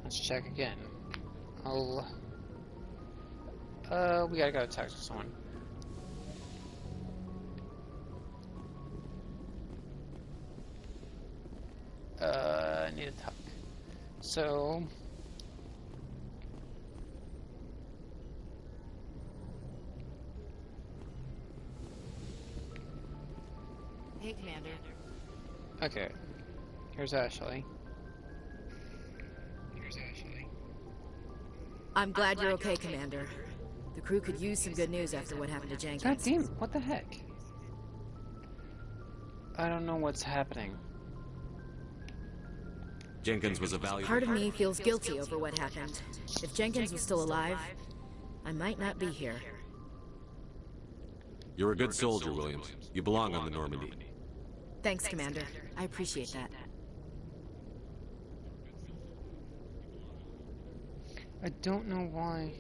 Let's check again. Oh, we gotta go talk to someone. I need to talk. So, hey, Commander. okay. Here's Ashley. I'm glad you're okay, Commander. The crew could use some good news after what happened to God Jenkins. damn, what the heck? I don't know what's happening. Jenkins was a valuable... Part of me feels guilty over what happened. If Jenkins was still alive, I might not be here. You're a good soldier, Williams. You belong on the Normandy. Thanks, Commander. I appreciate that. I don't know why.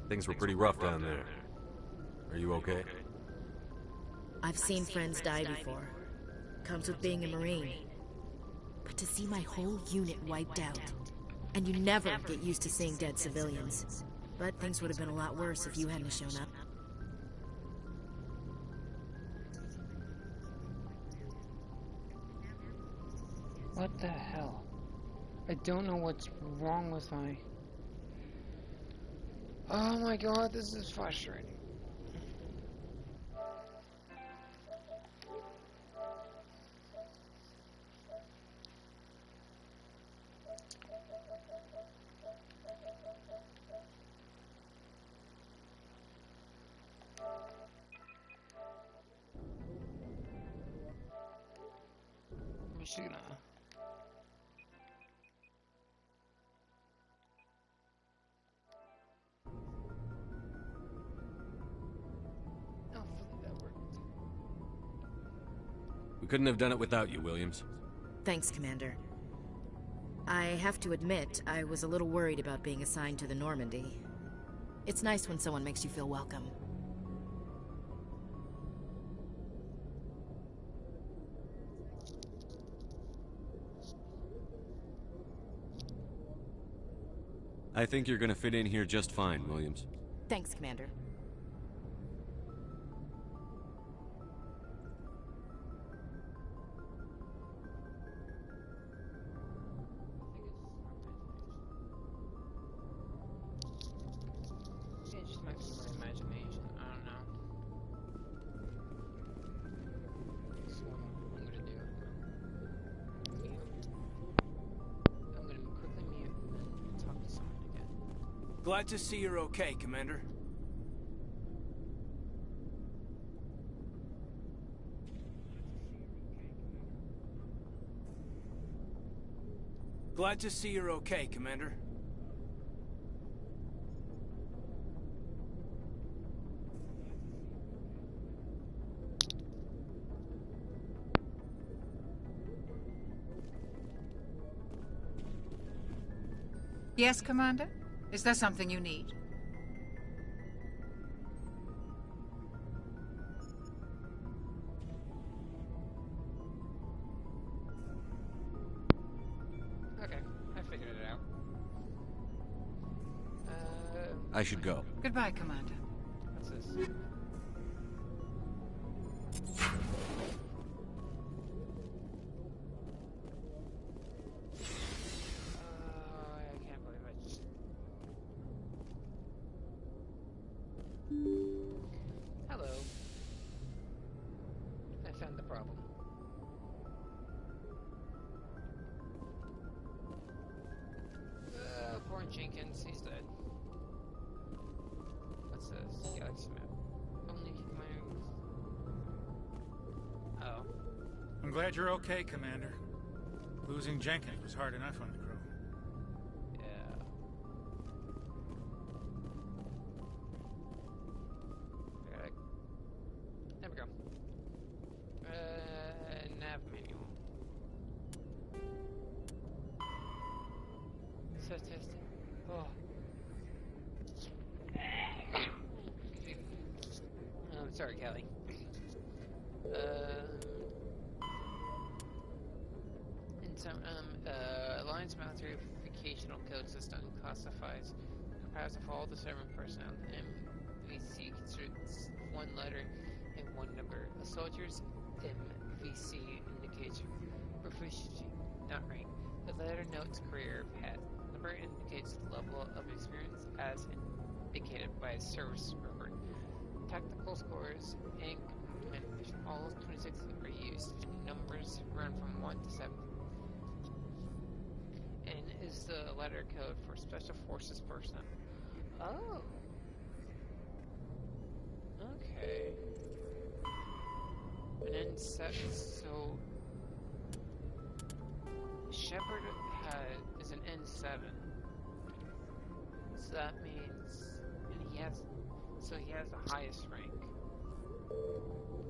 Things were pretty rough down there. Are you okay? I've seen friends die before. Comes with being a Marine. But to see my whole unit wiped out, and you never get used to seeing dead civilians. But things would have been a lot worse if you hadn't shown up. What the hell? I don't know what's wrong with my... Oh my god, this is frustrating. I'm just gonna... We couldn't have done it without you, Williams. Thanks, Commander. I have to admit, I was a little worried about being assigned to the Normandy. It's nice when someone makes you feel welcome. I think you're gonna fit in here just fine, Williams. Thanks, Commander. It just might be my imagination. I don't know. So what I'm gonna do. I'm gonna quickly mute and talk to someone again. Glad to see you're okay, Commander. Glad to see you're okay, Commander. Yes, Commander? Is there something you need? Okay, I figured it out. I should go. Goodbye, Commander. What's this? I can't believe I just... Hello. glad you're okay, Commander. Losing Jenkins was hard enough on the crew. Yeah. There we go. Nav manual. So testing. Oh. I'm sorry, Callie. In some Alliance Military Vocational Code System classifies comprised of all the serving personnel. MVC considers one letter and one number. A soldier's MVC indicates proficiency, not rank. The letter notes career path. Number indicates the level of experience as indicated by a service record. Technical scores and communication, all 26 are used, and numbers run from 1 to 7. And is the letter code for Special Forces personnel. Oh. Okay. And then so Shepard is an N7. So that means, and he has the highest rank.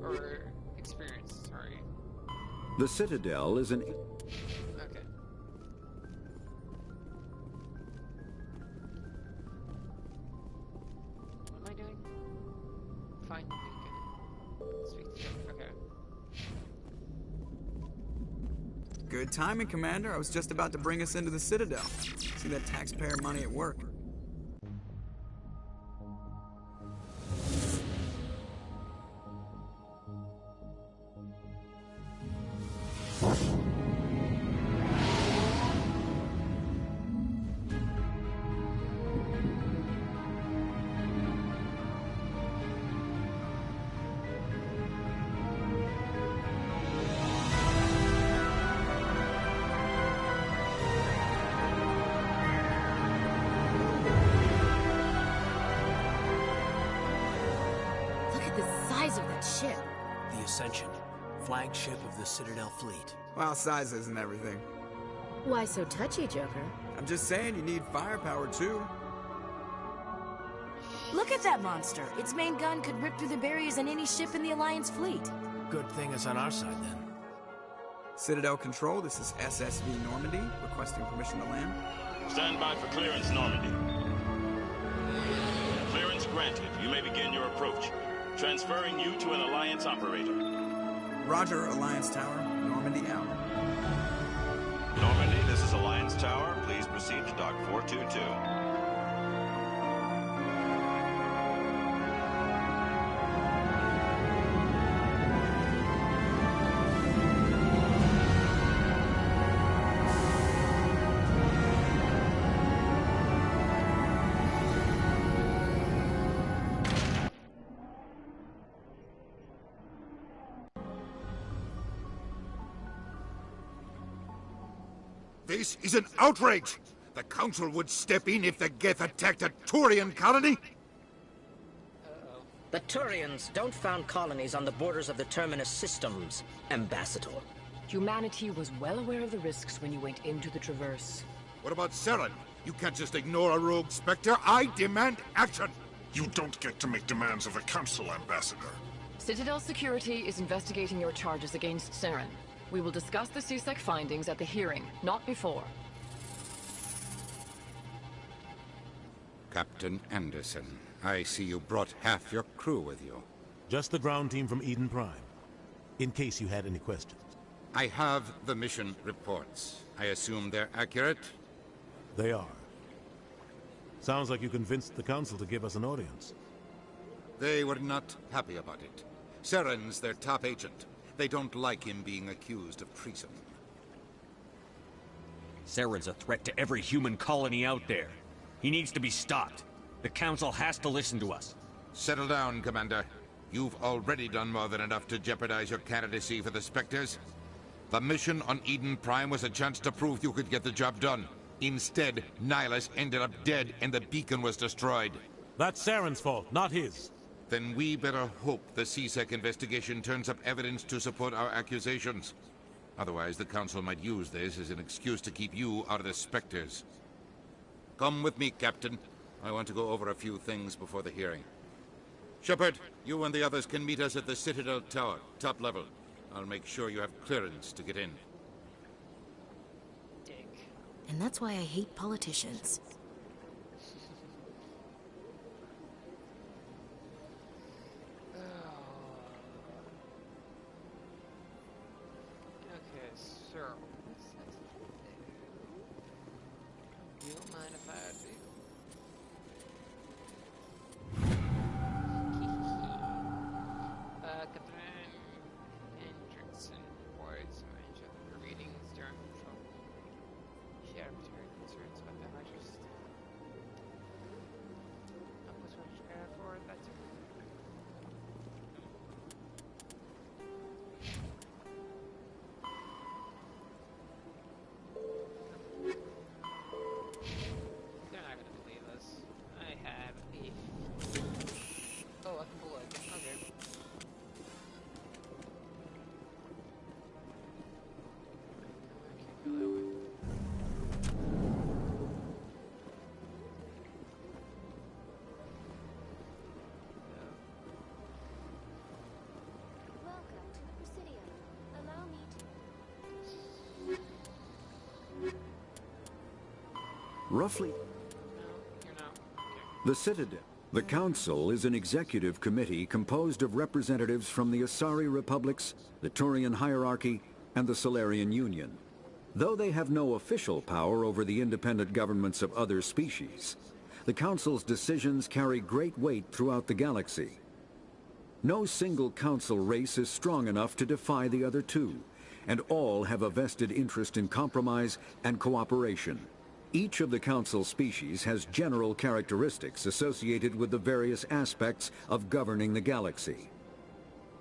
Or experience, sorry. The Citadel is an... Okay. What am I doing? Find beacon. Speak to them. Okay. Good timing, Commander. I was just about to bring us into the Citadel. See that taxpayer money at work. Ship. The Ascension, flagship of the Citadel fleet. Well, size isn't everything. Why so touchy, Joker? I'm just saying you need firepower, too. Look at that monster. Its main gun could rip through the barriers in any ship in the Alliance fleet. Good thing it's on our side, then. Citadel Control, this is SSV Normandy, requesting permission to land. Stand by for clearance, Normandy. Clearance granted. You may begin your approach. Transferring you to an Alliance operator. Roger, Alliance Tower. Normandy out. Normandy, this is Alliance Tower. Please proceed to Dock 422. This is an outrage! The Council would step in if the Geth attacked a Turian colony? The Turians don't found colonies on the borders of the Terminus systems, Ambassador. Humanity was well aware of the risks when you went into the Traverse. What about Saren? You can't just ignore a rogue Spectre. I demand action! You don't get to make demands of the Council, Ambassador. Citadel Security is investigating your charges against Saren. We will discuss the CSEC findings at the hearing, not before. Captain Anderson, I see you brought half your crew with you. Just the ground team from Eden Prime, in case you had any questions. I have the mission reports. I assume they're accurate? They are. Sounds like you convinced the Council to give us an audience. They were not happy about it. Saren's their top agent. They don't like him being accused of treason. Saren's a threat to every human colony out there. He needs to be stopped. The Council has to listen to us. Settle down, Commander. You've already done more than enough to jeopardize your candidacy for the Spectres. The mission on Eden Prime was a chance to prove you could get the job done. Instead, Nihilus ended up dead and the beacon was destroyed. That's Saren's fault, not his. Then we better hope the CSEC investigation turns up evidence to support our accusations. Otherwise, the Council might use this as an excuse to keep you out of the Spectres. Come with me, Captain. I want to go over a few things before the hearing. Shepard, you and the others can meet us at the Citadel Tower, top level. I'll make sure you have clearance to get in. And that's why I hate politicians. Okay, so you don't mind if I do? Captain Hendrickson reports range of the readings during patrol. She had concerns about the hydro system. That was what she got for that too. They're not gonna believe us. I have a... Oh, I can pull it. Okay. Welcome to the Presidium. Allow me to... Roughly... The Citadel. The Council is an executive committee composed of representatives from the Asari Republics, the Turian Hierarchy, and the Solarian Union. Though they have no official power over the independent governments of other species, the Council's decisions carry great weight throughout the galaxy. No single Council race is strong enough to defy the other two, and all have a vested interest in compromise and cooperation. Each of the Council species has general characteristics associated with the various aspects of governing the galaxy.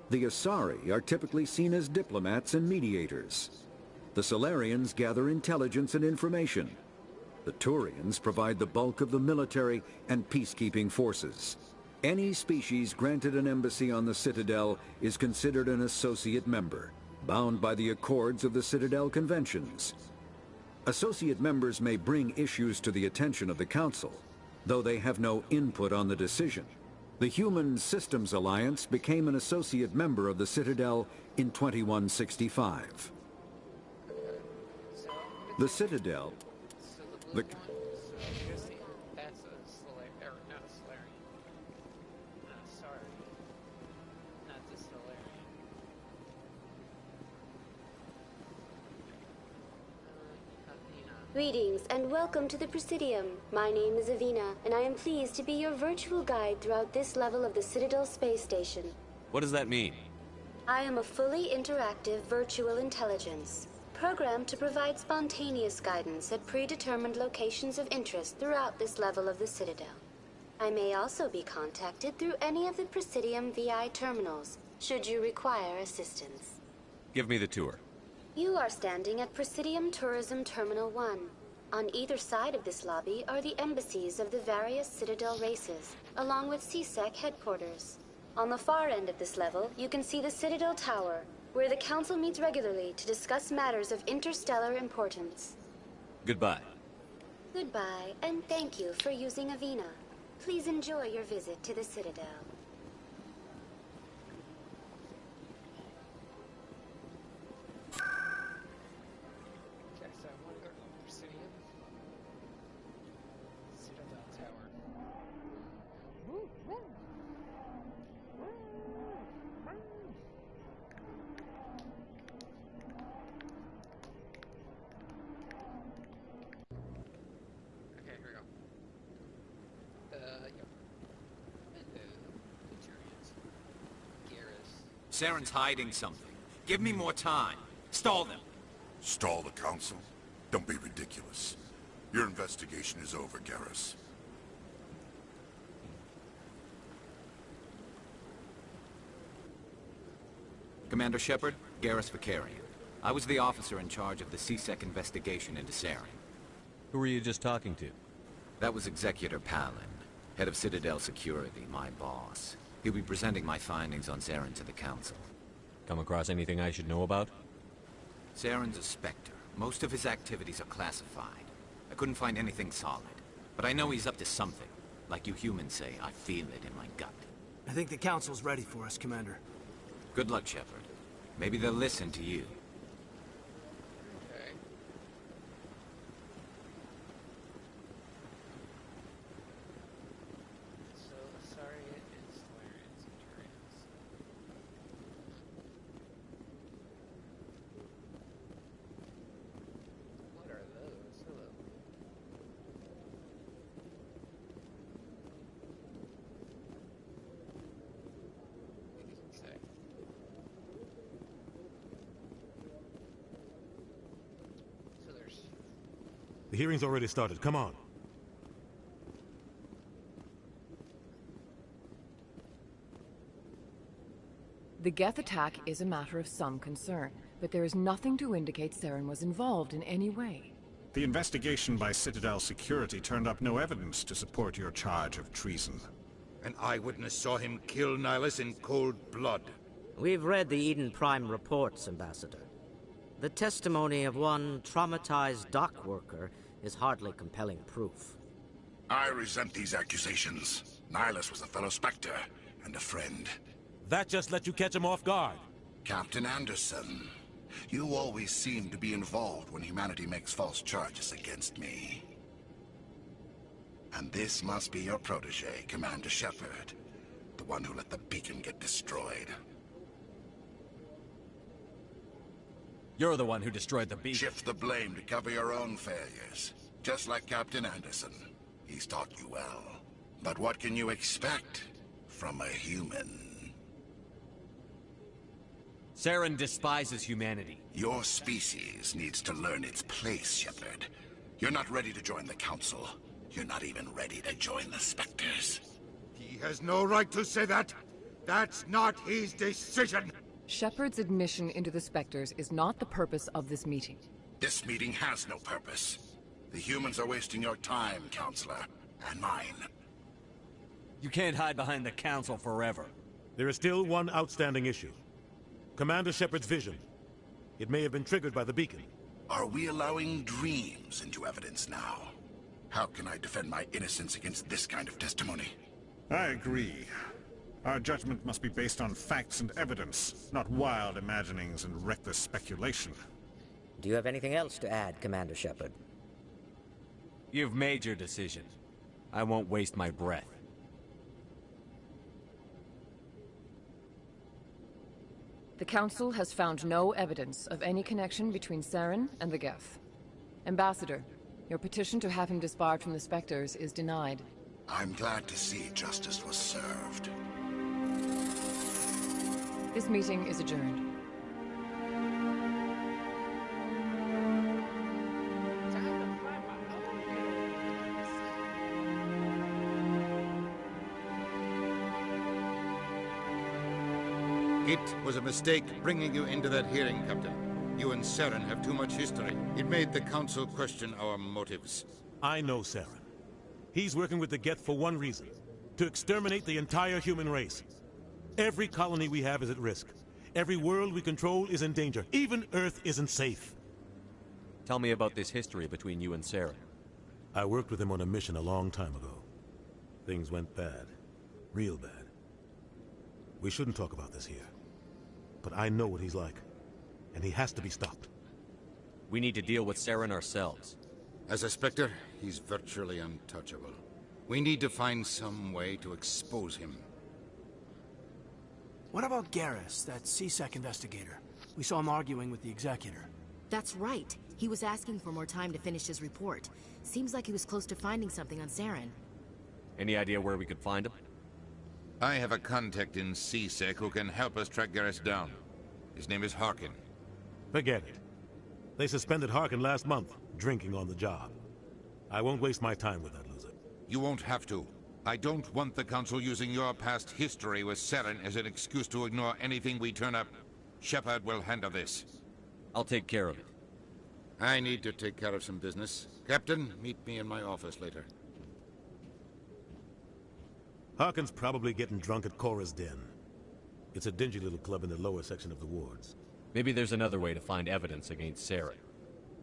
The Asari are typically seen as diplomats and mediators. The Solarians gather intelligence and information. The Turians provide the bulk of the military and peacekeeping forces. Any species granted an embassy on the Citadel is considered an associate member, bound by the accords of the Citadel Conventions. Associate members may bring issues to the attention of the Council, though they have no input on the decision. The Human Systems Alliance became an associate member of the Citadel in 2165. The Citadel... The... That's a Solarian, or not a Solarian. Sorry. Not the Solarian. Greetings and welcome to the Presidium. My name is Avina, and I am pleased to be your virtual guide throughout this level of the Citadel space station. What does that mean? I am a fully interactive virtual intelligence, programmed to provide spontaneous guidance at predetermined locations of interest throughout this level of the Citadel. I may also be contacted through any of the Presidium VI terminals, should you require assistance. Give me the tour. You are standing at Presidium Tourism Terminal 1. On either side of this lobby are the embassies of the various Citadel races, along with CSEC headquarters. On the far end of this level, you can see the Citadel Tower, where the Council meets regularly to discuss matters of interstellar importance. Goodbye. Goodbye, and thank you for using Avina. Please enjoy your visit to the Citadel. Saren's hiding something. Give me more time. Stall them. Stall the Council? Don't be ridiculous. Your investigation is over, Garrus. Commander Shepard, Garrus Vakarian. I was the officer in charge of the CSEC investigation into Saren. Who were you just talking to? That was Executor Palin, head of Citadel Security, my boss. He'll be presenting my findings on Saren to the Council. Come across anything I should know about? Saren's a Spectre. Most of his activities are classified. I couldn't find anything solid. But I know he's up to something. Like you humans say, I feel it in my gut. I think the Council's ready for us, Commander. Good luck, Shepard. Maybe they'll listen to you. Okay. So, Asari and Solarians and Turians. What are those? Hello. What does it say? So there's... The hearing's already started. Come on. The Geth attack is a matter of some concern, but there is nothing to indicate Saren was involved in any way. The investigation by Citadel Security turned up no evidence to support your charge of treason. An eyewitness saw him kill Nihilus in cold blood. We've read the Eden Prime reports, Ambassador. The testimony of one traumatized dock worker is hardly compelling proof. I resent these accusations. Nihilus was a fellow Spectre and a friend. That just let you catch him off guard. Captain Anderson, you always seem to be involved when humanity makes false charges against me. And this must be your protege, Commander Shepard, the one who let the beacon get destroyed. You're the one who destroyed the beacon. Shift the blame to cover your own failures, just like Captain Anderson. He's taught you well. But what can you expect from a human? Saren despises humanity. Your species needs to learn its place, Shepard. You're not ready to join the Council. You're not even ready to join the Spectres. He has no right to say that. That's not his decision. Shepard's admission into the Spectres is not the purpose of this meeting. This meeting has no purpose. The humans are wasting your time, Counselor, and mine. You can't hide behind the Council forever. There is still one outstanding issue. Commander Shepard's vision. It may have been triggered by the beacon. Are we allowing dreams into evidence now? How can I defend my innocence against this kind of testimony? I agree. Our judgment must be based on facts and evidence, not wild imaginings and reckless speculation. Do you have anything else to add, Commander Shepard? You've made your decision. I won't waste my breath. The Council has found no evidence of any connection between Saren and the Geth. Ambassador, your petition to have him disbarred from the Spectres is denied. I'm glad to see justice was served. This meeting is adjourned. It was a mistake bringing you into that hearing, Captain. You and Saren have too much history. It made the Council question our motives. I know Saren. He's working with the Geth for one reason. To exterminate the entire human race. Every colony we have is at risk. Every world we control is in danger. Even Earth isn't safe. Tell me about this history between you and Saren. I worked with him on a mission a long time ago. Things went bad. Real bad. We shouldn't talk about this here. But I know what he's like. And he has to be stopped. We need to deal with Saren ourselves. As a Spectre, he's virtually untouchable. We need to find some way to expose him. What about Garrus, that C-Sec investigator? We saw him arguing with the Executor. That's right. He was asking for more time to finish his report. Seems like he was close to finding something on Saren. Any idea where we could find him? I have a contact in C-Sec who can help us track Garrus down. His name is Harkin. Forget it. They suspended Harkin last month, drinking on the job. I won't waste my time with that loser. You won't have to. I don't want the Council using your past history with Saren as an excuse to ignore anything we turn up. Shepard will handle this. I'll take care of it. I need to take care of some business. Captain, meet me in my office later. Harkin's probably getting drunk at Cora's Den. It's a dingy little club in the lower section of the wards. Maybe there's another way to find evidence against Saren.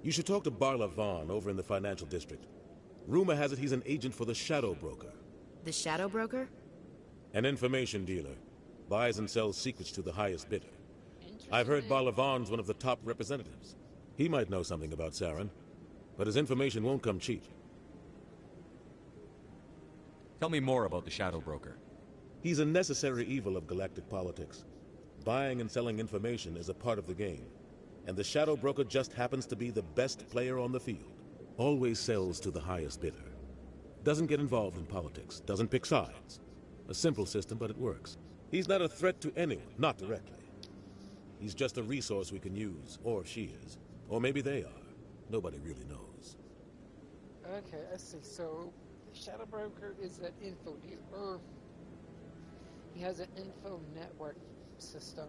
You should talk to Barla Vaughn over in the financial district. Rumor has it he's an agent for the Shadow Broker. The Shadow Broker? An information dealer. Buys and sells secrets to the highest bidder. I've heard Barla Vaughn's one of the top representatives. He might know something about Saren, but his information won't come cheap. Tell me more about the Shadow Broker. He's a necessary evil of galactic politics. Buying and selling information is a part of the game, and the Shadow Broker just happens to be the best player on the field. Always sells to the highest bidder. Doesn't get involved in politics, doesn't pick sides. A simple system, but it works. He's not a threat to anyone, not directly. He's just a resource we can use, or she is. Or maybe they are. Nobody really knows. Okay, I see. So, the Shadow Broker is an info dealer. He has an info network system,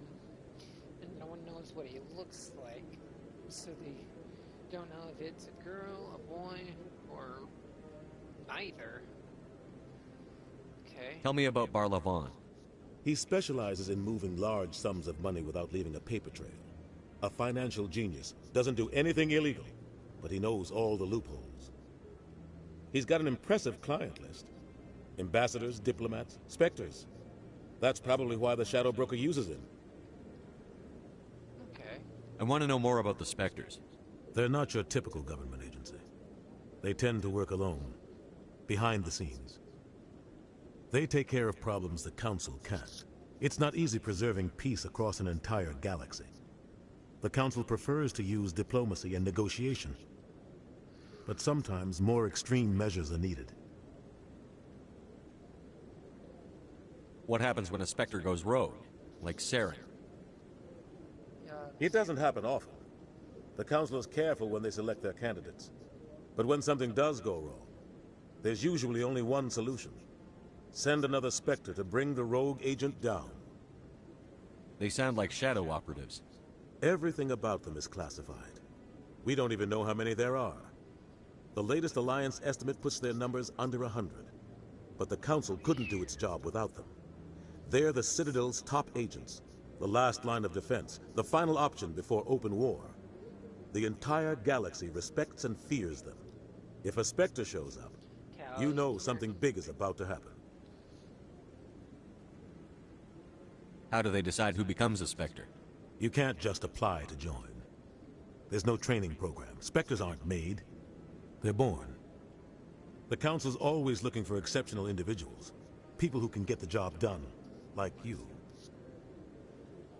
and no one knows what he looks like. So they don't know if it's a girl, a boy, or neither. Okay. Tell me about Barla Vaughn. He specializes in moving large sums of money without leaving a paper trail. A financial genius, doesn't do anything illegal, but he knows all the loopholes. He's got an impressive client list. Ambassadors, diplomats, specters. That's probably why the Shadow Broker uses him. Okay. I want to know more about the Spectres. They're not your typical government agency. They tend to work alone, behind the scenes. They take care of problems the Council can't. It's not easy preserving peace across an entire galaxy. The Council prefers to use diplomacy and negotiation. But sometimes more extreme measures are needed. What happens when a Spectre goes rogue, like Saren? It doesn't happen often. The Council is careful when they select their candidates. But when something does go wrong, there's usually only one solution. Send another Spectre to bring the rogue agent down. They sound like shadow operatives. Everything about them is classified. We don't even know how many there are. The latest Alliance estimate puts their numbers under 100. But the Council couldn't do its job without them. They're the Citadel's top agents, the last line of defense, the final option before open war. The entire galaxy respects and fears them. If a Spectre shows up, you know something big is about to happen. How do they decide who becomes a Spectre? You can't just apply to join. There's no training program. Spectres aren't made. They're born. The Council's always looking for exceptional individuals. People who can get the job done, like you.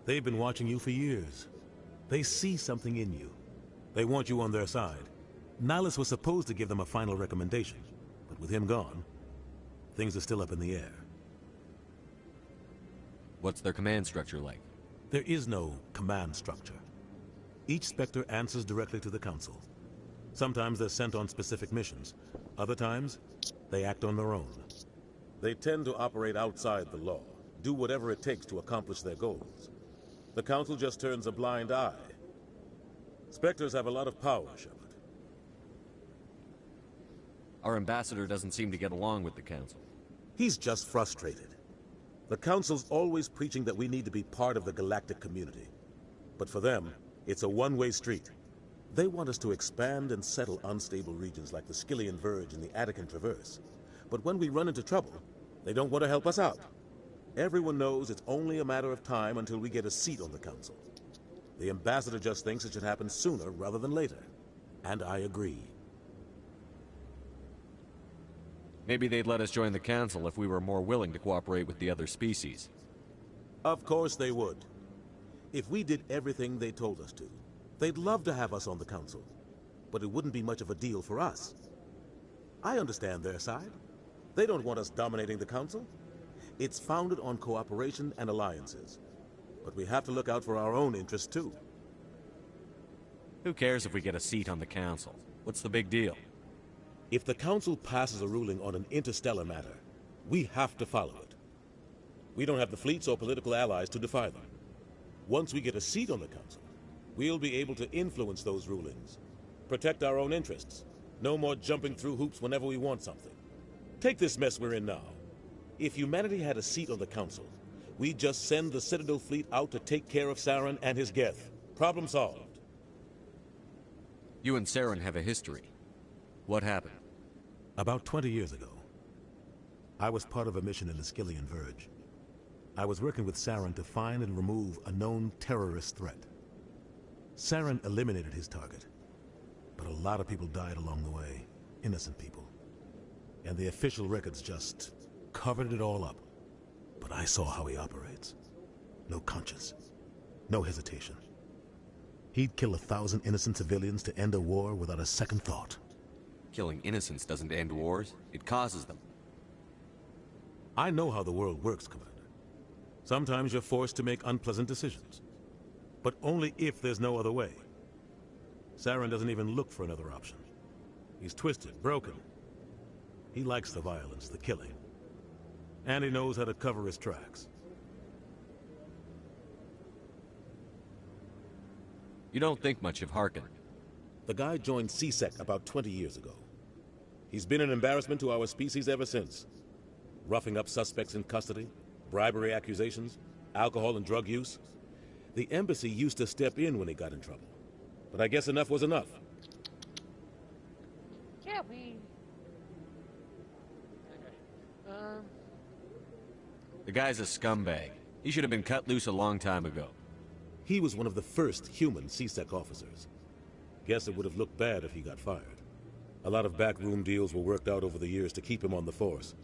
They've been watching you for years. They see something in you. They want you on their side. Nihilus was supposed to give them a final recommendation, but with him gone, things are still up in the air. What's their command structure like? There is no command structure. Each Spectre answers directly to the Council. Sometimes they're sent on specific missions. Other times, they act on their own. They tend to operate outside the law, do whatever it takes to accomplish their goals. The Council just turns a blind eye. Spectres have a lot of power, Shepard. Our ambassador doesn't seem to get along with the Council. He's just frustrated. The Council's always preaching that we need to be part of the galactic community. But for them, it's a one-way street. They want us to expand and settle unstable regions like the Skyllian Verge and the Attican Traverse. But when we run into trouble, they don't want to help us out. Everyone knows it's only a matter of time until we get a seat on the Council. The ambassador just thinks it should happen sooner rather than later. And I agree. Maybe they'd let us join the Council if we were more willing to cooperate with the other species. Of course they would. If we did everything they told us to, they'd love to have us on the Council. But it wouldn't be much of a deal for us. I understand their side. They don't want us dominating the Council. It's founded on cooperation and alliances. But we have to look out for our own interests too. Who cares if we get a seat on the Council? What's the big deal? If the Council passes a ruling on an interstellar matter, we have to follow it. We don't have the fleets or political allies to defy them. Once we get a seat on the Council, we'll be able to influence those rulings, protect our own interests. No more jumping through hoops whenever we want something. Take this mess we're in now. If humanity had a seat on the Council, we'd just send the Citadel fleet out to take care of Saren and his Geth. Problem solved. You and Saren have a history. What happened? About 20 years ago, I was part of a mission in the Skillian Verge. I was working with Saren to find and remove a known terrorist threat. Saren eliminated his target, but a lot of people died along the way, innocent people. And the official records just covered it all up. But I saw how he operates. No conscience, no hesitation. He'd kill 1,000 innocent civilians to end a war without a second thought. Killing innocents doesn't end wars, it causes them. I know how the world works, Commander. Sometimes you're forced to make unpleasant decisions. But only if there's no other way. Saren doesn't even look for another option. He's twisted, broken. He likes the violence, the killing. And he knows how to cover his tracks. You don't think much of Harkin. The guy joined C-Sec about 20 years ago. He's been an embarrassment to our species ever since. Roughing up suspects in custody, bribery accusations, alcohol and drug use. The embassy used to step in when he got in trouble. But I guess enough was enough. Yeah, we... Okay. The guy's a scumbag. He should have been cut loose a long time ago. He was one of the first human C-Sec officers. Guess it would have looked bad if he got fired. A lot of backroom deals were worked out over the years to keep him on the force.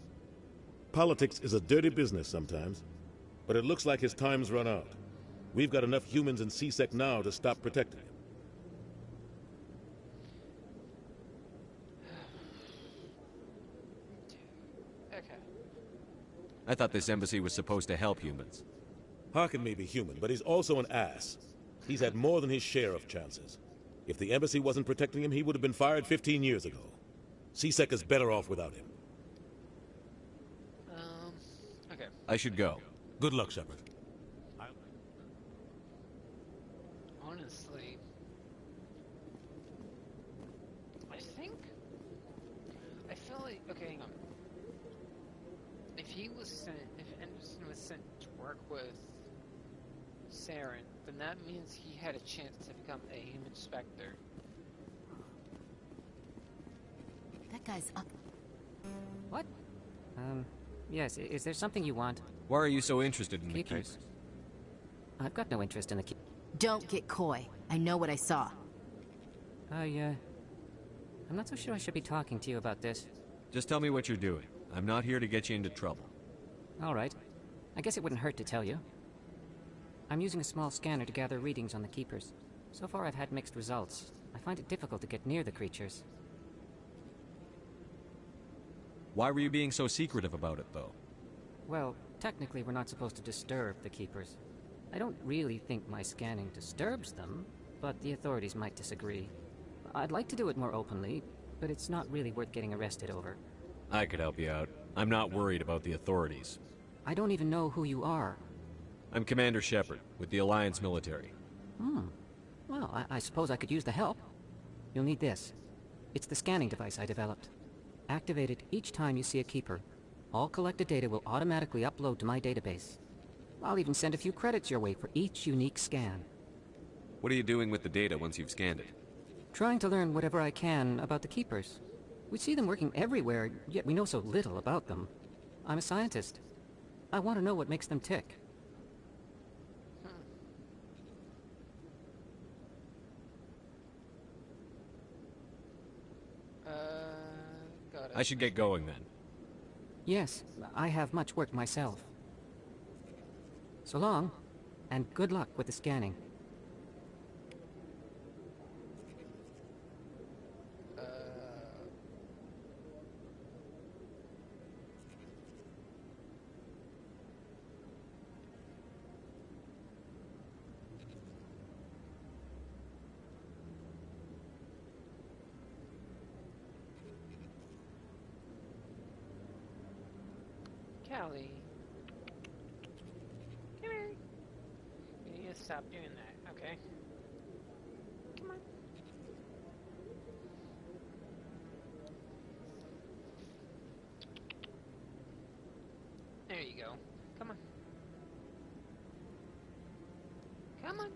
Politics is a dirty business sometimes, but it looks like his time's run out. We've got enough humans in C-Sec now to stop protecting him. Okay. I thought this embassy was supposed to help humans. Harkin may be human, but he's also an ass. He's had more than his share of chances. If the embassy wasn't protecting him, he would have been fired 15 years ago. C-Sec is better off without him. Okay. I should go. Good luck, Shepard. Honestly, I feel like, okay, hang on. If Anderson was sent to work with Saren, then that means he had a chance to become a human Spectre. That guy's up. What? Yes, is there something you want? Why are you so interested in the Keepers. case? I've got no interest in the Don't get coy. I know what I saw. I'm not so sure I should be talking to you about this. Just tell me what you're doing. I'm not here to get you into trouble. All right. I guess it wouldn't hurt to tell you. I'm using a small scanner to gather readings on the Keepers. So far I've had mixed results. I find it difficult to get near the creatures. Why were you being so secretive about it, though? Well, technically we're not supposed to disturb the Keepers. I don't really think my scanning disturbs them, but the authorities might disagree. I'd like to do it more openly, but it's not really worth getting arrested over. I could help you out. I'm not worried about the authorities. I don't even know who you are. I'm Commander Shepard, with the Alliance military. Well, I suppose I could use the help. You'll need this. It's the scanning device I developed. Activate it each time you see a Keeper. All collected data will automatically upload to my database. I'll even send a few credits your way for each unique scan. What are you doing with the data once you've scanned it? Trying to learn whatever I can about the Keepers. We see them working everywhere, yet we know so little about them. I'm a scientist. I want to know what makes them tick. Got it. I should get going then. Yes, I have much work myself. So long, and good luck with the scanning. Callie. Come here. You need to stop doing that, okay? Come on. There you go. Come on. Come on.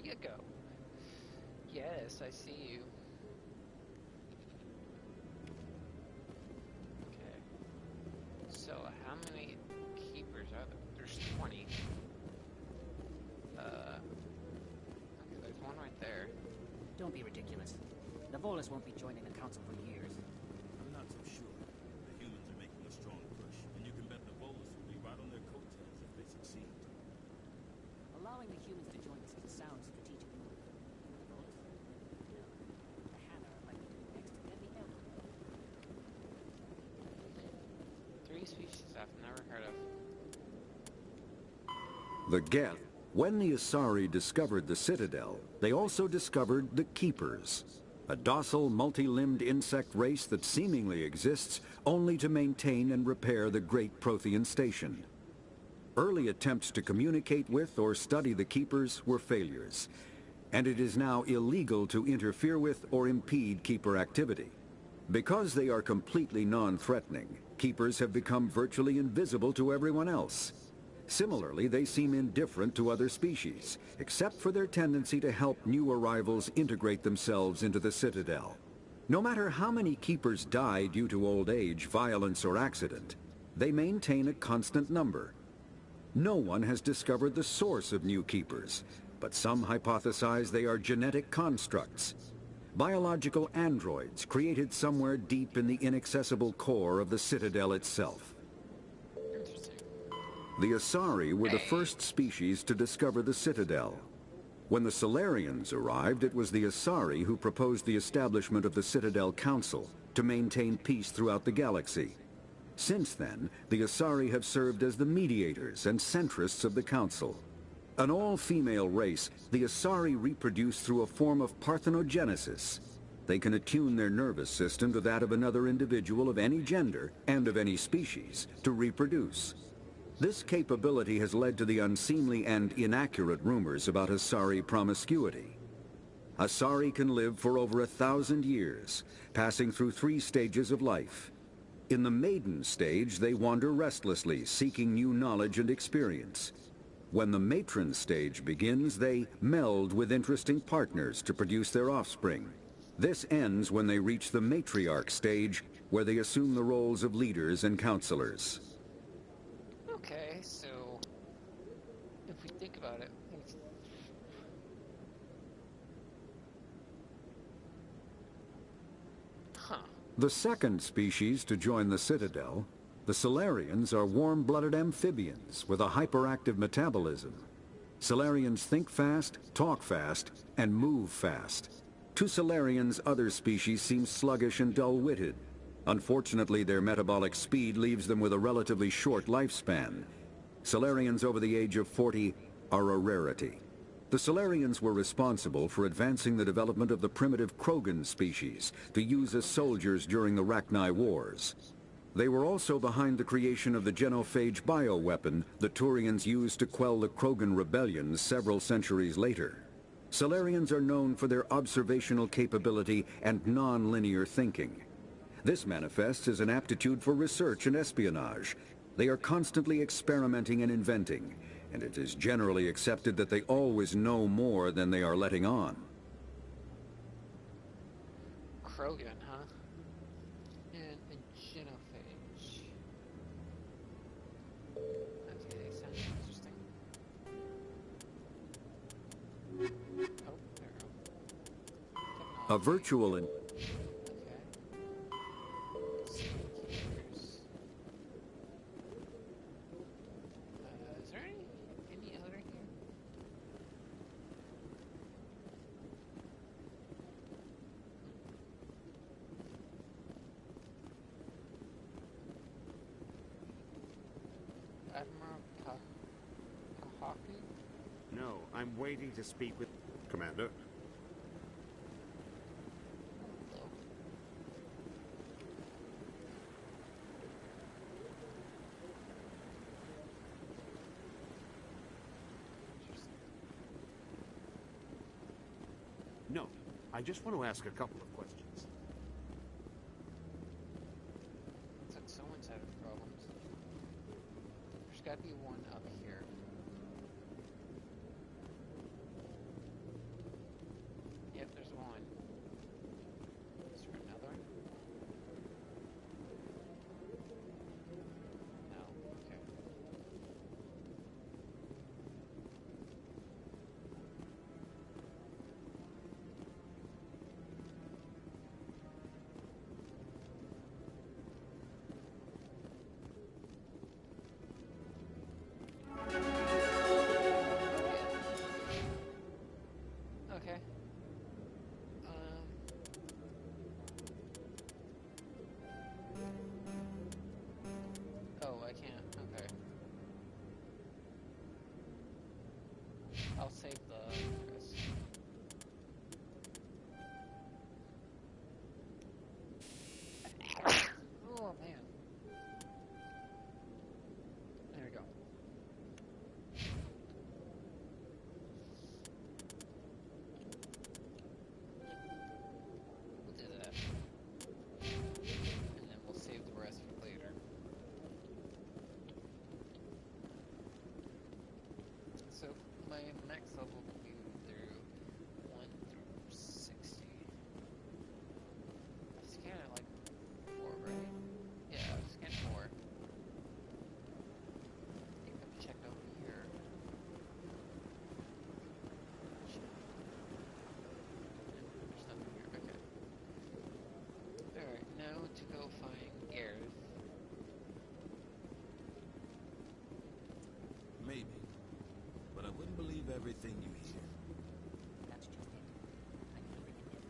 you go. Yes, I see you. Okay. So, how many keepers are there? There's 20. Okay, there's one right there. Don't be ridiculous. The Volus won't be joining the Council for years. I'm not so sure. The humans are making a strong push, and you can bet the Volus will be right on their coattails if they succeed. Allowing the humans to join us is a sound strategic move. The Volus? No. The Hana are likely to be next, then the Elder. 3 species I've never heard of. The Geth. When the Asari discovered the Citadel, they also discovered the Keepers, a docile, multi-limbed insect race that seemingly exists only to maintain and repair the Great Prothean Station. Early attempts to communicate with or study the Keepers were failures, and it is now illegal to interfere with or impede Keeper activity. Because they are completely non-threatening, Keepers have become virtually invisible to everyone else. Similarly, they seem indifferent to other species, except for their tendency to help new arrivals integrate themselves into the Citadel. No matter how many Keepers die due to old age, violence, or accident, they maintain a constant number. No one has discovered the source of new Keepers, but some hypothesize they are genetic constructs. Biological androids created somewhere deep in the inaccessible core of the Citadel itself. The Asari were the first species to discover the Citadel. When the Solarians arrived, it was the Asari who proposed the establishment of the Citadel Council to maintain peace throughout the galaxy. Since then, the Asari have served as the mediators and centrists of the Council. An all-female race, the Asari reproduce through a form of parthenogenesis. They can attune their nervous system to that of another individual of any gender and of any species to reproduce. This capability has led to the unseemly and inaccurate rumors about Asari promiscuity. Asari can live for over 1,000 years, passing through 3 stages of life. In the maiden stage, they wander restlessly, seeking new knowledge and experience. When the matron stage begins, they meld with interesting partners to produce their offspring. This ends when they reach the matriarch stage, where they assume the roles of leaders and counselors. Okay, so if we think about it, The second species to join the Citadel, the Solarians, are warm-blooded amphibians with a hyperactive metabolism. Solarians think fast, talk fast, and move fast. To Solarians, other species seem sluggish and dull-witted. Unfortunately, their metabolic speed leaves them with a relatively short lifespan. Solarians over the age of 40 are a rarity. The Solarians were responsible for advancing the development of the primitive Krogan species to use as soldiers during the Rachni Wars. They were also behind the creation of the genophage bioweapon the Turians used to quell the Krogan rebellions several centuries later. Solarians are known for their observational capability and non-linear thinking. This manifests as an aptitude for research and espionage. They are constantly experimenting and inventing, and it is generally accepted that they always know more than they are letting on. Krogan, huh? And a genophage. Okay, sounds interesting. Oh, there we go. A virtual and Is there any other here? Admiral Kahaki? No, I'm waiting to speak with... Commander? No, I just want to ask a couple of questions. Looks like someone's having problems. There's gotta be one up here. I'll save the rest. Oh man. There we go. We'll do that. And then we'll save the rest for later. So my max level will be through 1 through 60. I scanned it like 4, right? Yeah, I scanned 4. I think I've checked over here. There's nothing here, okay. Alright, now to go find Gareth. Maybe. But I wouldn't believe everything you hear. That's just it. I'm living in it.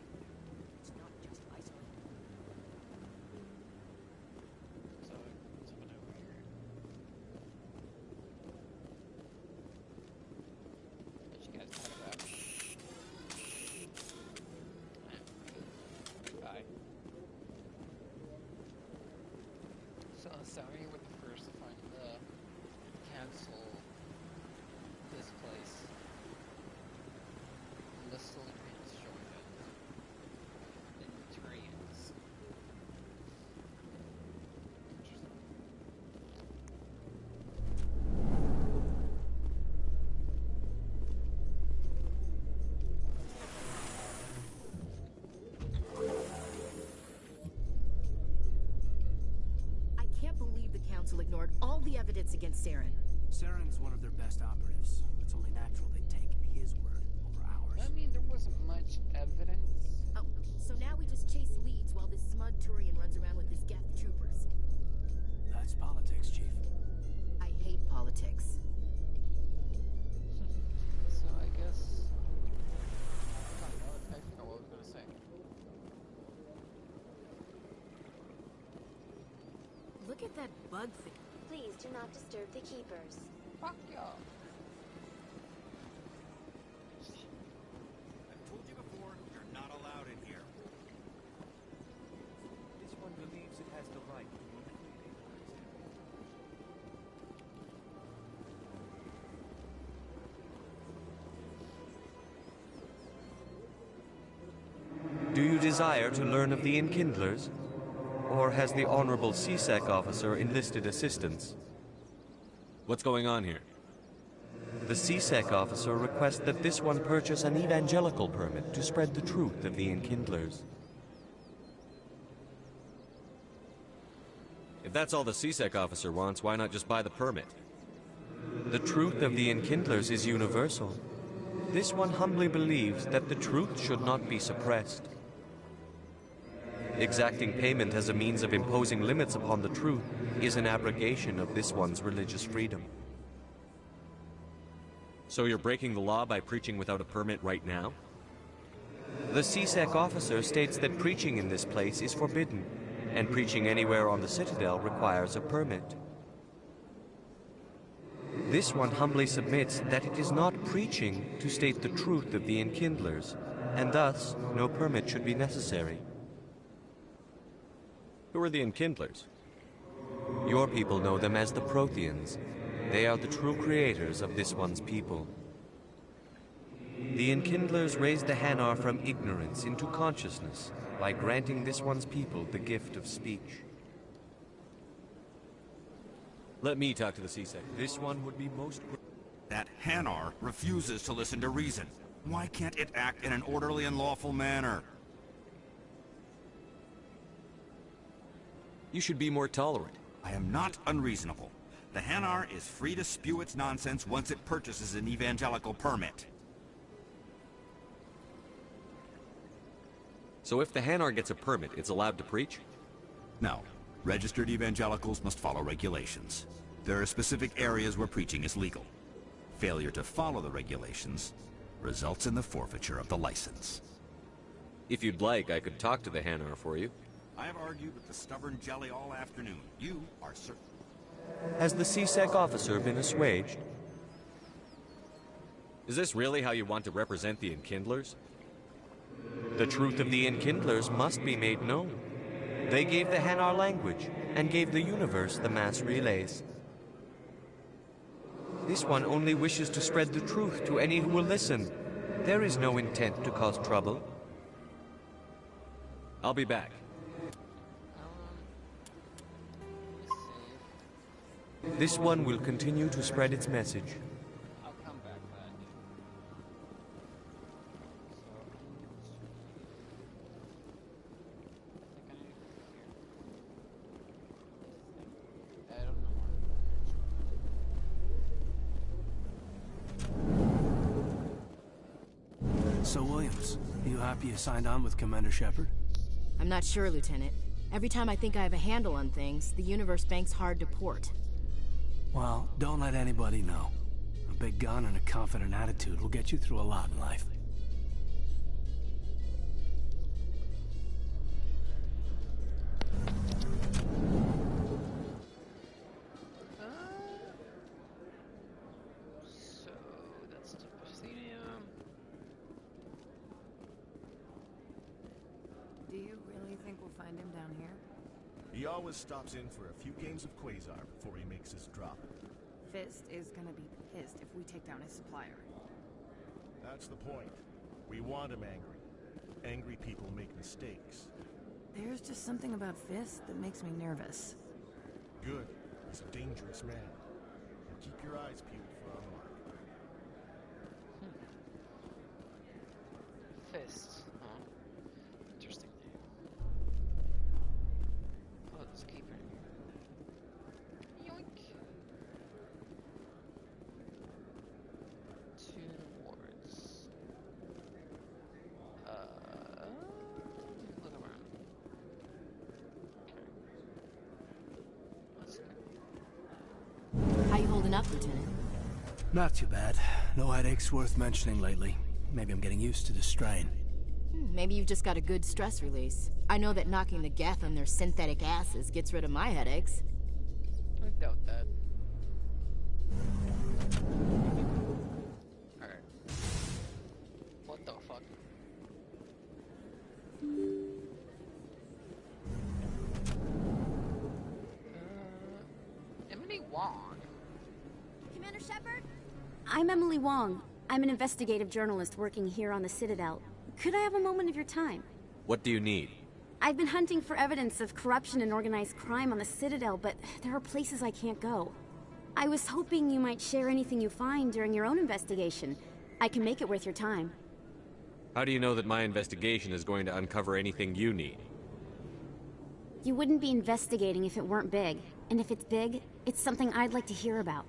It's not just isolated. So, someone over here. What you guys talk about? Bye. So, sorry, we're the first to find the council. This place. The Solarians joined us. The Turians. Interesting. I can't believe the Council ignored all the evidence against Saren. Saren's one of their best operatives. It's only natural they take his word over ours. I mean, there wasn't much evidence. Oh, so now we just chase leads while this smug Turian runs around with his Geth troopers. That's politics, Chief. I hate politics. So I guess... I forgot what I was going to say. Look at that bug thing. Please do not disturb the keepers. Fuck y'all. I've told you before, you're not allowed in here. This one believes it has the right to Do you desire to learn of the Enkindlers? Or has the Honorable CSEC officer enlisted assistance? What's going on here? The CSEC officer requests that this one purchase an evangelical permit to spread the truth of the Enkindlers. If that's all the CSEC officer wants, why not just buy the permit? The truth of the Enkindlers is universal. This one humbly believes that the truth should not be suppressed. Exacting payment as a means of imposing limits upon the truth is an abrogation of this one's religious freedom. So you're breaking the law by preaching without a permit right now? The CSEC officer states that preaching in this place is forbidden, and preaching anywhere on the Citadel requires a permit. This one humbly submits that it is not preaching to state the truth of the Enkindlers, and thus no permit should be necessary. Who are the Enkindlers? Your people know them as the Protheans. They are the true creators of this one's people. The Enkindlers raised the Hanar from ignorance into consciousness by granting this one's people the gift of speech. Let me talk to the CSEC. This one would be most... That Hanar refuses to listen to reason. Why can't it act in an orderly and lawful manner? You should be more tolerant. I am not unreasonable. The Hanar is free to spew its nonsense once it purchases an evangelical permit. So if the Hanar gets a permit, it's allowed to preach? No. Registered evangelicals must follow regulations. There are specific areas where preaching is legal. Failure to follow the regulations results in the forfeiture of the license. If you'd like, I could talk to the Hanar for you. I have argued with the stubborn jelly all afternoon. You are certain. Has the CSEC officer been assuaged? Is this really how you want to represent the Enkindlers? The truth of the Enkindlers must be made known. They gave the Hanar language, and gave the universe the mass relays. This one only wishes to spread the truth to any who will listen. There is no intent to cause trouble. I'll be back. This one will continue to spread its message. I'll come back, lad. I don't know. So, Williams, are you happy you signed on with Commander Shepard? I'm not sure, Lieutenant. Every time I think I have a handle on things, the Universe Bank's hard to port. Well, don't let anybody know. A big gun and a confident attitude will get you through a lot in life. So that's the Proscenium. Do you really think we'll find him down here? He always stops in for a few games of Quasar before he makes his drop. Fist is gonna be pissed if we take down his supplier. That's the point. We want him angry. Angry people make mistakes. There's just something about Fist that makes me nervous. Good. He's a dangerous man. And keep your eyes peeled for our mark. Fist. Huh. Interesting name. Oh, there's a keeper. Yoink. 2 wards. Look around. Okay. Let's go. How you holding up, Lieutenant? Not too bad. No headaches worth mentioning lately. Maybe I'm getting used to the strain. Maybe you've just got a good stress release. I know that knocking the Geth on their synthetic asses gets rid of my headaches. I doubt that. Alright. What the fuck? Emily Wong. Commander Shepard? I'm Emily Wong. I'm an investigative journalist working here on the Citadel. Could I have a moment of your time? What do you need? I've been hunting for evidence of corruption and organized crime on the Citadel, but there are places I can't go. I was hoping you might share anything you find during your own investigation. I can make it worth your time. How do you know that my investigation is going to uncover anything you need? You wouldn't be investigating if it weren't big. And if it's big, it's something I'd like to hear about.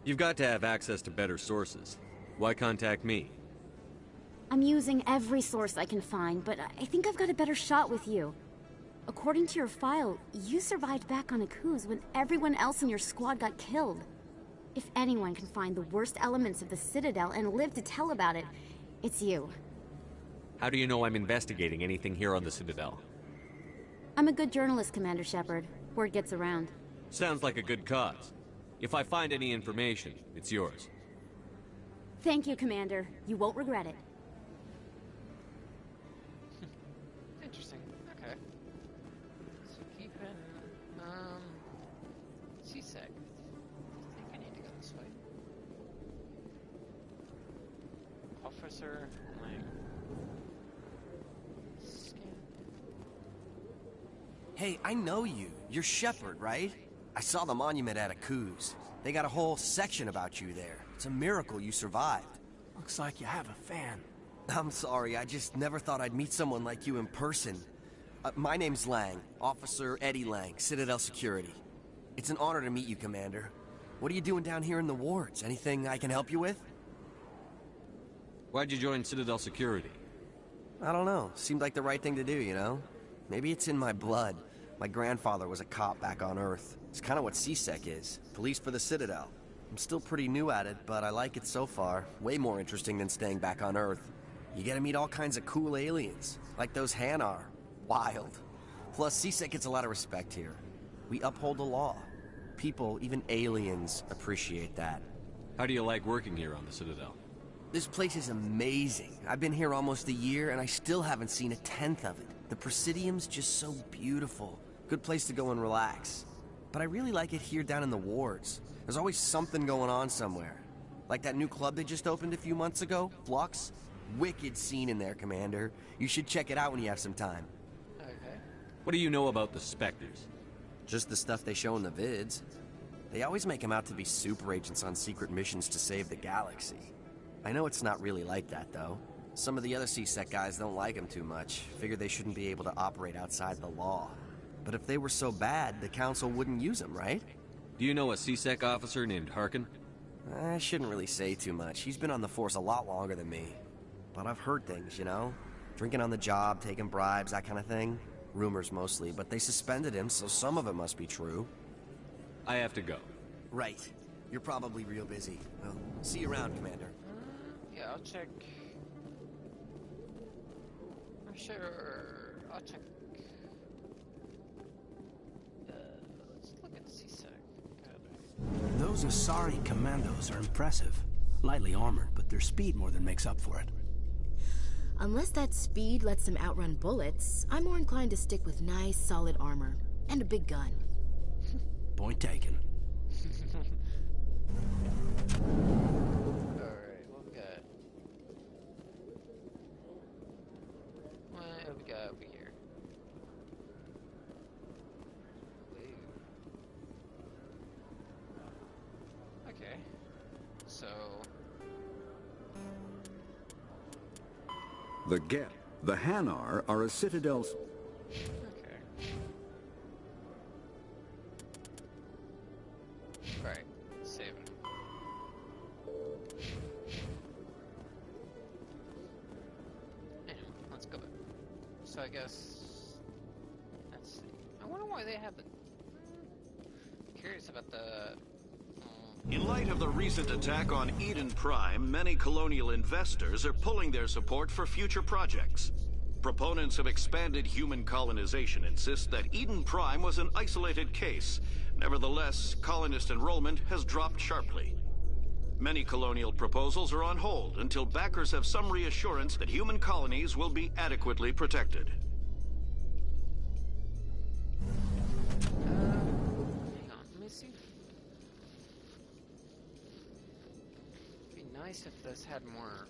You've got to have access to better sources. Why contact me? I'm using every source I can find, but I think I've got a better shot with you. According to your file, you survived back on Akuz when everyone else in your squad got killed. If anyone can find the worst elements of the Citadel and live to tell about it, it's you. How do you know I'm investigating anything here on the Citadel? I'm a good journalist, Commander Shepard. Word gets around. Sounds like a good cause. If I find any information, it's yours. Thank you, Commander. You won't regret it. Interesting. Okay. So keep in, CSEC. I think I need to go this way. Officer Lang. Scan. Hey, I know you. You're Shepard, right? I saw the monument at Akuz. They got a whole section about you there. It's a miracle you survived. Looks like you have a fan. I'm sorry, I just never thought I'd meet someone like you in person. My name's Lang, Officer Eddie Lang, Citadel Security. It's an honor to meet you, Commander. What are you doing down here in the wards? Anything I can help you with? Why'd you join Citadel Security? I don't know. Seemed like the right thing to do, you know? Maybe it's in my blood. My grandfather was a cop back on Earth. It's kind of what CSEC is. Police for the Citadel. I'm still pretty new at it, but I like it so far. Way more interesting than staying back on Earth. You get to meet all kinds of cool aliens, like those Hanar. Wild. Plus, CSEC gets a lot of respect here. We uphold the law. People, even aliens, appreciate that. How do you like working here on the Citadel? This place is amazing. I've been here almost a year, and I still haven't seen a tenth of it. The Presidium's just so beautiful. Good place to go and relax. But I really like it here down in the wards. There's always something going on somewhere. Like that new club they just opened a few months ago, Flux. Wicked scene in there, Commander. You should check it out when you have some time. Okay. What do you know about the Spectres? Just the stuff they show in the vids. They always make them out to be super agents on secret missions to save the galaxy. I know it's not really like that, though. Some of the other CSEC guys don't like them too much. Figure they shouldn't be able to operate outside the law. But if they were so bad, the Council wouldn't use them, right? Do you know a CSEC officer named Harkin? I shouldn't really say too much. He's been on the force a lot longer than me. But I've heard things, you know? Drinking on the job, taking bribes, that kind of thing. Rumors mostly, but they suspended him, so some of it must be true. I have to go. Right. You're probably real busy. Well, see you around, Commander. Yeah, I'll check. I'm sure. I'll check. Let's look at CSEC. Those Asari commandos are impressive. Lightly armored, but their speed more than makes up for it. Unless that speed lets them outrun bullets, I'm more inclined to stick with nice, solid armor. And a big gun. Point taken. Alright, what we got? What we got over here? Okay. So... The Geth, the Hanar, are a Citadel's... Okay. Right. Save it. Anyway, let's go back. So I guess... Let's see. I wonder why they have the... Curious about the... In light of the recent attack on Eden Prime, many colonial investors are pulling their support for future projects. Proponents of expanded human colonization insist that Eden Prime was an isolated case. Nevertheless, colonist enrollment has dropped sharply. Many colonial proposals are on hold until backers have some reassurance that human colonies will be adequately protected. Hang on, let me see. It'd be nice if this had more,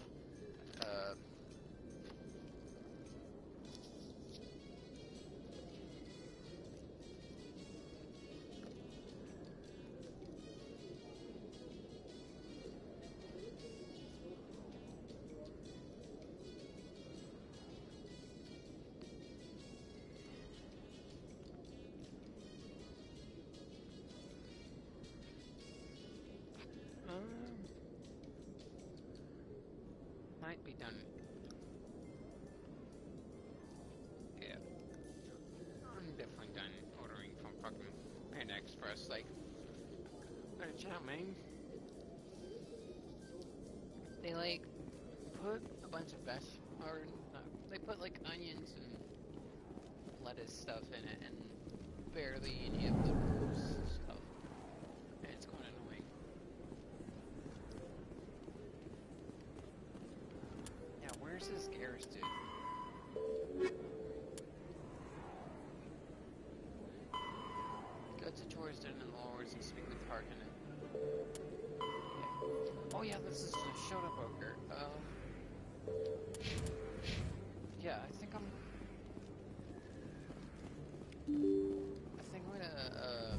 might be done. Yeah. I'm definitely done ordering from fucking Panda Express. Like, better chow mein. They like put a bunch of they put like onions and lettuce stuff in it, and barely any of the stuff. And it's kind of annoying. Yeah, where's this Garrus dude? Go to tourist and lords and speak with Harkin. Oh yeah, this is a Shoda broker. Yeah, I think I'm gonna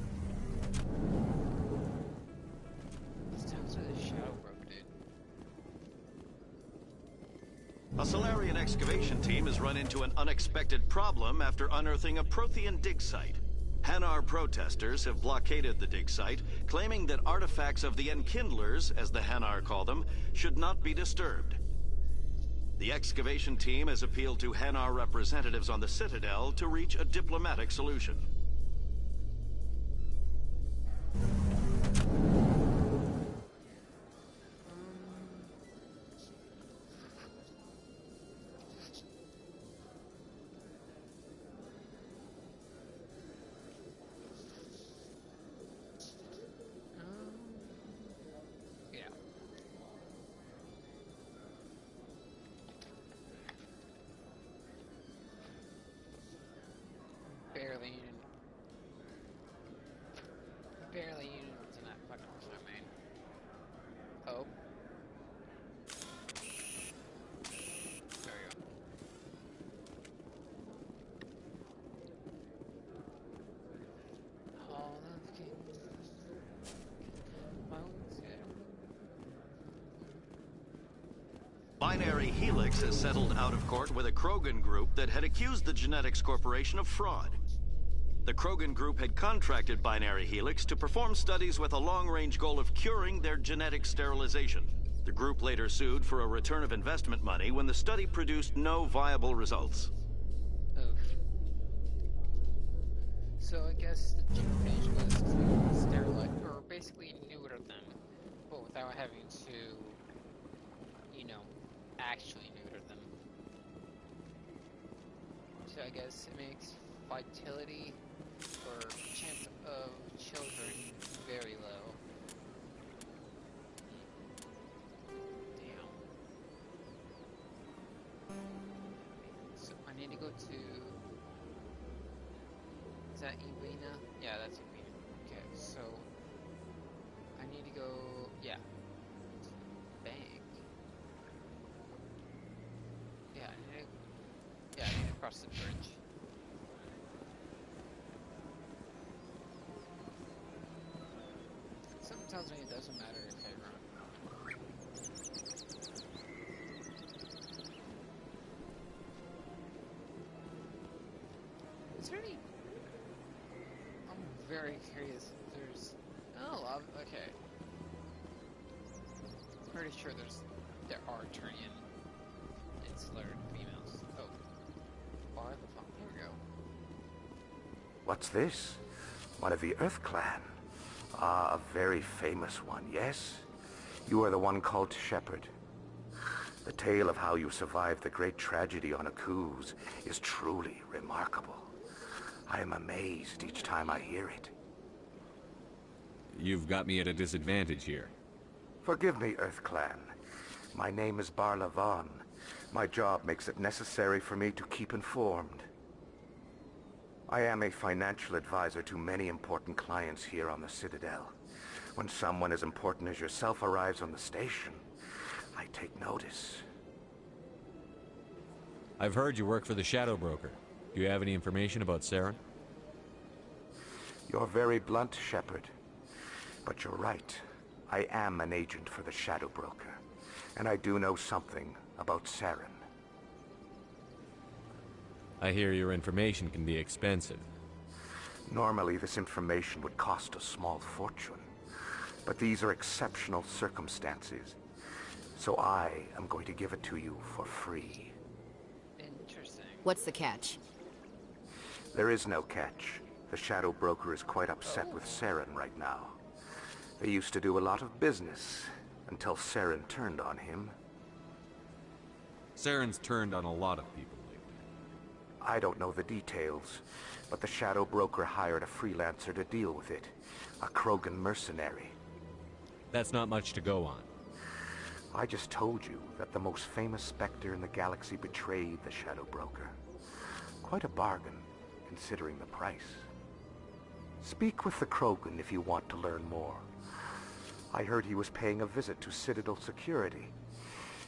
let's talk to the Shadow broker dude. A Solarian excavation team has run into an unexpected problem after unearthing a Prothean dig site. Hanar protesters have blockaded the dig site, claiming that artifacts of the Enkindlers, as the Hanar call them, should not be disturbed. The excavation team has appealed to Hanar representatives on the Citadel to reach a diplomatic solution. Binary Helix has settled out of court with a Krogan group that had accused the Genetics Corporation of fraud. The Krogan group had contracted Binary Helix to perform studies with a long-range goal of curing their genetic sterilization. The group later sued for a return of investment money when the study produced no viable results. So I guess the change was to sterilize, or basically neuter them, but without having to, you know, actually neuter them. So I guess it makes vitality or chance of children very low. Damn. So I need to go to... Is that Iwina? Yeah, that's Iwina. Okay, so I need to go, yeah, bank. Yeah, I need to cross the bridge. Something tells me it doesn't matter if I run. Is there any... I'm very curious if there's... Oh, okay. Pretty sure there are Turian insular females. Oh. Bar the phone. Here we go. What's this? One of the Earth Clan. Ah, a very famous one, yes? You are the one called Shepard. The tale of how you survived the great tragedy on Akuz is truly remarkable. I am amazed each time I hear it. You've got me at a disadvantage here. Forgive me, Earth Clan. My name is Barla Von. My job makes it necessary for me to keep informed. I am a financial advisor to many important clients here on the Citadel. When someone as important as yourself arrives on the station, I take notice. I've heard you work for the Shadow Broker. Do you have any information about Saren? You're very blunt, Shepard. But you're right. I am an agent for the Shadow Broker. And I do know something about Saren. I hear your information can be expensive. Normally, this information would cost a small fortune. But these are exceptional circumstances. So I am going to give it to you for free. Interesting. What's the catch? There is no catch. The Shadow Broker is quite upset with Saren right now. They used to do a lot of business, until Saren turned on him. Saren's turned on a lot of people lately. I don't know the details, but the Shadow Broker hired a freelancer to deal with it. A Krogan mercenary. That's not much to go on. I just told you that the most famous Spectre in the galaxy betrayed the Shadow Broker. Quite a bargain, considering the price. Speak with the Krogan if you want to learn more. I heard he was paying a visit to Citadel security.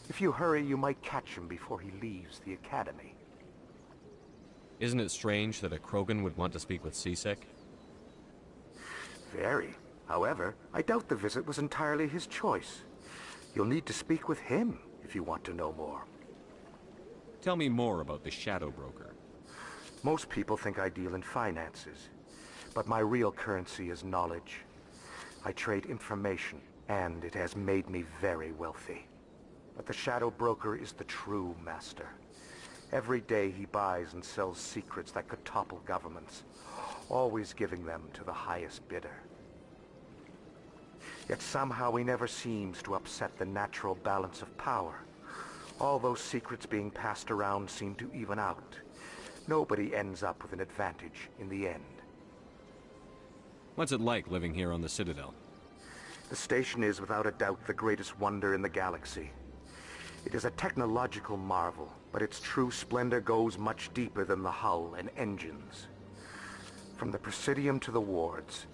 If you hurry, you might catch him before he leaves the Academy. Isn't it strange that a Krogan would want to speak with C-Sec? Very. However, I doubt the visit was entirely his choice. You'll need to speak with him if you want to know more. Tell me more about the Shadow Broker. Most people think I deal in finances, but my real currency is knowledge. I trade information, and it has made me very wealthy. But the Shadow Broker is the true master. Every day he buys and sells secrets that could topple governments, always giving them to the highest bidder. Yet somehow he never seems to upset the natural balance of power. All those secrets being passed around seem to even out. Nobody ends up with an advantage in the end. What's it like living here on the Citadel? The station is without a doubt the greatest wonder in the galaxy. It is a technological marvel, but its true splendor goes much deeper than the hull and engines. From the Presidium to the wards,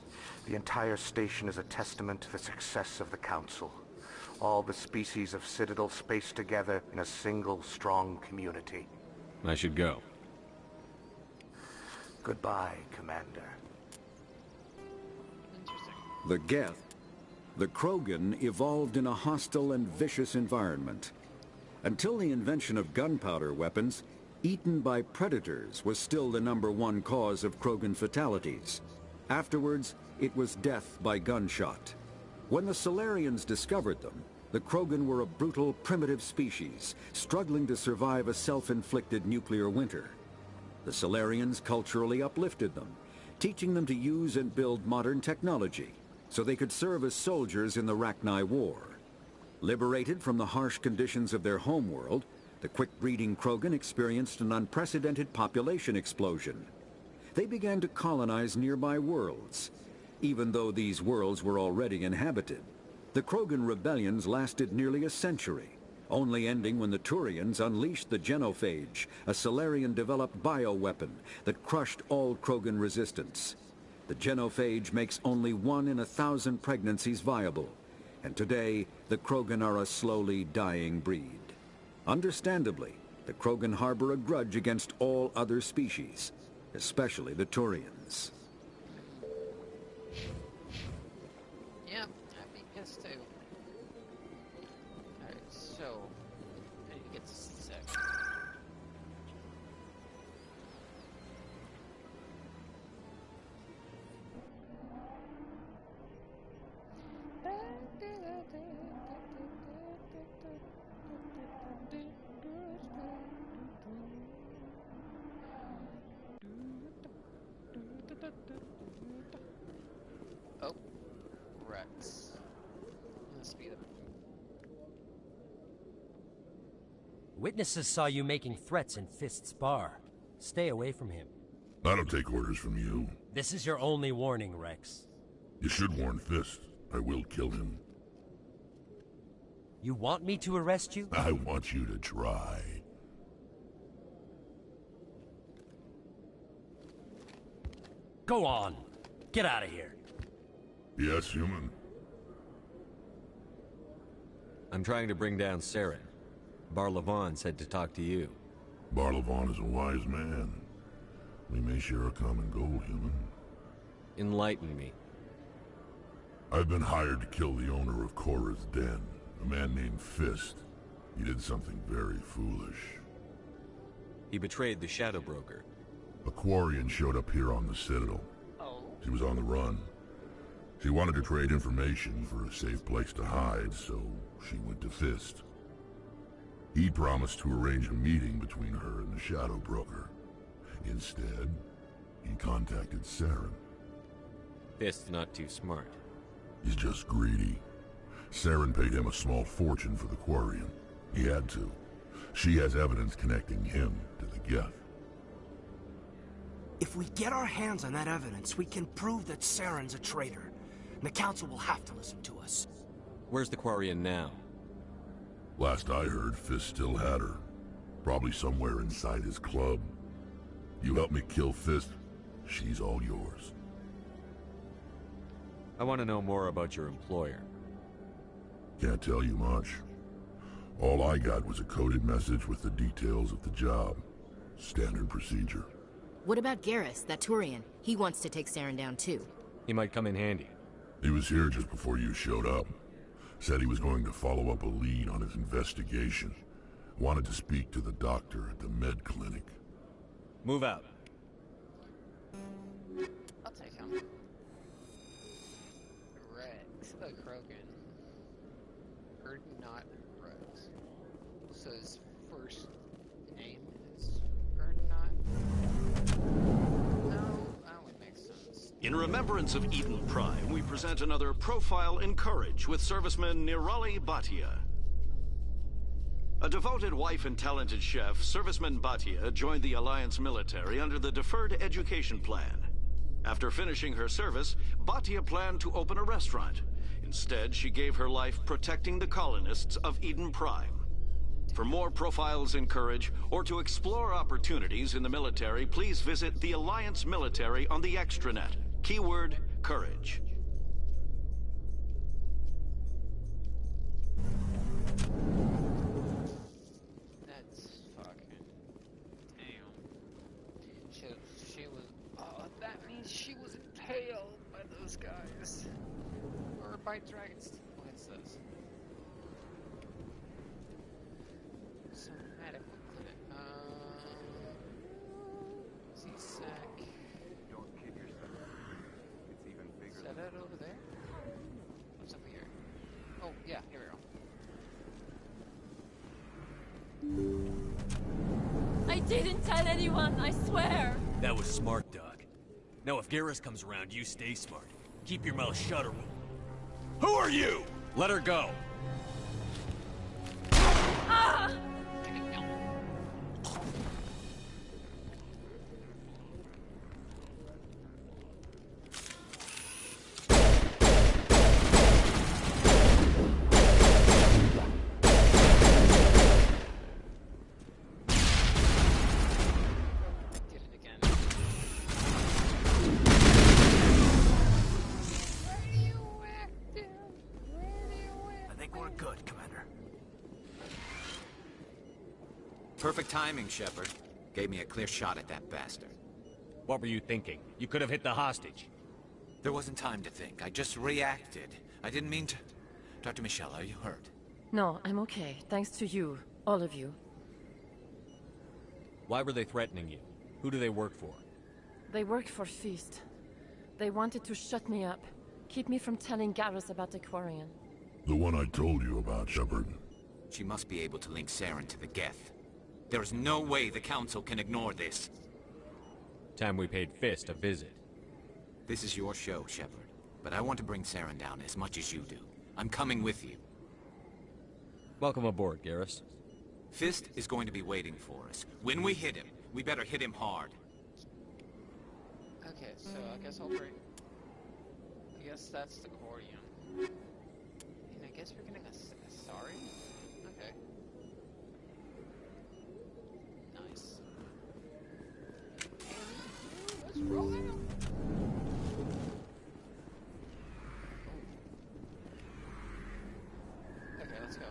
the entire station is a testament to the success of the Council. All the species of Citadel spaced together in a single strong community. I should go. Goodbye, Commander. The Geth, the Krogan, evolved in a hostile and vicious environment. Until the invention of gunpowder weapons, eaten by predators was still the #1 cause of Krogan fatalities. Afterwards, it was death by gunshot. When the Solarians discovered them, the Krogan were a brutal, primitive species, struggling to survive a self-inflicted nuclear winter. The Solarians culturally uplifted them, teaching them to use and build modern technology, so they could serve as soldiers in the Rachni War. Liberated from the harsh conditions of their homeworld, the quick-breeding Krogan experienced an unprecedented population explosion. They began to colonize nearby worlds. Even though these worlds were already inhabited, the Krogan rebellions lasted nearly a century, only ending when the Turians unleashed the Genophage, a Solarian-developed bioweapon that crushed all Krogan resistance. The Genophage makes only 1 in 1,000 pregnancies viable, and today the Krogan are a slowly dying breed. Understandably, the Krogan harbor a grudge against all other species, especially the Turians. Yep, I'd be pissed too. Alright, so I need to get to C-Sec. Oh, Rex. Must be the... Witnesses saw you making threats in Fist's bar. Stay away from him. I don't take orders from you. This is your only warning, Rex. You should warn Fist. I will kill him. You want me to arrest you? I want you to try. Go on. Get out of here. Yes, human. I'm trying to bring down Saren. Barlavon said to talk to you. Barlavon is a wise man. We may share a common goal, human. Enlighten me. I've been hired to kill the owner of Korra's Den, a man named Fist. He did something very foolish. He betrayed the Shadow Broker. A Quarian showed up here on the Citadel. She was on the run. She wanted to trade information for a safe place to hide, so she went to Fist. He promised to arrange a meeting between her and the Shadow Broker. Instead, he contacted Saren. Fist's not too smart. He's just greedy. Saren paid him a small fortune for the Quarian. He had to. She has evidence connecting him to the Geth. If we get our hands on that evidence, we can prove that Saren's a traitor. And the Council will have to listen to us. Where's the Quarian now? Last I heard, Fist still had her. Probably somewhere inside his club. You help me kill Fist, she's all yours. I want to know more about your employer. Can't tell you much. All I got was a coded message with the details of the job. Standard procedure. What about Garrus, that Turian? He wants to take Saren down too. He might come in handy. He was here just before you showed up. Said he was going to follow up a lead on his investigation. Wanted to speak to the doctor at the med clinic. Move out. I'll take him. Rex, a Krogan. Or not Rex. So his first name is Erdnot? No, that would make sense. In remembrance of Eden Prime, we present another profile in courage with serviceman Nirali Bhatia. A devoted wife and talented chef, Serviceman Bhatia joined the Alliance military under the Deferred Education Plan. After finishing her service, Bhatia planned to open a restaurant. Instead, she gave her life protecting the colonists of Eden Prime. For more profiles in courage, or to explore opportunities in the military, please visit the Alliance military on the extranet. Keyword, courage. That's fucking... Damn. She was... Oh, that means she was impaled by those guys. Or by dragons. What's this? didn't tell anyone, I swear! That was smart, Doc. Now if Garrus comes around, you stay smart. Keep your mouth shut or we'll... Who are you? Let her go. Ah! Perfect timing, Shepard. Gave me a clear shot at that bastard. What were you thinking? You could have hit the hostage. There wasn't time to think. I just reacted. I didn't mean to... Dr. Michelle, are you hurt? No, I'm okay. Thanks to you. All of you. Why were they threatening you? Who do they work for? They work for Feast. They wanted to shut me up. Keep me from telling Garrus about the Quarian. The one I told you about, Shepard. She must be able to link Saren to the Geth. There is no way the Council can ignore this. Time we paid Fist a visit. This is your show, Shepard. But I want to bring Saren down as much as you do. I'm coming with you. Welcome aboard, Garrus. Fist is going to be waiting for us. When we hit him, we better hit him hard. Okay, so I guess I'll bring... I guess that's the Quarian. And I guess we're getting a Asari? Okay. Nice. Let's roll out. Okay, let's go.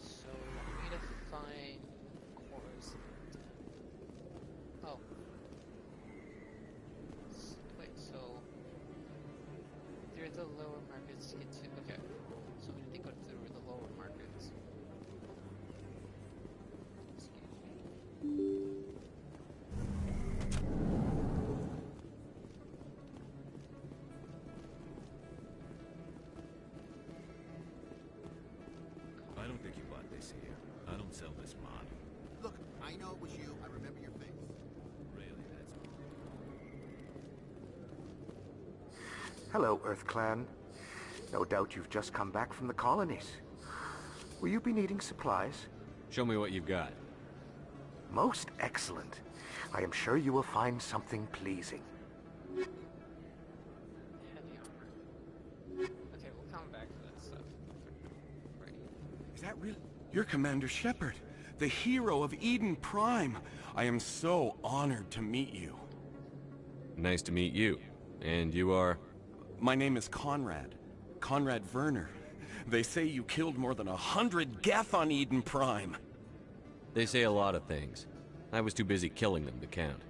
So, I need to find cores. Oh. Wait, so... They're the lower markets to get to... Okay. So we need to go through the lower markets. Excuse me. I don't think you bought this here. I don't sell this mod. Look, I know it was you. I remember your face. Really, that's all. Hello, Earth Clan. No doubt you've just come back from the colonies. Will you be needing supplies? Show me what you've got. Most excellent. I am sure you will find something pleasing. Heavy armor. Okay, we'll come back to that stuff. Right. Is that real? You're Commander Shepard, the hero of Eden Prime. I am so honored to meet you. Nice to meet you. And you are? My name is Conrad. Conrad Werner. They say you killed more than 100 Geth on Eden Prime. They say a lot of things. I was too busy killing them to count.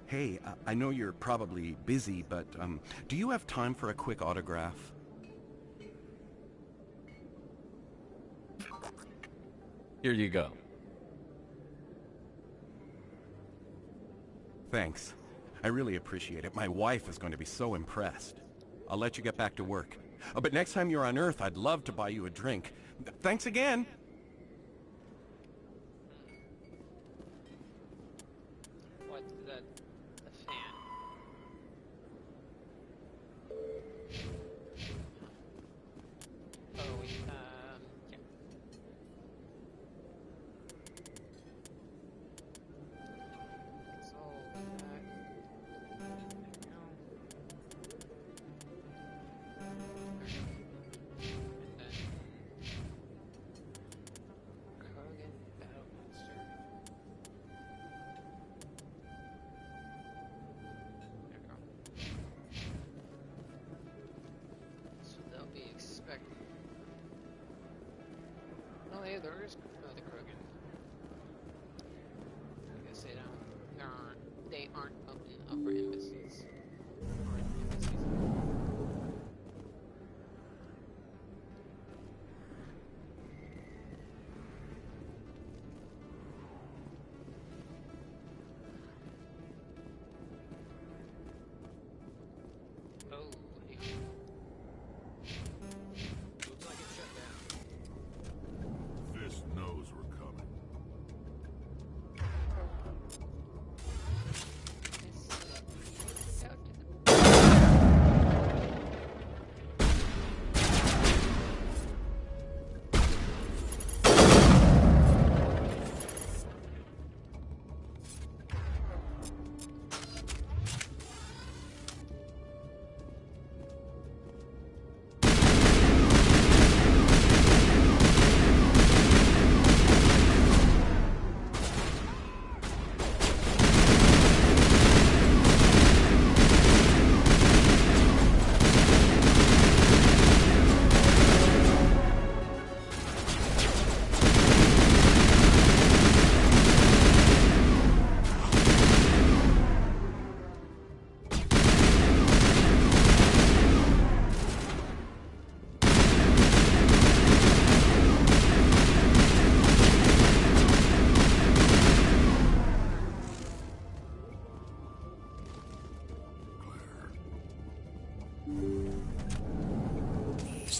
Hey, I know you're probably busy, but do you have time for a quick autograph? Here you go. Thanks. I really appreciate it. My wife is going to be so impressed. I'll let you get back to work. But next time you're on Earth, I'd love to buy you a drink. Thanks again! What? The fan. Oh, yeah. It's all back. Krogan Battlemaster. There we go. So they'll be expecting. Oh yeah, there is the Krogan. I guess they aren't up in upper embassies. Or embassies. Oh, hey. Looks like it's shut down.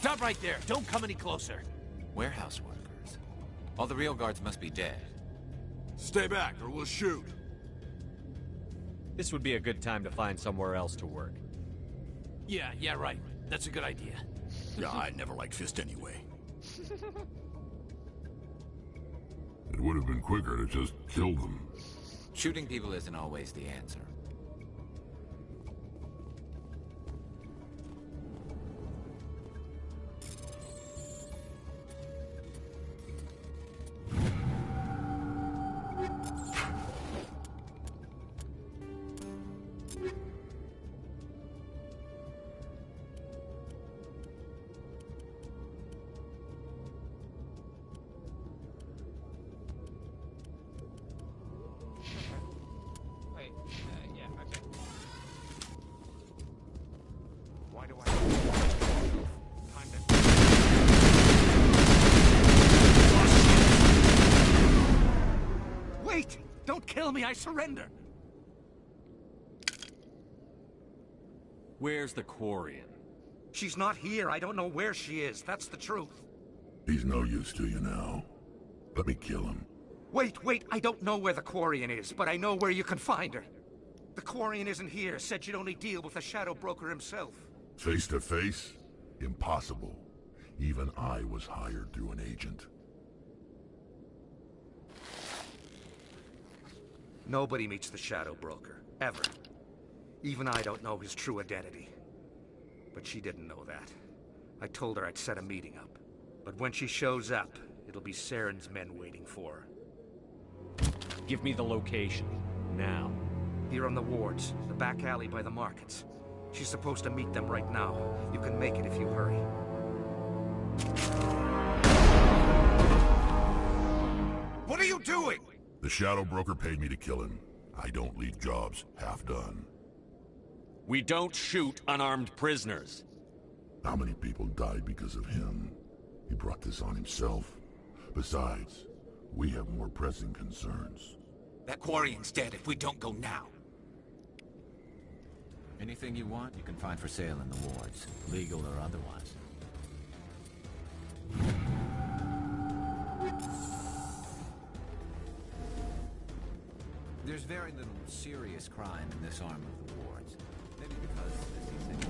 Stop right there. Don't come any closer. Warehouse workers. All the real guards must be dead. Stay back, or we'll shoot. This would be a good time to find somewhere else to work. Yeah, right. That's a good idea. Yeah, I never liked Fist anyway. It would have been quicker to just kill them. Shooting people isn't always the answer. Wait, yeah, okay. Why do I... Wait! Don't kill me, I surrender! Where's the Quarian? She's not here. I don't know where she is. That's the truth. He's no use to you now. Let me kill him. Wait, I don't know where the Quarian is, but I know where you can find her. The Quarian isn't here. Said she'd only deal with the Shadow Broker himself. Face to face? Impossible. Even I was hired through an agent. Nobody meets the Shadow Broker, ever. Even I don't know his true identity. But she didn't know that. I told her I'd set a meeting up. But when she shows up, it'll be Saren's men waiting for her. Give me the location. Now. Here on the wards, the back alley by the markets. She's supposed to meet them right now. You can make it if you hurry. What are you doing? The Shadow Broker paid me to kill him. I don't leave jobs half done. We don't shoot unarmed prisoners. How many people died because of him? He brought this on himself. Besides, we have more pressing concerns. That Quarian's dead if we don't go now. Anything you want, you can find for sale in the wards, legal or otherwise. There's very little serious crime in this arm of the wards. Maybe because this is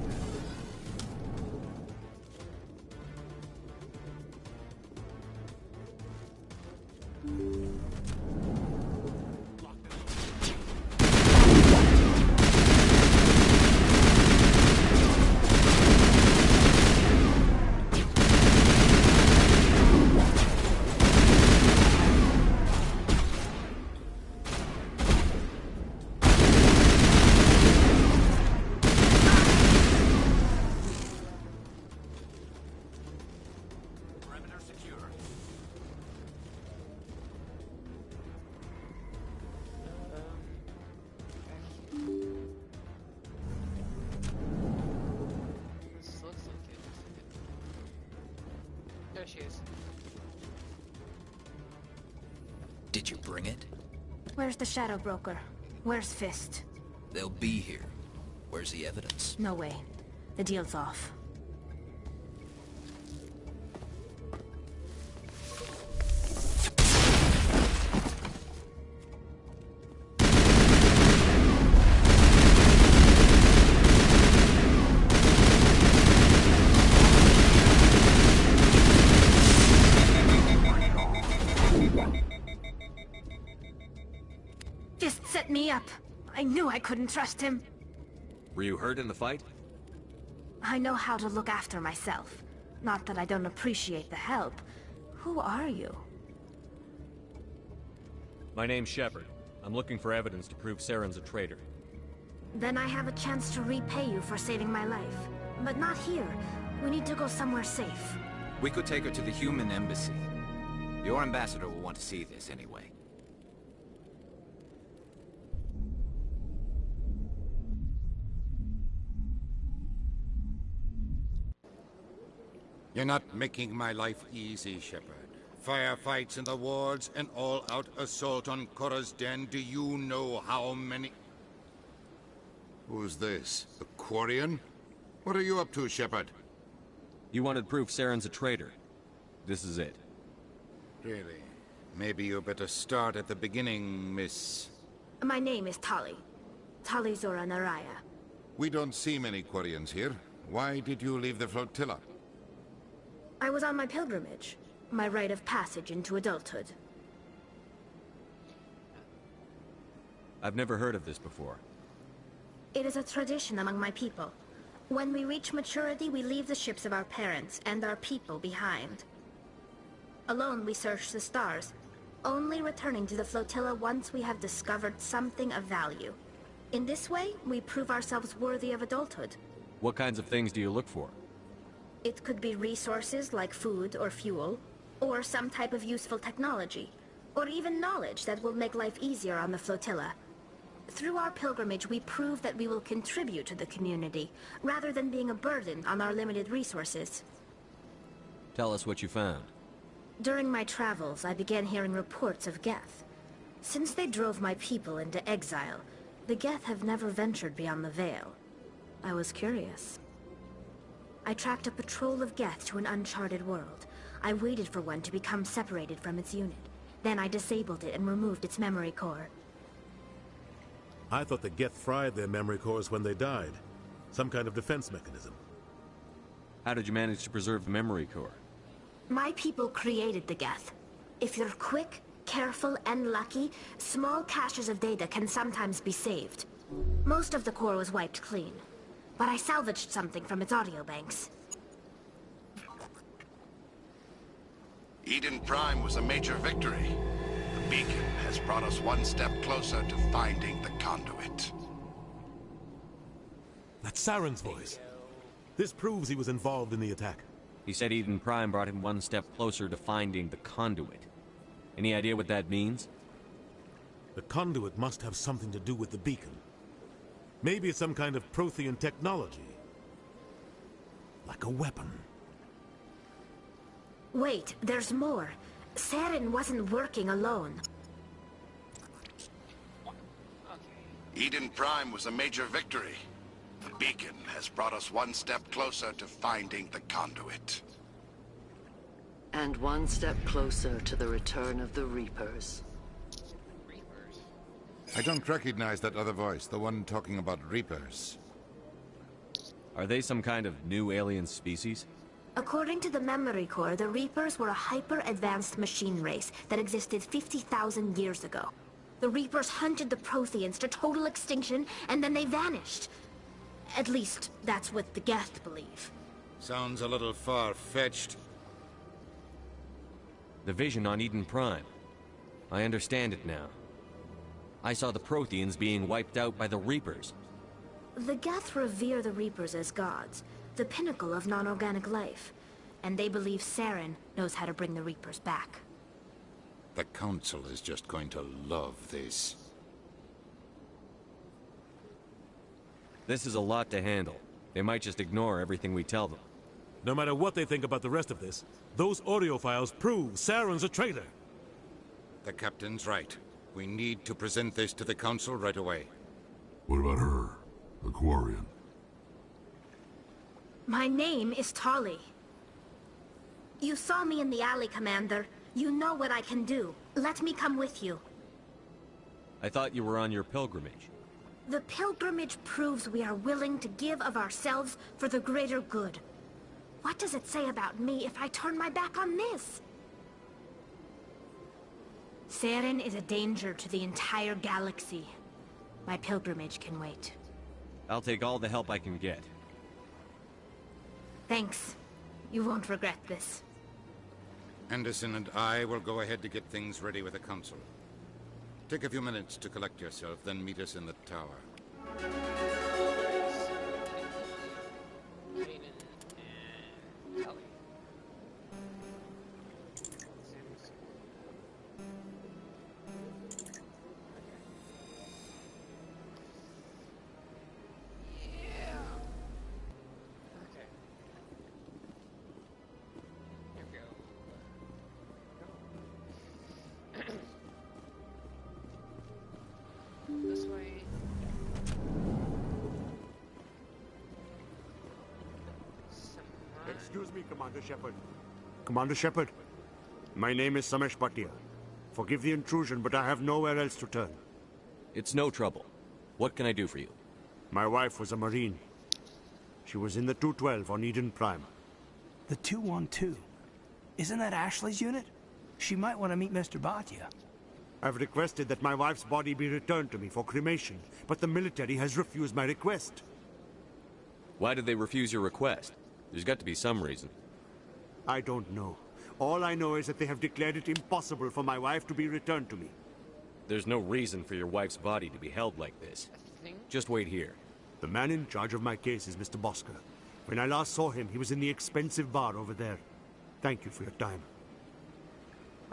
There she is. Did you bring it? Where's the Shadow Broker? Where's Fist? They'll be here. Where's the evidence? No way. The deal's off. Fist set me up. I knew I couldn't trust him. Were you hurt in the fight? I know how to look after myself. Not that I don't appreciate the help. Who are you? My name's Shepard. I'm looking for evidence to prove Saren's a traitor. Then I have a chance to repay you for saving my life. But not here. We need to go somewhere safe. We could take her to the human embassy. Your ambassador will want to see this anyway. You're not making my life easy, Shepard. Firefights in the wards, an all-out assault on Korra's den. Do you know how many... Who's this? The Quarian? What are you up to, Shepard? You wanted proof Saren's a traitor. This is it. Really? Maybe you better start at the beginning, Miss... My name is Tali. Tali Zora Naraya. We don't see many Quarians here. Why did you leave the flotilla? I was on my pilgrimage. My rite of passage into adulthood. I've never heard of this before. It is a tradition among my people. When we reach maturity, we leave the ships of our parents and our people behind. Alone, we search the stars, only returning to the flotilla once we have discovered something of value. In this way, we prove ourselves worthy of adulthood. What kinds of things do you look for? It could be resources like food or fuel, or some type of useful technology, or even knowledge that will make life easier on the flotilla. Through our pilgrimage, we prove that we will contribute to the community, rather than being a burden on our limited resources. Tell us what you found. During my travels, I began hearing reports of Geth. Since they drove my people into exile, the Geth have never ventured beyond the Veil. I was curious. I tracked a patrol of Geth to an uncharted world. I waited for one to become separated from its unit. Then I disabled it and removed its memory core. I thought the Geth fried their memory cores when they died. Some kind of defense mechanism. How did you manage to preserve the memory core? My people created the Geth. If you're quick, careful, and lucky, small caches of data can sometimes be saved. Most of the core was wiped clean, but I salvaged something from its audio banks. Eden Prime was a major victory. The beacon has brought us one step closer to finding the conduit. That's Saren's voice. This proves he was involved in the attack. He said Eden Prime brought him one step closer to finding the conduit. Any idea what that means? The conduit must have something to do with the beacon. Maybe it's some kind of Prothean technology. Like a weapon. Wait, there's more. Saren wasn't working alone. Eden Prime was a major victory. The beacon has brought us one step closer to finding the conduit. And one step closer to the return of the Reapers. I don't recognize that other voice, the one talking about Reapers. Are they some kind of new alien species? According to the memory core, the Reapers were a hyper-advanced machine race that existed 50,000 years ago. The Reapers hunted the Protheans to total extinction, and then they vanished. At least, that's what the Geth believe. Sounds a little far-fetched. The vision on Eden Prime. I understand it now. I saw the Protheans being wiped out by the Reapers. The Geth revere the Reapers as gods, the pinnacle of non-organic life. And they believe Saren knows how to bring the Reapers back. The Council is just going to love this. This is a lot to handle. They might just ignore everything we tell them. No matter what they think about the rest of this, those audio files prove Saren's a traitor. The Captain's right. We need to present this to the Council right away. What about her? The Quarian? My name is Tali. You saw me in the alley, Commander. You know what I can do. Let me come with you. I thought you were on your pilgrimage. The pilgrimage proves we are willing to give of ourselves for the greater good. What does it say about me if I turn my back on this? Saren is a danger to the entire galaxy. My pilgrimage can wait. I'll take all the help I can get. Thanks. You won't regret this. Anderson and I will go ahead to get things ready with the Council. Take a few minutes to collect yourself, then meet us in the tower. This way. me, Commander Shepard. Commander Shepard, my name is Samesh Bhatia. Forgive the intrusion, but I have nowhere else to turn. It's no trouble. What can I do for you? My wife was a Marine. She was in the 212 on Eden Prime. The 212? Isn't that Ashley's unit? She might want to meet Mr. Bhatia. I've requested that my wife's body be returned to me for cremation, but the military has refused my request. Why did they refuse your request? There's got to be some reason. I don't know. All I know is that they have declared it impossible for my wife to be returned to me. There's no reason for your wife's body to be held like this. Just wait here. The man in charge of my case is Mr. Bosker. When I last saw him, he was in the expensive bar over there. Thank you for your time.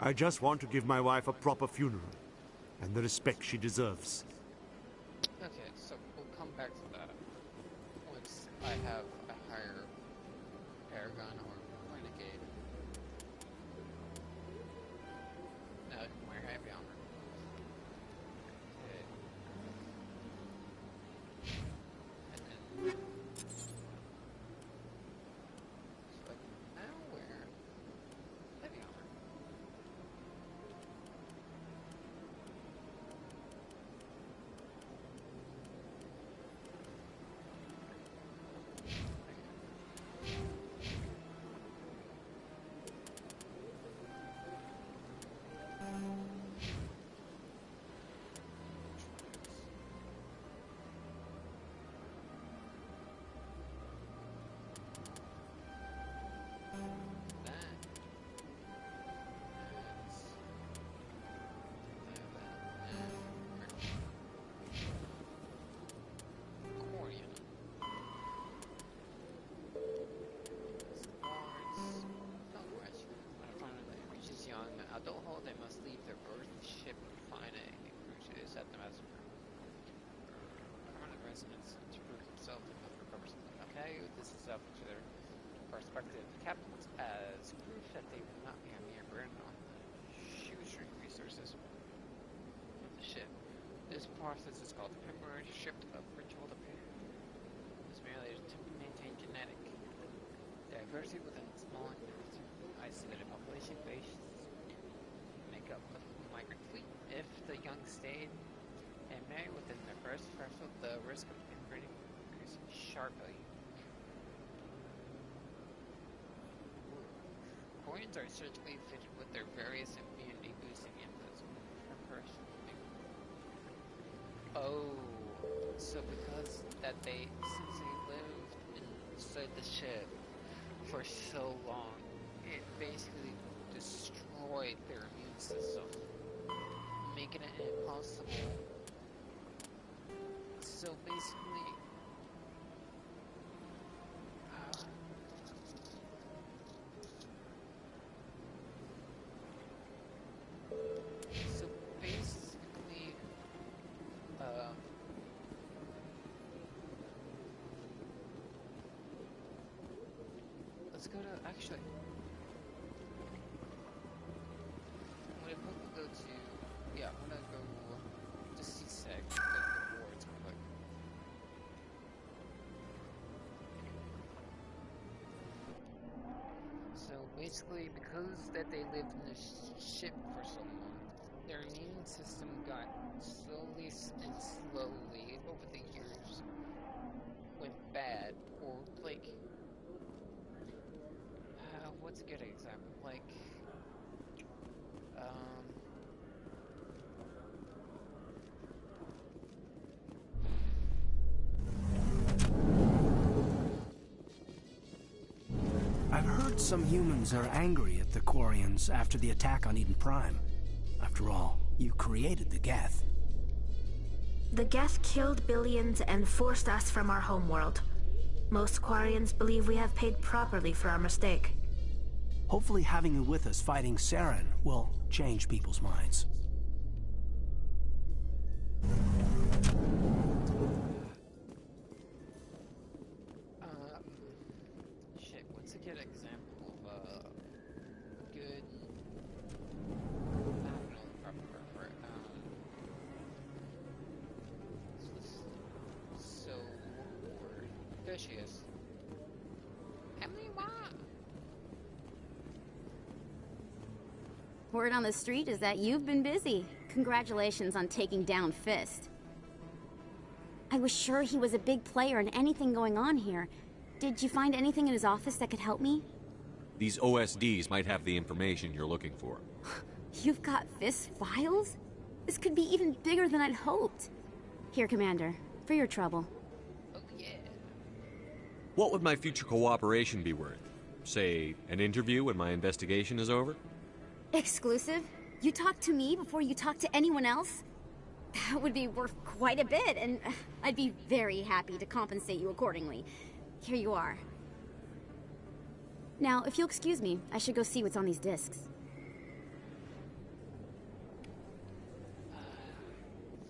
I just want to give my wife a proper funeral, and the respect she deserves. Okay, so we'll come back to that once I have a higher Paragon or Renegade. Now I can wear heavy armor. Okay. And then so I can now wear heavy armor. Adulthood, they must leave their birth ship and find a crew to set them as permanent residents to prove themselves and recover something. Okay, this is up to their perspective. Captains as proof that they will not be a mere burden on the shoestring resources of the ship. This process is called the primary shift of ritual repair. It's merely to maintain genetic diversity within a small and isolated population base. Up with the migrant fleet. If the young stayed and married within their first vessel, the risk of inbreeding increased sharply. Coins are surgically fitted with their various immunity boosting inputs per person. Oh, so because that since they lived inside the ship for so long, it basically destroyed their immune system, making it impossible. So basically, let's go to actually. Go to, yeah, I'm gonna go to C6, go to the wards quick. So basically, because that they lived in the ship for so long, their immune system got slowly and slowly over the years went bad, or like, what's a good example? Like, I've heard some humans are angry at the Quarians after the attack on Eden Prime. After all, you created the Geth. The Geth killed billions and forced us from our homeworld. Most Quarians believe we have paid properly for our mistake. Hopefully having you with us fighting Saren will change people's minds. Shit, what's a good example of a good, I don't know the proper word for it, so, or Vicious. Emily, why? Word on the street is that you've been busy. Congratulations on taking down Fist. I was sure he was a big player in anything going on here. Did you find anything in his office that could help me? These OSDs might have the information you're looking for. You've got Fist's files? This could be even bigger than I'd hoped. Here, Commander, for your trouble. Oh, yeah. What would my future cooperation be worth? Say, an interview when my investigation is over? Exclusive? You talk to me before you talk to anyone else? That would be worth quite a bit, and I'd be very happy to compensate you accordingly. Here you are. Now, if you'll excuse me, I should go see what's on these discs.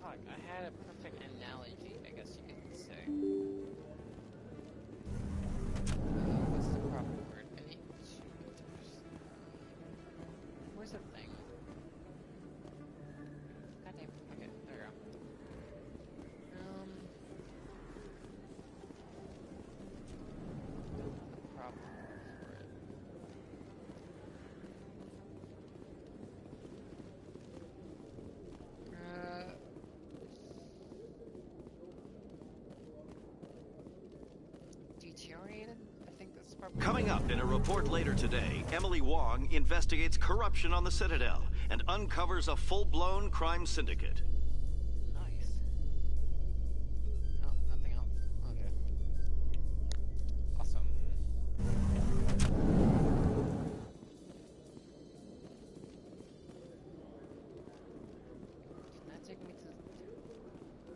Fuck, I had a perfect analogy, I guess you could say. What's the proper word? I need to... Where's the thing? Goddamn. Okay, there we go. The proper word for it. Deteriorated? I think that's probably... Coming up in a report later today, Emily Wong investigates corruption on the Citadel and uncovers a full-blown crime syndicate. Nice. Oh, nothing else? Okay. Awesome. Can that take me to...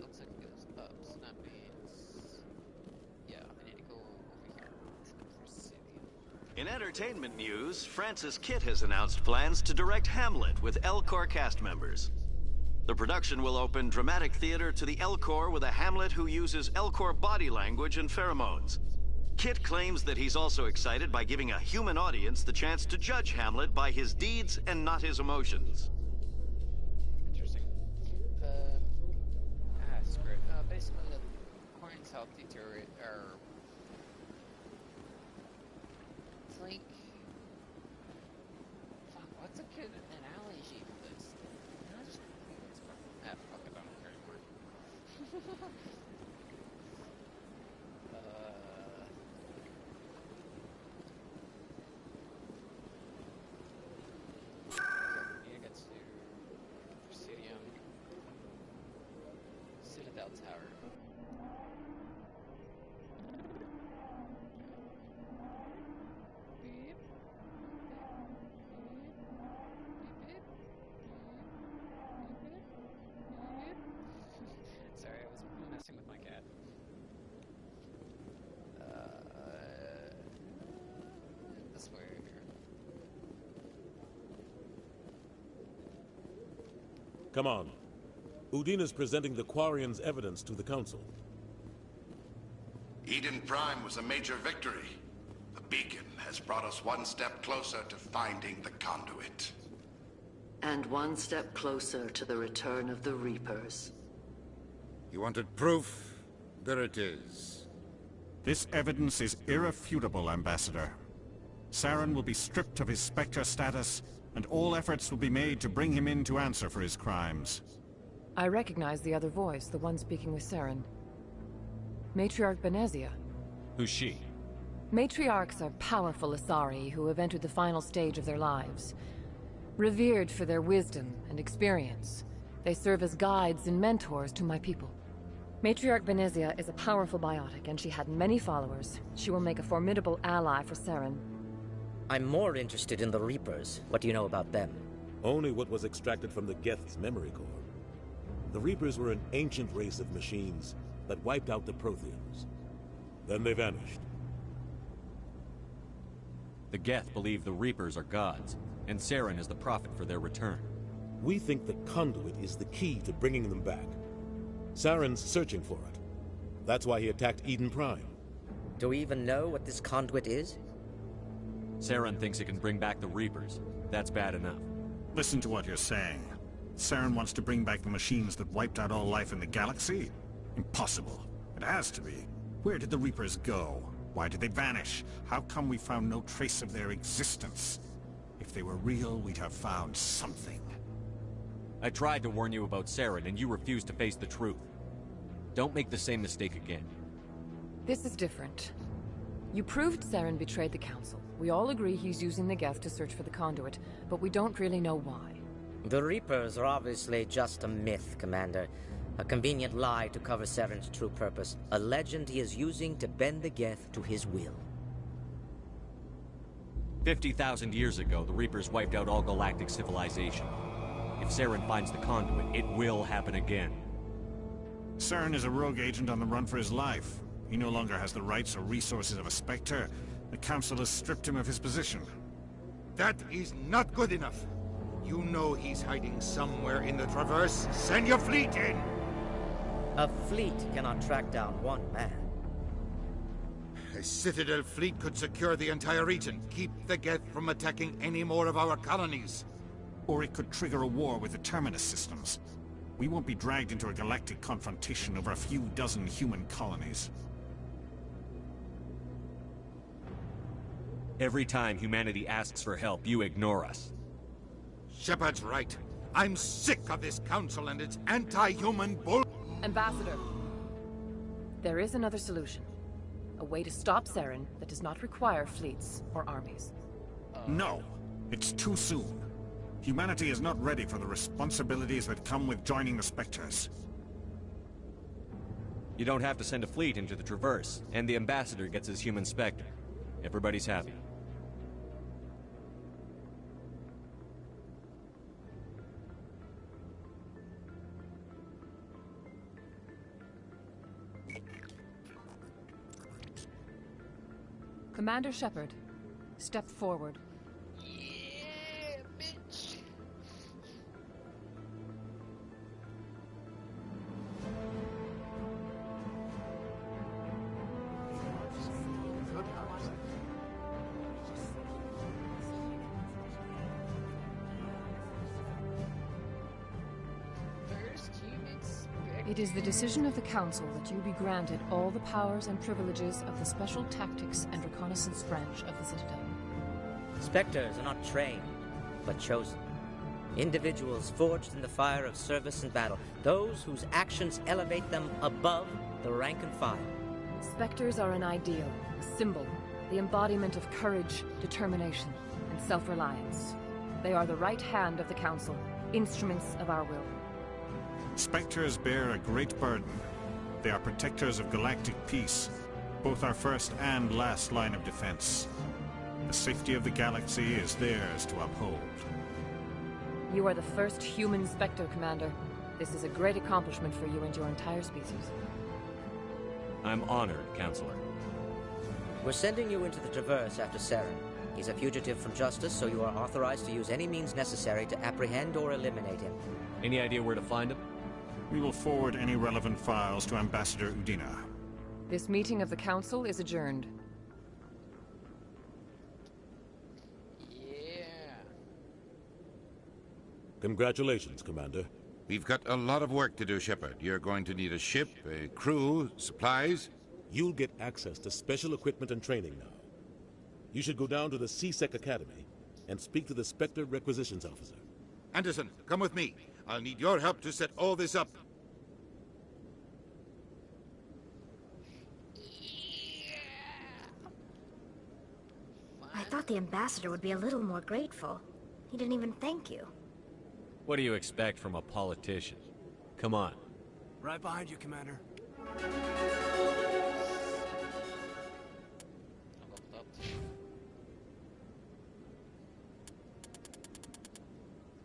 Looks like it goes up, so that means... Yeah, I need to go over here to Presidium. In entertainment news, Francis Kitt has announced plans to direct Hamlet with Elcor cast members. The production will open dramatic theater to the Elcor with a Hamlet who uses Elcor body language and pheromones. Kitt claims that he's also excited by giving a human audience the chance to judge Hamlet by his deeds and not his emotions. Interesting. Screw it. Basically, the Quarian's health deteriorate, or... It's like... Fuck, what's a good analogy for this? Can I just... fuck it, I don't care anymore. I need to get to Presidium. Citadel Tower. Beep. Sorry, I was messing with my cat. This way. Come on. Udina's presenting the Quarians' evidence to the Council. Eden Prime was a major victory. The beacon has brought us one step closer to finding the conduit. And one step closer to the return of the Reapers. You wanted proof? There it is. This evidence is irrefutable, Ambassador. Saren will be stripped of his Spectre status, and all efforts will be made to bring him in to answer for his crimes. I recognize the other voice, the one speaking with Saren. Matriarch Benezia. Who's she? Matriarchs are powerful Asari who have entered the final stage of their lives. Revered for their wisdom and experience, they serve as guides and mentors to my people. Matriarch Benezia is a powerful biotic, and she had many followers. She will make a formidable ally for Saren. I'm more interested in the Reapers. What do you know about them? Only what was extracted from the Geth's memory core. The Reapers were an ancient race of machines that wiped out the Protheans. Then they vanished. The Geth believe the Reapers are gods, and Saren is the prophet for their return. We think the conduit is the key to bringing them back. Saren's searching for it. That's why he attacked Eden Prime. Do we even know what this conduit is? Saren thinks it can bring back the Reapers. That's bad enough. Listen to what you're saying. Saren wants to bring back the machines that wiped out all life in the galaxy? Impossible. It has to be. Where did the Reapers go? Why did they vanish? How come we found no trace of their existence? If If they were real, we'd have found something. I tried to warn you about Saren, and you refused to face the truth. Don't make the same mistake again. This is different. You proved Saren betrayed the Council. We all agree he's using the Geth to search for the conduit, but we don't really know why. The Reapers are obviously just a myth, Commander. A convenient lie to cover Saren's true purpose. A legend he is using to bend the Geth to his will. 50,000 years ago, the Reapers wiped out all galactic civilization. If Saren finds the conduit, it will happen again. Saren is a rogue agent on the run for his life. He no longer has the rights or resources of a Spectre. The Council has stripped him of his position. That is not good enough. You know he's hiding somewhere in the Traverse. Send your fleet in! A fleet cannot track down one man. A Citadel fleet could secure the entire region, keep the Geth from attacking any more of our colonies. Or it could trigger a war with the Terminus systems. We won't be dragged into a galactic confrontation over a few dozen human colonies. Every time humanity asks for help, you ignore us. Shepard's right. I'm sick of this council and its anti-human bull... Ambassador, there is another solution. A way to stop Saren that does not require fleets or armies. No, it's too soon. Humanity is not ready for the responsibilities that come with joining the Spectres. You don't have to send a fleet into the Traverse, and the Ambassador gets his human Spectre. Everybody's happy. Commander Shepard, step forward. Yeah, bitch. First humans. It is the decision of the Council that you be granted all the powers and privileges of the Special Tactics and Reconnaissance branch of the Citadel. Spectres are not trained, but chosen. Individuals forged in the fire of service and battle. Those whose actions elevate them above the rank and file. Spectres are an ideal, a symbol, the embodiment of courage, determination, and self-reliance. They are the right hand of the Council, instruments of our will. Spectres bear a great burden. They are protectors of galactic peace, both our first and last line of defense. The safety of the galaxy is theirs to uphold. You are the first human Spectre, Commander. This is a great accomplishment for you and your entire species. I'm honored, Counselor. We're sending you into the Traverse after Saren. He's a fugitive from justice, so you are authorized to use any means necessary to apprehend or eliminate him. Any idea where to find him? We will forward any relevant files to Ambassador Udina. This meeting of the Council is adjourned. Yeah. Congratulations, Commander. We've got a lot of work to do, Shepard. You're going to need a ship, a crew, supplies. You'll get access to special equipment and training now. You should go down to the C-Sec Academy and speak to the Spectre Requisitions Officer. Anderson, come with me. I'll need your help to set all this up. I thought the Ambassador would be a little more grateful. He didn't even thank you. What do you expect from a politician? Come on. Right behind you, Commander.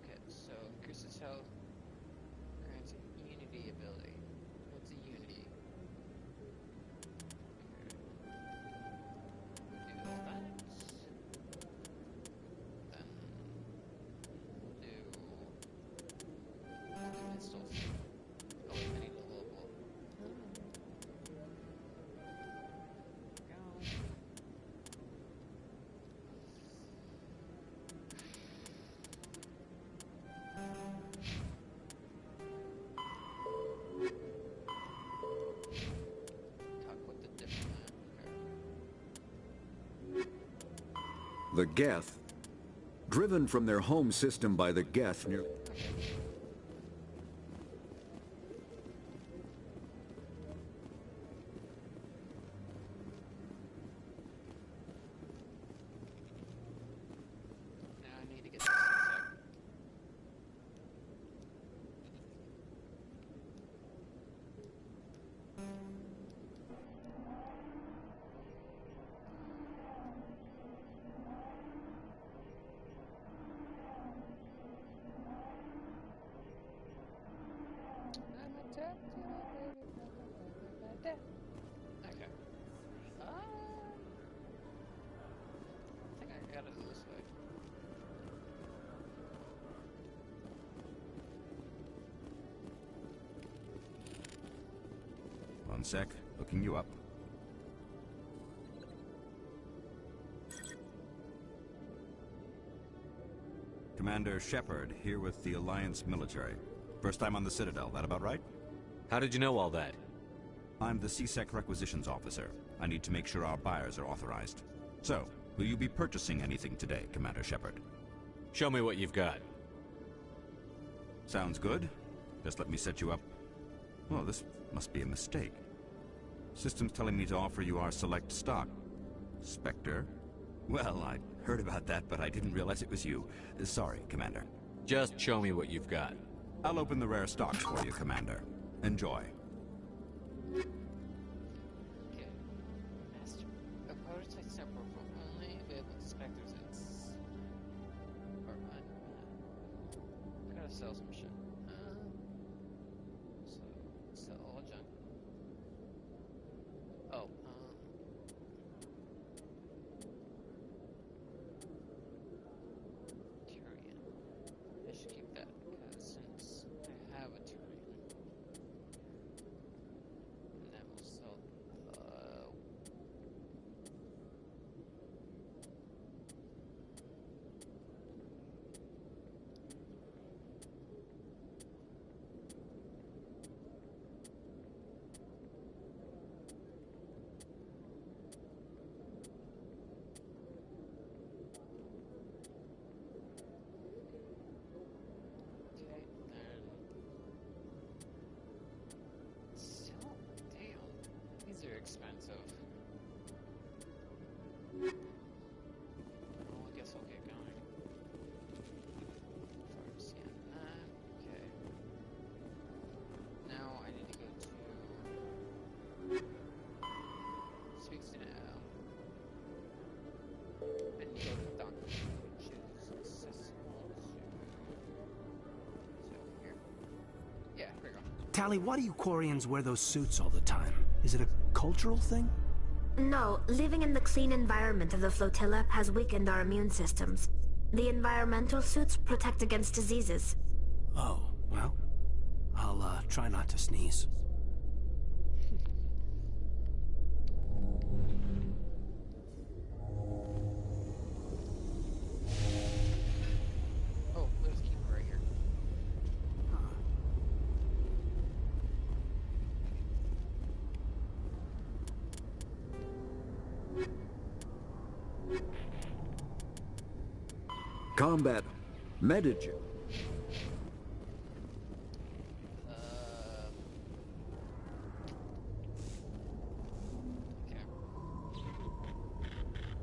Okay, so increases health, grants unity ability. What's a unity? Okay. Do all that. Then do pistols. Oh, I need a level. Go. Talk with the diplomat. Okay. The Geth Driven from their home system by the Geth near... Okay. I think I gotta do this way. One sec. Looking you up. Commander Shepard, here with the Alliance military. First time on the Citadel, that about right? How did you know all that? I'm the CSEC requisitions officer. I need to make sure our buyers are authorized. So, will you be purchasing anything today, Commander Shepard? Show me what you've got. Sounds good. Just let me set you up. Oh, this must be a mistake. System's telling me to offer you our select stock. Spectre? Well, I heard about that, but I didn't realize it was you. Sorry, Commander. Just show me what you've got. I'll open the rare stocks for you, Commander. Enjoy. Okay. Master. A prototype sample for only available to Spectres and or I gotta sell some shit. So sell all junk. Oh, Turian. I should keep that because since I have a Turian, and then we'll sell. Expensive. Well, I guess I'll get going. Okay. Now I need to go to Speaks to now. And go to Doctor, which is accessible to. So here. Yeah, here we go. Tali, why do you Quarians wear those suits all the time? Is it a cultural thing? No, living in the clean environment of the flotilla has weakened our immune systems. The environmental suits protect against diseases. Oh, well, I'll try not to sneeze. Oh, let's keep it right here. Combat Medigen.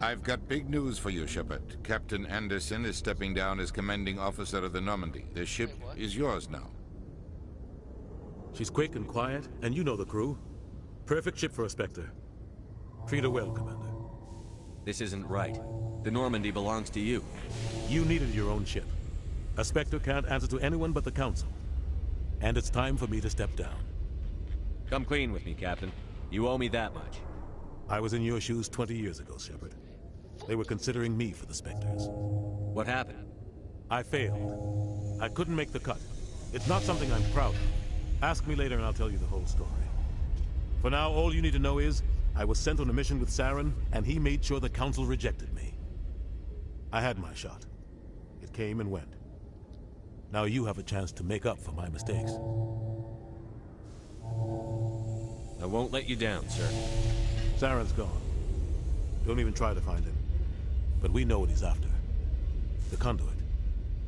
I've got big news for you, Shepard. Captain Anderson is stepping down as commanding officer of the Normandy. The ship is yours now. She's quick and quiet, and you know the crew. Perfect ship for a Spectre. Treat her well, Commander. This isn't right. The Normandy belongs to you. You needed your own ship. A Spectre can't answer to anyone but the Council. And it's time for me to step down. Come clean with me, Captain. You owe me that much. I was in your shoes 20 years ago, Shepard. They were considering me for the Spectres. What happened? I failed. I couldn't make the cut. It's not something I'm proud of. Ask me later and I'll tell you the whole story. For now, all you need to know is, I was sent on a mission with Saren, and he made sure the Council rejected me. I had my shot. It came and went. Now you have a chance to make up for my mistakes. I won't let you down, sir. Saren's gone. Don't even try to find him. But we know what he's after. The conduit.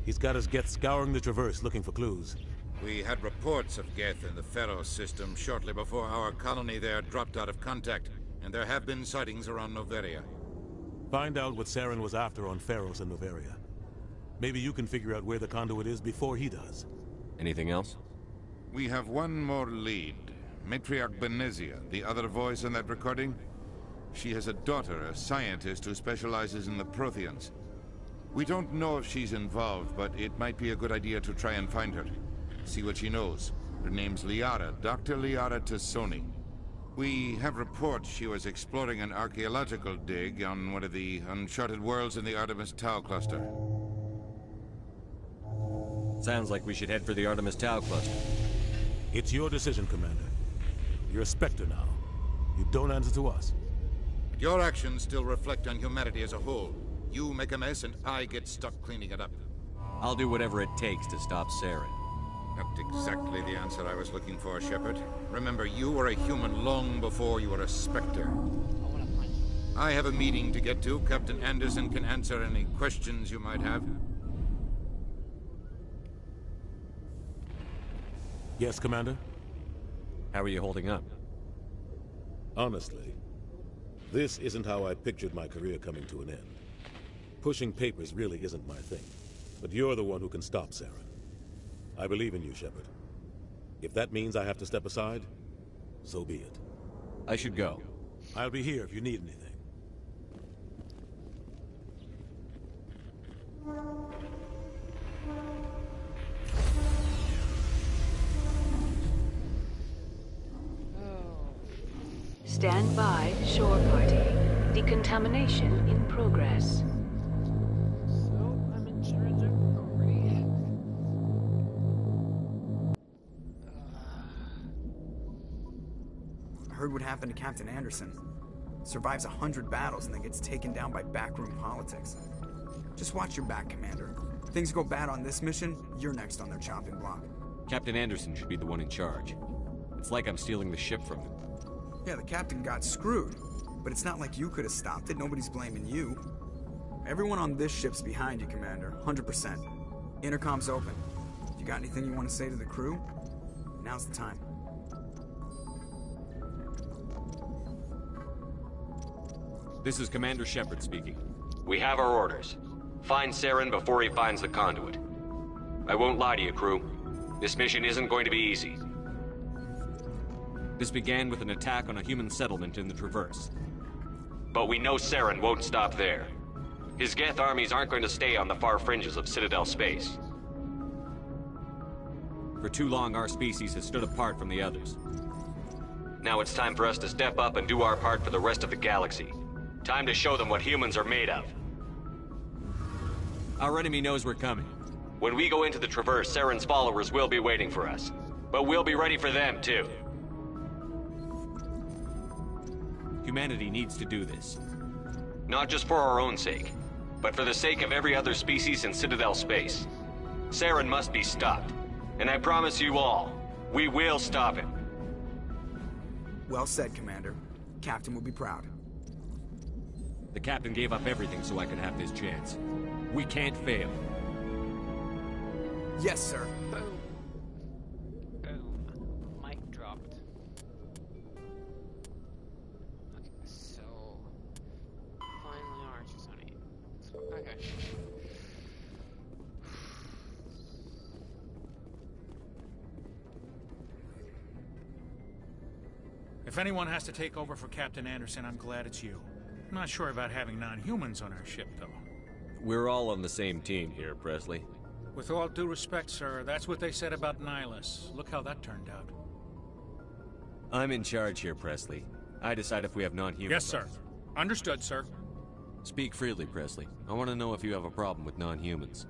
He's got his Geth scouring the Traverse looking for clues. We had reports of Geth in the Pharaoh system shortly before our colony there dropped out of contact, and there have been sightings around Noveria. Find out what Saren was after on Pharos and Noveria. Maybe you can figure out where the conduit is before he does. Anything else? We have one more lead. Matriarch Benezia, the other voice in that recording. She has a daughter, a scientist who specializes in the Protheans. We don't know if she's involved, but it might be a good idea to try and find her. See what she knows. Her name's Liara, Dr. Liara Tassoni. We have reports she was exploring an archaeological dig on one of the uncharted worlds in the Artemis Tau cluster. Sounds like we should head for the Artemis Tau cluster. It's your decision, Commander. You're a Spectre now. You don't answer to us. But your actions still reflect on humanity as a whole. You make a mess and I get stuck cleaning it up. I'll do whatever it takes to stop Saren. Not exactly the answer I was looking for, Shepard. Remember, you were a human long before you were a Spectre. I have a meeting to get to. Captain Anderson can answer any questions you might have. Yes, Commander? How are you holding up? Honestly, this isn't how I pictured my career coming to an end. Pushing papers really isn't my thing. But you're the one who can stop Saren. I believe in you, Shepard. If that means I have to step aside, so be it. I should go. I'll be here if you need anything. Stand by, shore party. Decontamination in progress. So, I'm in charge of Korea. I heard what happened to Captain Anderson. Survives 100 battles and then gets taken down by backroom politics. Just watch your back, Commander. If things go bad on this mission, you're next on their chopping block. Captain Anderson should be the one in charge. It's like I'm stealing the ship from him. Yeah, the captain got screwed. But it's not like you could have stopped it. Nobody's blaming you. Everyone on this ship's behind you, Commander. 100%. Intercom's open. If you got anything you want to say to the crew, now's the time. This is Commander Shepard speaking. We have our orders. Find Saren before he finds the conduit. I won't lie to you, crew. This mission isn't going to be easy. This began with an attack on a human settlement in the Traverse. But we know Saren won't stop there. His Geth armies aren't going to stay on the far fringes of Citadel space. For too long, our species has stood apart from the others. Now it's time for us to step up and do our part for the rest of the galaxy. Time to show them what humans are made of. Our enemy knows we're coming. When we go into the Traverse, Saren's followers will be waiting for us. But we'll be ready for them, too. Humanity needs to do this. Not just for our own sake, but for the sake of every other species in Citadel space. Saren must be stopped. And I promise you all, we will stop him. Well said, Commander. Captain will be proud. The captain gave up everything so I could have this chance. We can't fail. Yes, sir. Boom. Mic dropped. Okay, so... Finally arches on it. Okay. If anyone has to take over for Captain Anderson, I'm glad it's you. I'm not sure about having non-humans on our ship, though. We're all on the same team here, Presley. With all due respect, sir, that's what they said about Nihilus. Look how that turned out. I'm in charge here, Presley. I decide if we have non-humans. Yes, sir. Understood, sir. Speak freely, Presley. I want to know if you have a problem with non-humans.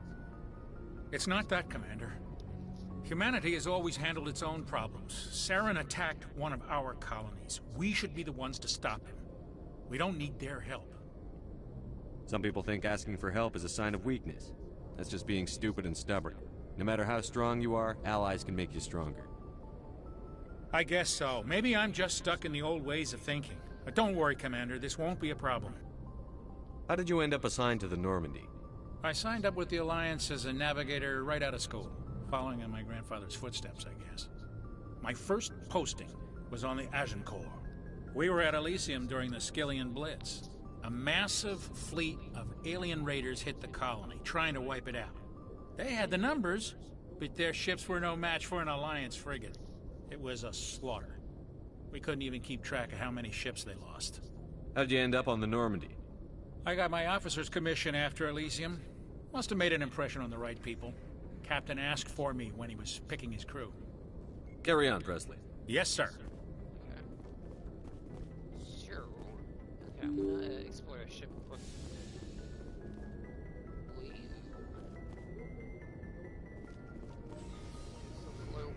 It's not that, Commander. Humanity has always handled its own problems. Saren attacked one of our colonies. We should be the ones to stop him. We don't need their help. Some people think asking for help is a sign of weakness. That's just being stupid and stubborn. No matter how strong you are, allies can make you stronger. I guess so. Maybe I'm just stuck in the old ways of thinking. But don't worry, Commander. This won't be a problem. How did you end up assigned to the Normandy? I signed up with the Alliance as a navigator right out of school, following in my grandfather's footsteps, I guess. My first posting was on the Agincourt. We were at Elysium during the Skillian Blitz. A massive fleet of alien raiders hit the colony, trying to wipe it out. They had the numbers, but their ships were no match for an Alliance frigate. It was a slaughter. We couldn't even keep track of how many ships they lost. How'd you end up on the Normandy? I got my officer's commission after Elysium. Must have made an impression on the right people. Captain asked for me when he was picking his crew. Carry on, Presley. Yes, sir. Sure. Okay, I'm gonna explore a ship quick. So floor 1.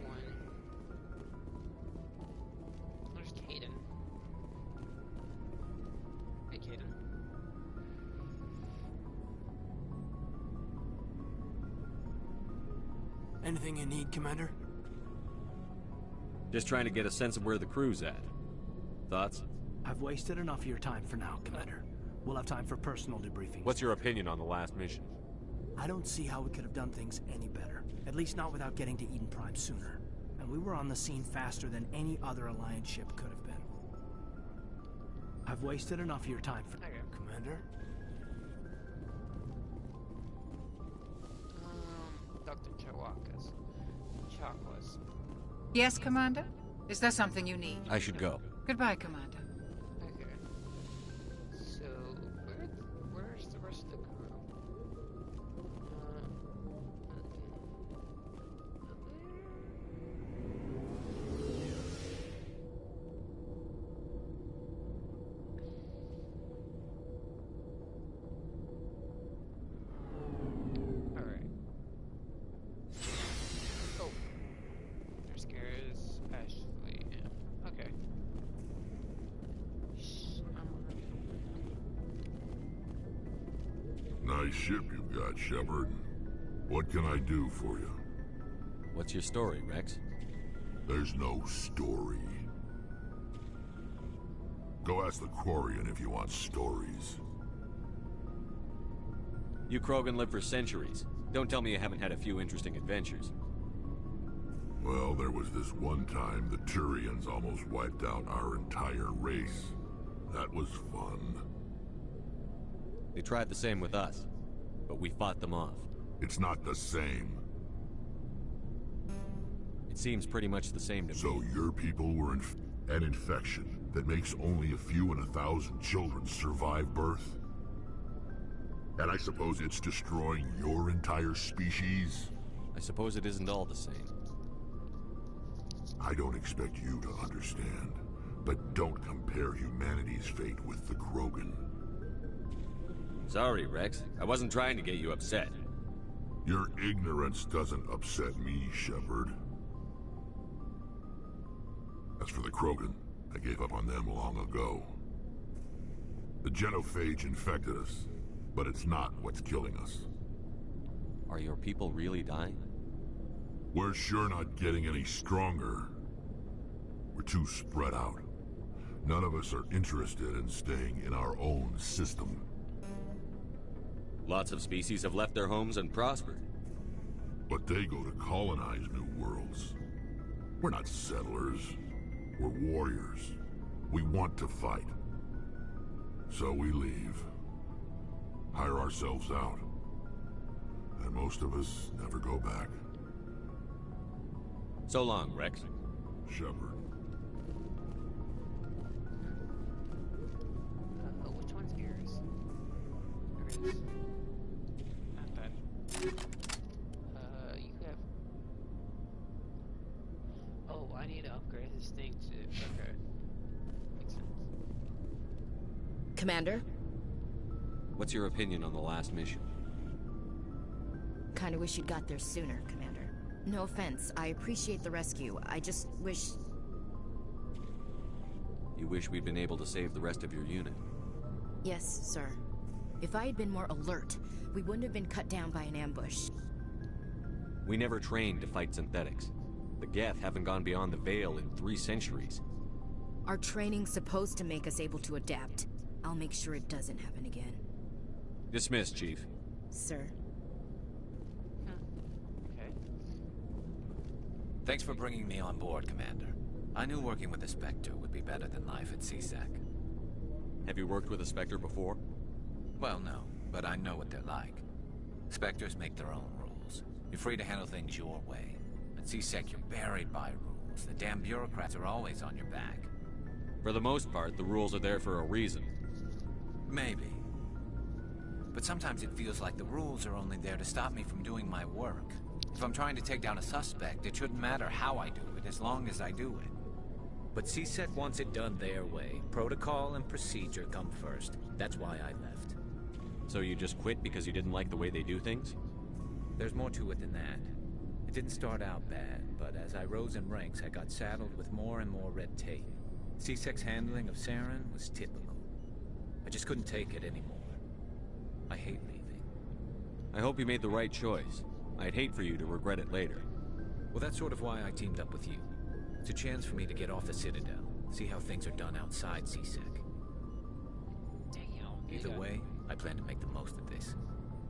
There's Caden. Hey, Caden. Anything you need, Commander? Just trying to get a sense of where the crew's at. Thoughts? I've wasted enough of your time for now, Commander. We'll have time for personal debriefings. What's your opinion on the last mission? I don't see how we could have done things any better. At least not without getting to Eden Prime sooner. And we were on the scene faster than any other Alliance ship could have been. I've wasted enough of your time for now, Commander. Dr. Chakwas. Yes, Commander? Is there something you need? I should go. Goodbye, Commander. Okay. So, where's the rest of the crew? Alright. Oh. There scares Ashley. Okay. Nice ship you've got, Shepard. What can I do for you? What's your story, Rex? There's no story. Go ask the Quarian if you want stories. You Krogan live for centuries. Don't tell me you haven't had a few interesting adventures. Well, there was this one time the Turians almost wiped out our entire race. That was fun. They tried the same with us, but we fought them off. It's not the same. It seems pretty much the same to me. So your people were an infection that makes only a few in 1,000 children survive birth? And I suppose it's destroying your entire species? I suppose it isn't all the same. I don't expect you to understand, but don't compare humanity's fate with the Krogan. Sorry, Rex. I wasn't trying to get you upset. Your ignorance doesn't upset me, Shepard. As for the Krogan, I gave up on them long ago. The genophage infected us, but it's not what's killing us. Are your people really dying? We're sure not getting any stronger. We're too spread out. None of us are interested in staying in our own system. Lots of species have left their homes and prospered. But they go to colonize new worlds. We're not settlers. We're warriors. We want to fight. So we leave. Hire ourselves out. And most of us never go back. So long, Rex. Shepard. Which one's yours? There it is. Not that. You have... Oh, I need to upgrade this thing to... Okay. Makes sense. Commander? What's your opinion on the last mission? Kinda wish you'd got there sooner, Commander. No offense, I appreciate the rescue. I just wish... You wish we'd been able to save the rest of your unit? Yes, sir. If I had been more alert, we wouldn't have been cut down by an ambush. We never trained to fight synthetics. The Geth haven't gone beyond the Veil in 3 centuries. Our training's supposed to make us able to adapt. I'll make sure it doesn't happen again. Dismissed, Chief. sir. Okay. Thanks for bringing me on board, Commander. I knew working with a Spectre would be better than life at CSEC. Have you worked with a Spectre before? Well, no, but I know what they're like. Spectres make their own rules. You're free to handle things your way. At CSEC, you're buried by rules. The damn bureaucrats are always on your back. For the most part, the rules are there for a reason. Maybe. But sometimes it feels like the rules are only there to stop me from doing my work. If I'm trying to take down a suspect, it shouldn't matter how I do it, as long as I do it. But CSEC wants it done their way. Protocol and procedure come first. That's why I left. So you just quit because you didn't like the way they do things? There's more to it than that. It didn't start out bad, but as I rose in ranks, I got saddled with more and more red tape. CSEC's handling of Saren was typical. I just couldn't take it anymore. I hate leaving. I hope you made the right choice. I'd hate for you to regret it later. Well, that's sort of why I teamed up with you. It's a chance for me to get off the Citadel, see how things are done outside CSEC. Either way, I plan to make the most of this.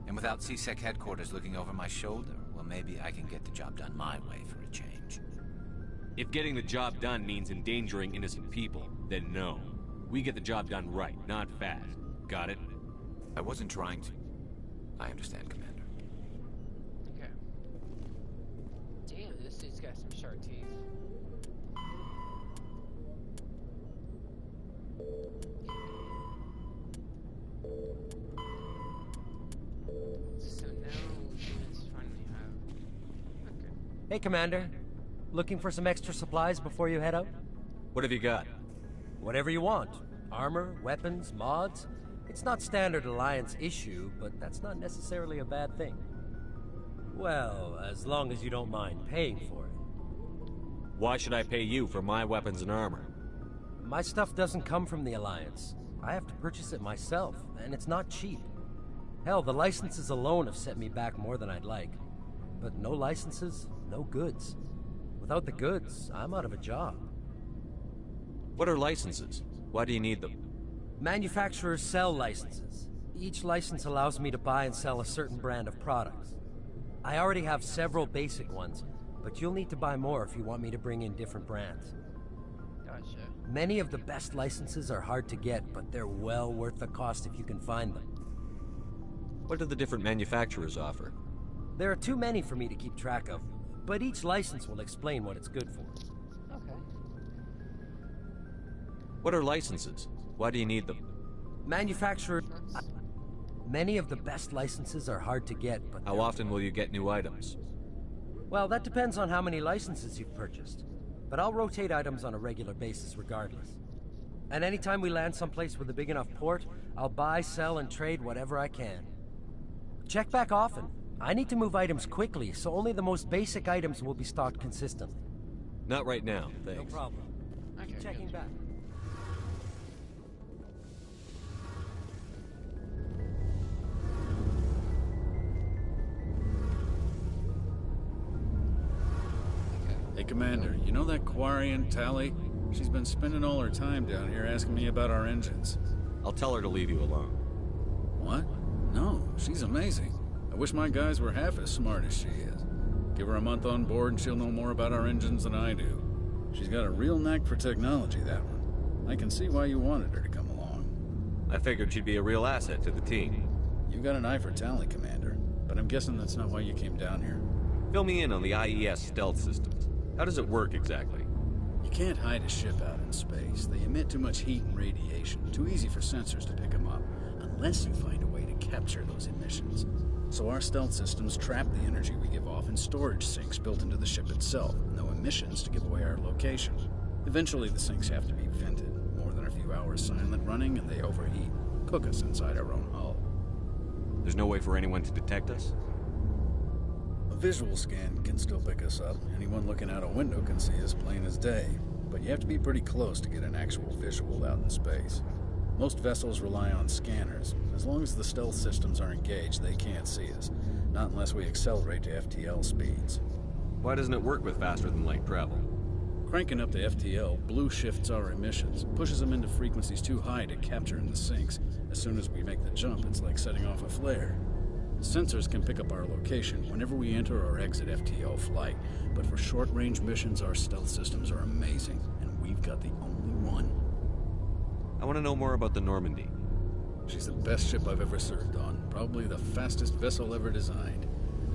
And without CSEC headquarters looking over my shoulder, well, maybe I can get the job done my way for a change. If getting the job done means endangering innocent people, then no. We get the job done right, not fast. Got it? I wasn't trying to. I understand, Commander. Okay. Damn, this dude's got some sharp teeth. So now humans finally have... Okay. Hey, Commander. Looking for some extra supplies before you head out? What have you got? Whatever you want. Armor, weapons, mods. It's not standard Alliance issue, but that's not necessarily a bad thing. Well, as long as you don't mind paying for it. Why should I pay you for my weapons and armor? My stuff doesn't come from the Alliance. I have to purchase it myself, and it's not cheap. Hell, the licenses alone have set me back more than I'd like. But no licenses, no goods. Without the goods, I'm out of a job. What are licenses? Why do you need them? Manufacturers sell licenses. Each license allows me to buy and sell a certain brand of products. I already have several basic ones, but you'll need to buy more if you want me to bring in different brands. Gotcha. Many of the best licenses are hard to get, but they're well worth the cost if you can find them. What do the different manufacturers offer? There are too many for me to keep track of, but each license will explain what it's good for. Okay. What are licenses? Why do you need them? Manufacturers... Many of the best licenses are hard to get, but... How often will you get new items? Well, that depends on how many licenses you've purchased. But I'll rotate items on a regular basis regardless. And anytime we land someplace with a big enough port, I'll buy, sell, and trade whatever I can. Check back often. I need to move items quickly, so only the most basic items will be stocked consistently. Not right now, thanks. No problem. Keep checking back. Hey, Commander, you know that Quarian, Tali? She's been spending all her time down here asking me about our engines. I'll tell her to leave you alone. What? No, she's amazing. I wish my guys were half as smart as she is. Give her a month on board and she'll know more about our engines than I do. She's got a real knack for technology, that one. I can see why you wanted her to come along. I figured she'd be a real asset to the team. You got an eye for Tali, Commander, but I'm guessing that's not why you came down here. Fill me in on the IES stealth systems. How does it work exactly? You can't hide a ship out in space. They emit too much heat and radiation. Too easy for sensors to pick them up, unless you find a way to capture those emissions. So our stealth systems trap the energy we give off in storage sinks built into the ship itself. No emissions to give away our location. Eventually the sinks have to be vented. More than a few hours silent running and they overheat. Cook us inside our own hull. There's no way for anyone to detect us? A visual scan can still pick us up. Anyone looking out a window can see us plain as day. But you have to be pretty close to get an actual visual out in space. Most vessels rely on scanners. As long as the stealth systems are engaged, they can't see us. Not unless we accelerate to FTL speeds. Why doesn't it work with faster-than-light travel? Cranking up to FTL, blue shifts our emissions, pushes them into frequencies too high to capture in the sinks. As soon as we make the jump, it's like setting off a flare. Sensors can pick up our location whenever we enter or exit FTL flight, but for short-range missions, our stealth systems are amazing, and we've got the only one. I want to know more about the Normandy. She's the best ship I've ever served on, probably the fastest vessel ever designed.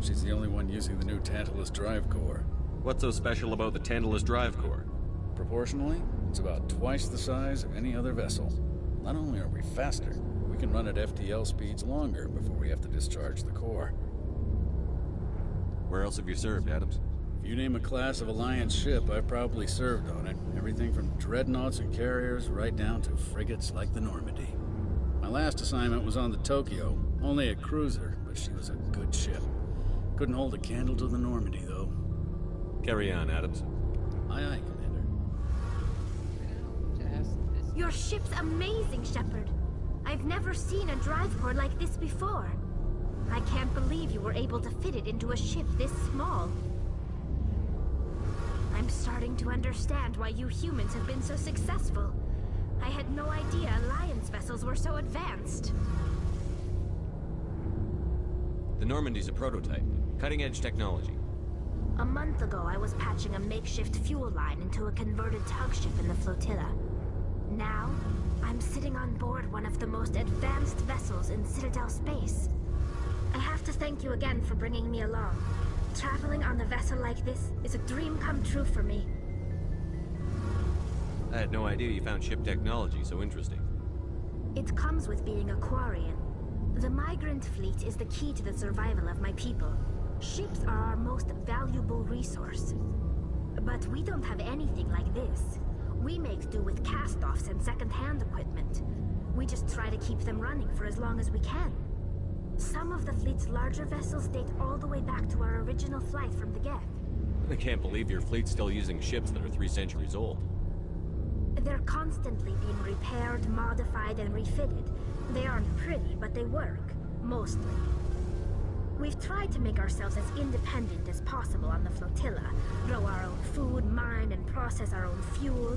She's the only one using the new Tantalus drive core. What's so special about the Tantalus drive core? Proportionally, it's about twice the size of any other vessel. Not only are we faster, we can run at FTL speeds longer before we have to discharge the core. Where else have you served, Adams? If you name a class of Alliance ship, I've probably served on it. Everything from dreadnoughts and carriers right down to frigates like the Normandy. My last assignment was on the Tokyo, only a cruiser, but she was a good ship. Couldn't hold a candle to the Normandy, though. Carry on, Adams. Aye, aye, Commander. Your ship's amazing, Shepard. I've never seen a drive core like this before. I can't believe you were able to fit it into a ship this small. I'm starting to understand why you humans have been so successful. I had no idea Alliance vessels were so advanced. The Normandy's a prototype. Cutting-edge technology. A month ago, I was patching a makeshift fuel line into a converted tug ship in the flotilla. Now, I'm sitting on board one of the most advanced vessels in Citadel space. I have to thank you again for bringing me along. Traveling on a vessel like this is a dream come true for me. I had no idea you found ship technology so interesting. It comes with being a Quarian. The migrant fleet is the key to the survival of my people. Ships are our most valuable resource. But we don't have anything like this. We make do with cast-offs and second-hand equipment. We just try to keep them running for as long as we can. Some of the fleet's larger vessels date all the way back to our original flight from the Geth. I can't believe your fleet's still using ships that are 3 centuries old. They're constantly being repaired, modified, and refitted. They aren't pretty, but they work. Mostly. We've tried to make ourselves as independent as possible on the flotilla. Grow our own food, mine, and process our own fuel.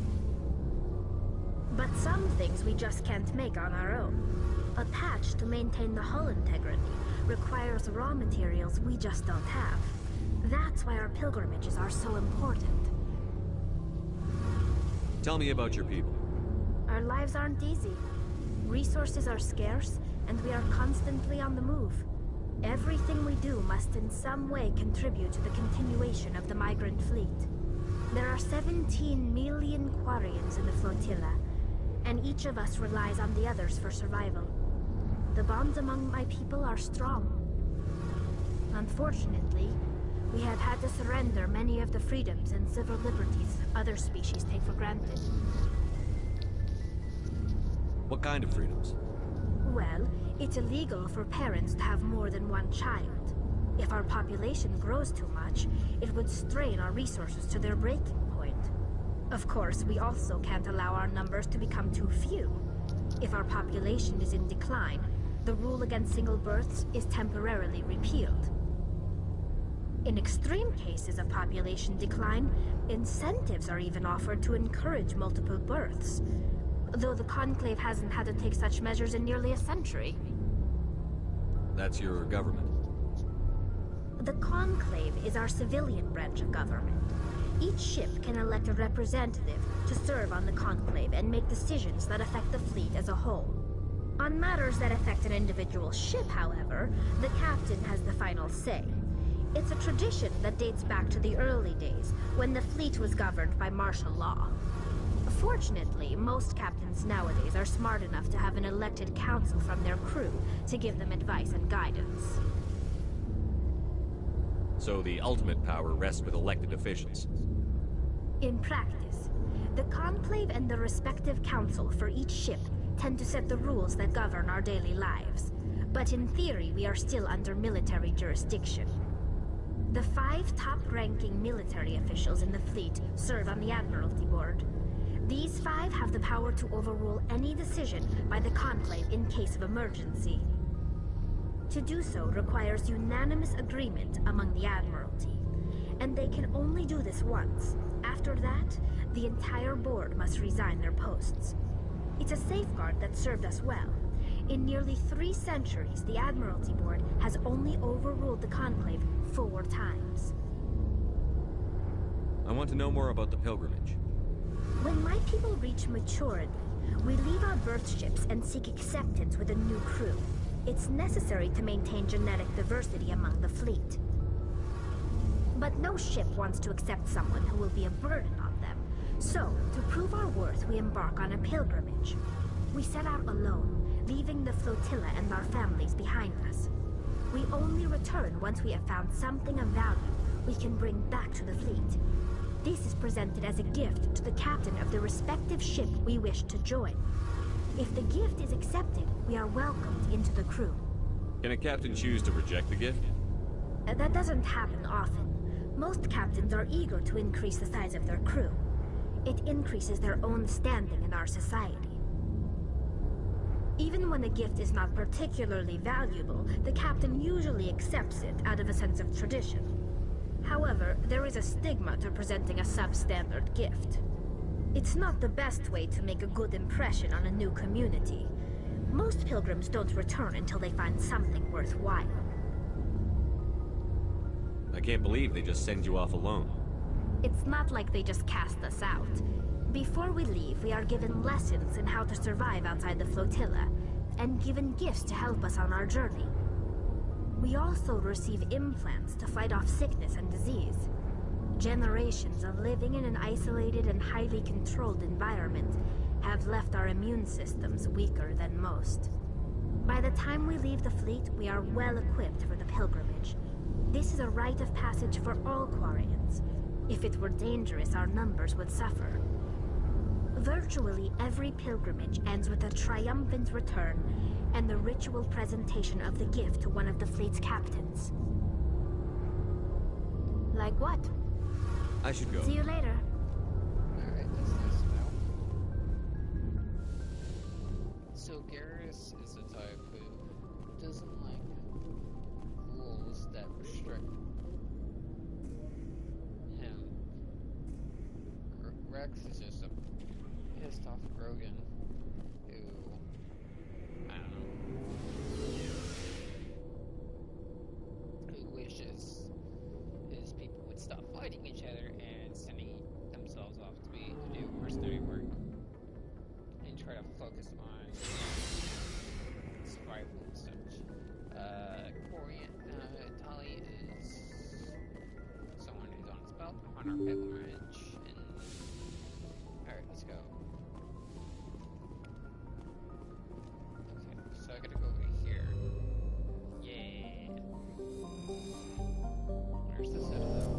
But some things we just can't make on our own. A patch to maintain the hull integrity requires raw materials we just don't have. That's why our pilgrimages are so important. Tell me about your people. Our lives aren't easy. Resources are scarce, and we are constantly on the move. Everything we do must in some way contribute to the continuation of the migrant fleet. There are 17 million Quarians in the flotilla, and each of us relies on the others for survival. The bonds among my people are strong. Unfortunately, we have had to surrender many of the freedoms and civil liberties other species take for granted. What kind of freedoms? Well, it's illegal for parents to have more than one child. If our population grows too much, it would strain our resources to their breaking point. Of course, we also can't allow our numbers to become too few. If our population is in decline, the rule against single births is temporarily repealed. In extreme cases of population decline, incentives are even offered to encourage multiple births, though the Conclave hasn't had to take such measures in nearly a century. That's your government. The Conclave is our civilian branch of government. Each ship can elect a representative to serve on the Conclave and make decisions that affect the fleet as a whole. On matters that affect an individual ship, however, the captain has the final say. It's a tradition that dates back to the early days, when the fleet was governed by martial law. Fortunately, most captains nowadays are smart enough to have an elected council from their crew to give them advice and guidance. So the ultimate power rests with elected officials. In practice, the Conclave and the respective council for each ship tend to set the rules that govern our daily lives. But in theory, we are still under military jurisdiction. The 5 top-ranking military officials in the fleet serve on the Admiralty Board. These 5 have the power to overrule any decision by the Conclave in case of emergency. To do so requires unanimous agreement among the Admiralty, and they can only do this once. After that, the entire board must resign their posts. It's a safeguard that served us well. In nearly 3 centuries, the Admiralty Board has only overruled the Conclave 4 times. I want to know more about the pilgrimage. When my people reach maturity, we leave our birth ships and seek acceptance with a new crew. It's necessary to maintain genetic diversity among the fleet. But no ship wants to accept someone who will be a burden on them. So, to prove our worth, we embark on a pilgrimage. We set out alone, leaving the flotilla and our families behind us. We only return once we have found something of value we can bring back to the fleet. This is presented as a gift to the captain of the respective ship we wish to join. If the gift is accepted, we are welcomed into the crew. Can a captain choose to reject the gift? That doesn't happen often. Most captains are eager to increase the size of their crew. It increases their own standing in our society. Even when a gift is not particularly valuable, the captain usually accepts it out of a sense of tradition. However, there is a stigma to presenting a substandard gift. It's not the best way to make a good impression on a new community. Most pilgrims don't return until they find something worthwhile. I can't believe they just send you off alone. It's not like they just cast us out. Before we leave, we are given lessons in how to survive outside the flotilla, and given gifts to help us on our journey. We also receive implants to fight off sickness and disease. Generations of living in an isolated and highly controlled environment have left our immune systems weaker than most. By the time we leave the fleet, we are well equipped for the pilgrimage. This is a rite of passage for all Quarians. If it were dangerous, our numbers would suffer. Virtually every pilgrimage ends with a triumphant return and the ritual presentation of the gift to one of the fleet's captains. Like what? I should go. See you later. Alright, that's nice to know. So Garrus is the type who doesn't like rules that restrict him. Rex is just a pissed off Grogan who, I don't know, who wishes his people would stop fighting each other and sending themselves off to do mercenary work and try to focus on survival and such. Tali is someone who's on his belt on our pilgrimage, and alright, let's go. Okay, so I gotta go over here. Yeah. Where's the citadel?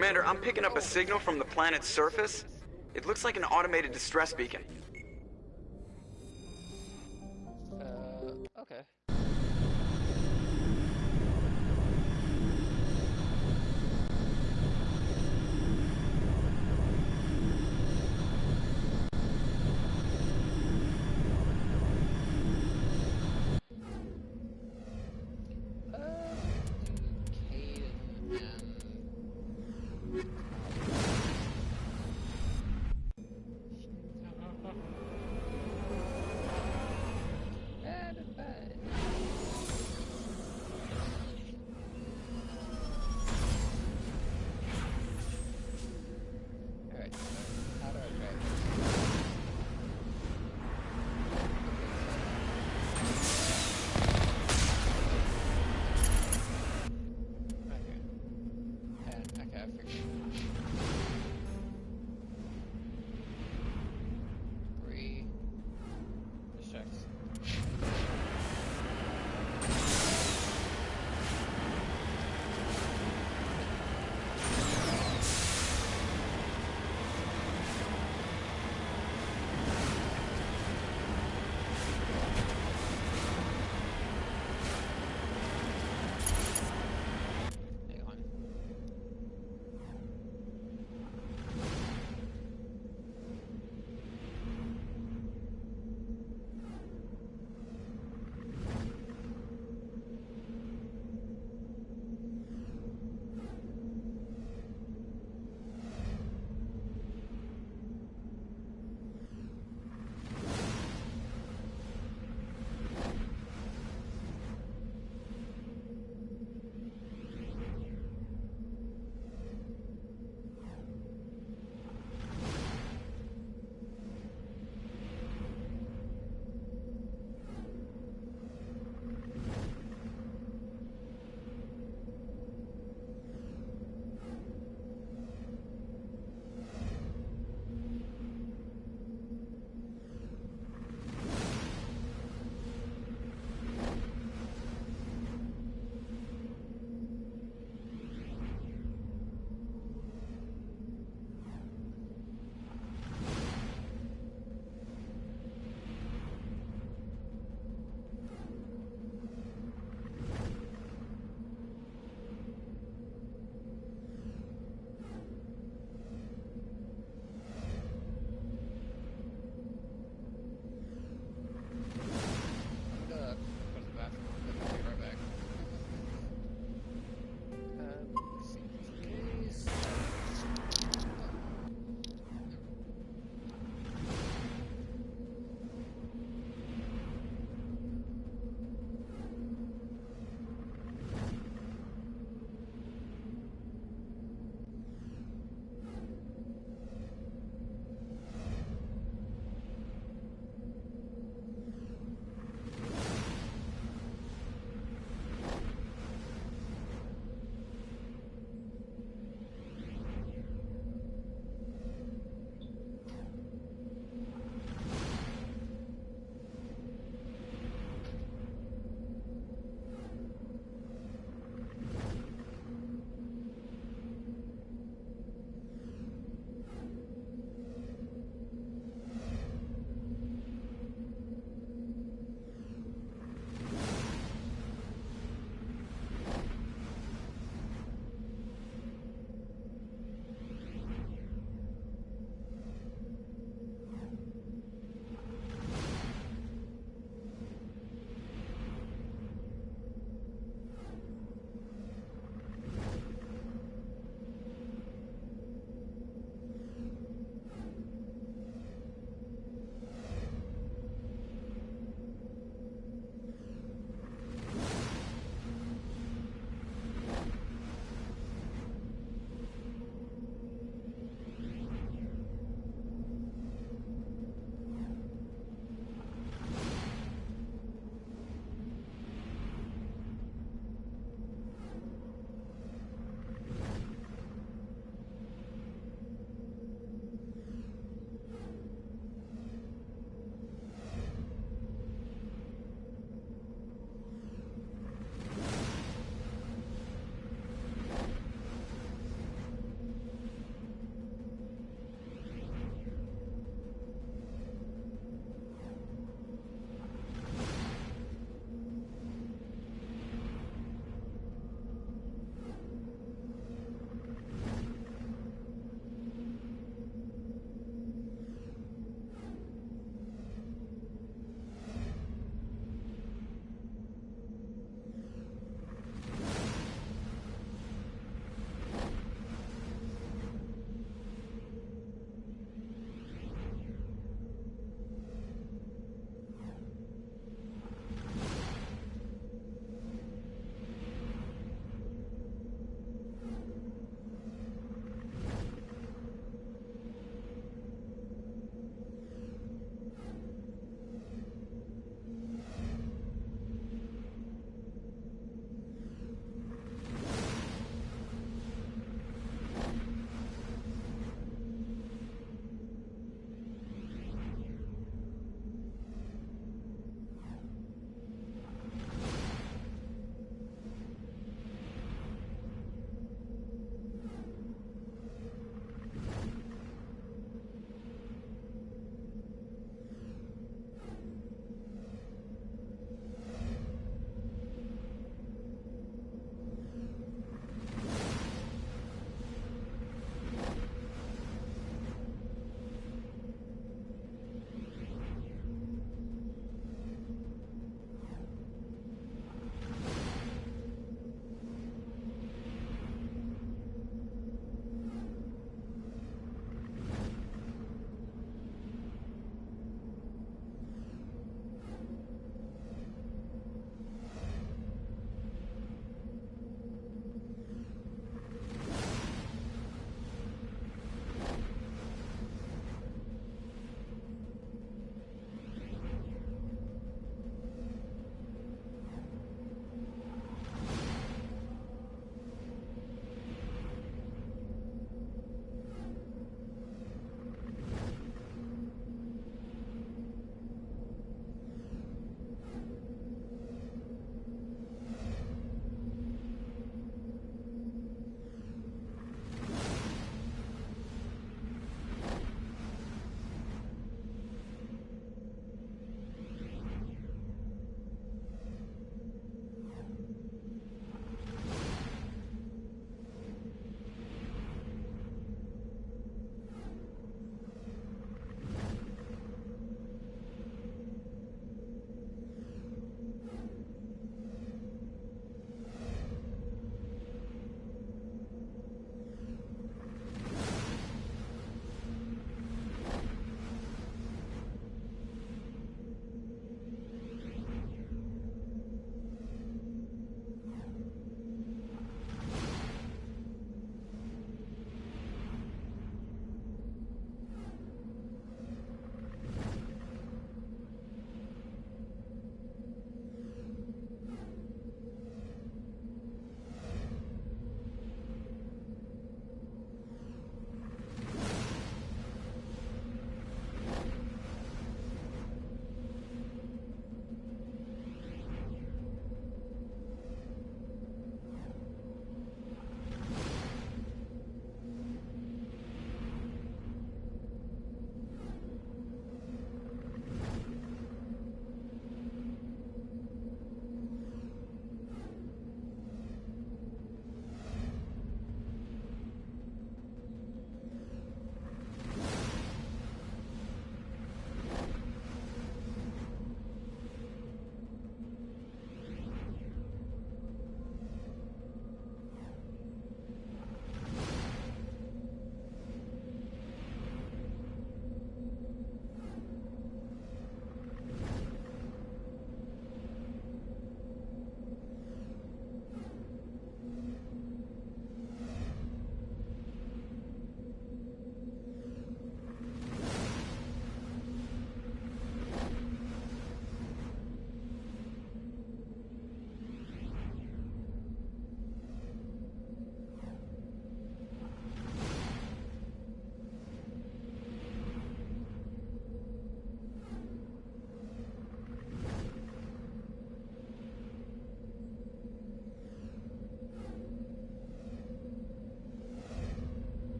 Commander, I'm picking up a signal from the planet's surface. It looks like an automated distress beacon. Okay.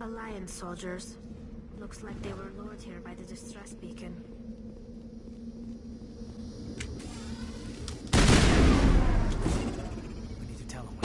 Alliance soldiers. Looks like they were lured here by the distress beacon. We need to tell them.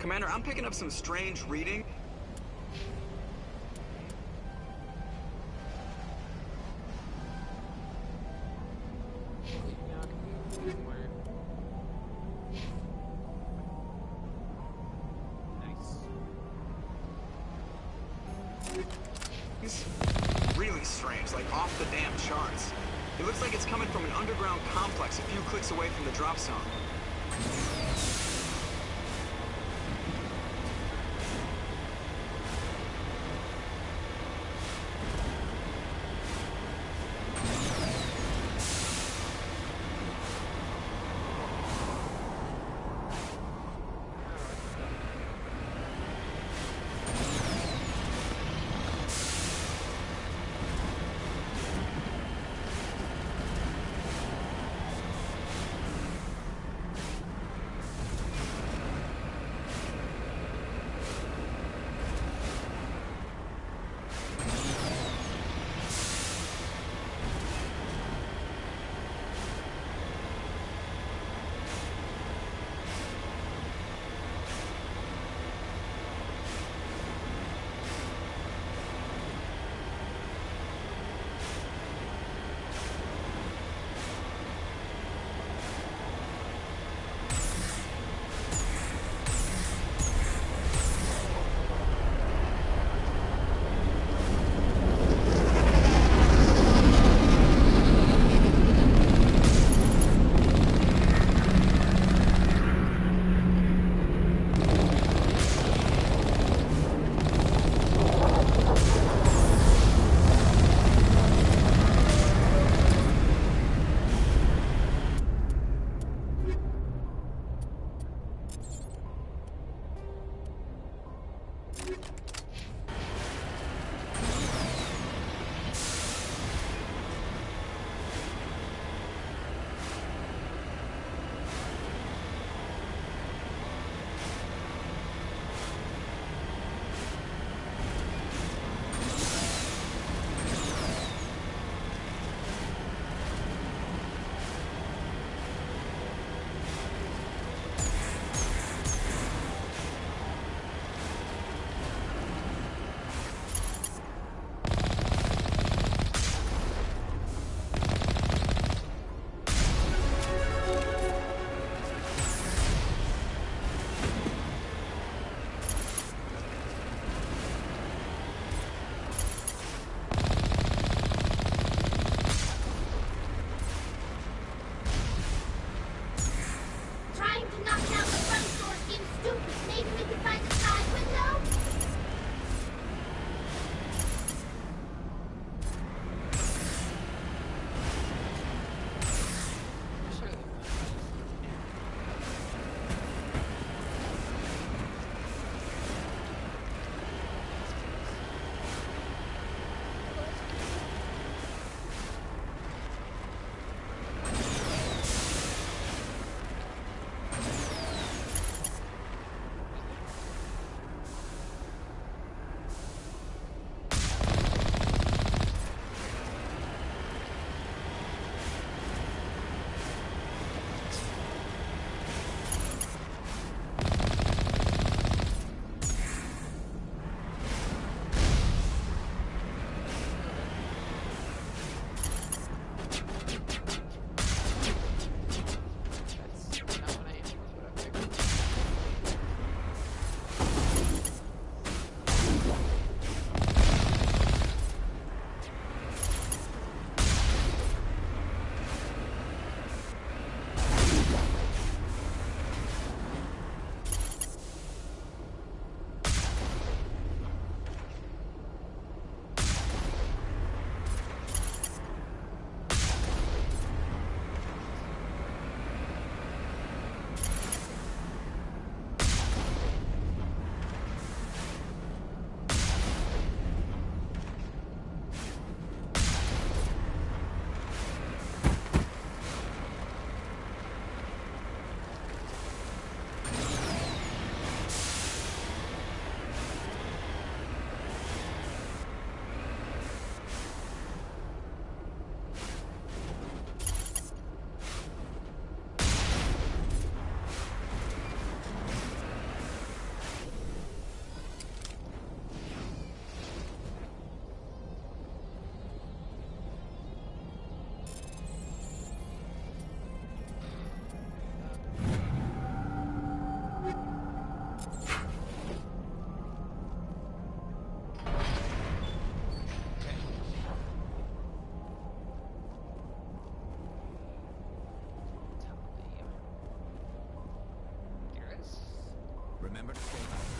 Commander, I'm picking up some strange reading. It's really strange, like off the damn charts. It looks like it's coming from an underground complex a few clicks away from the drop zone. Remember to stay high.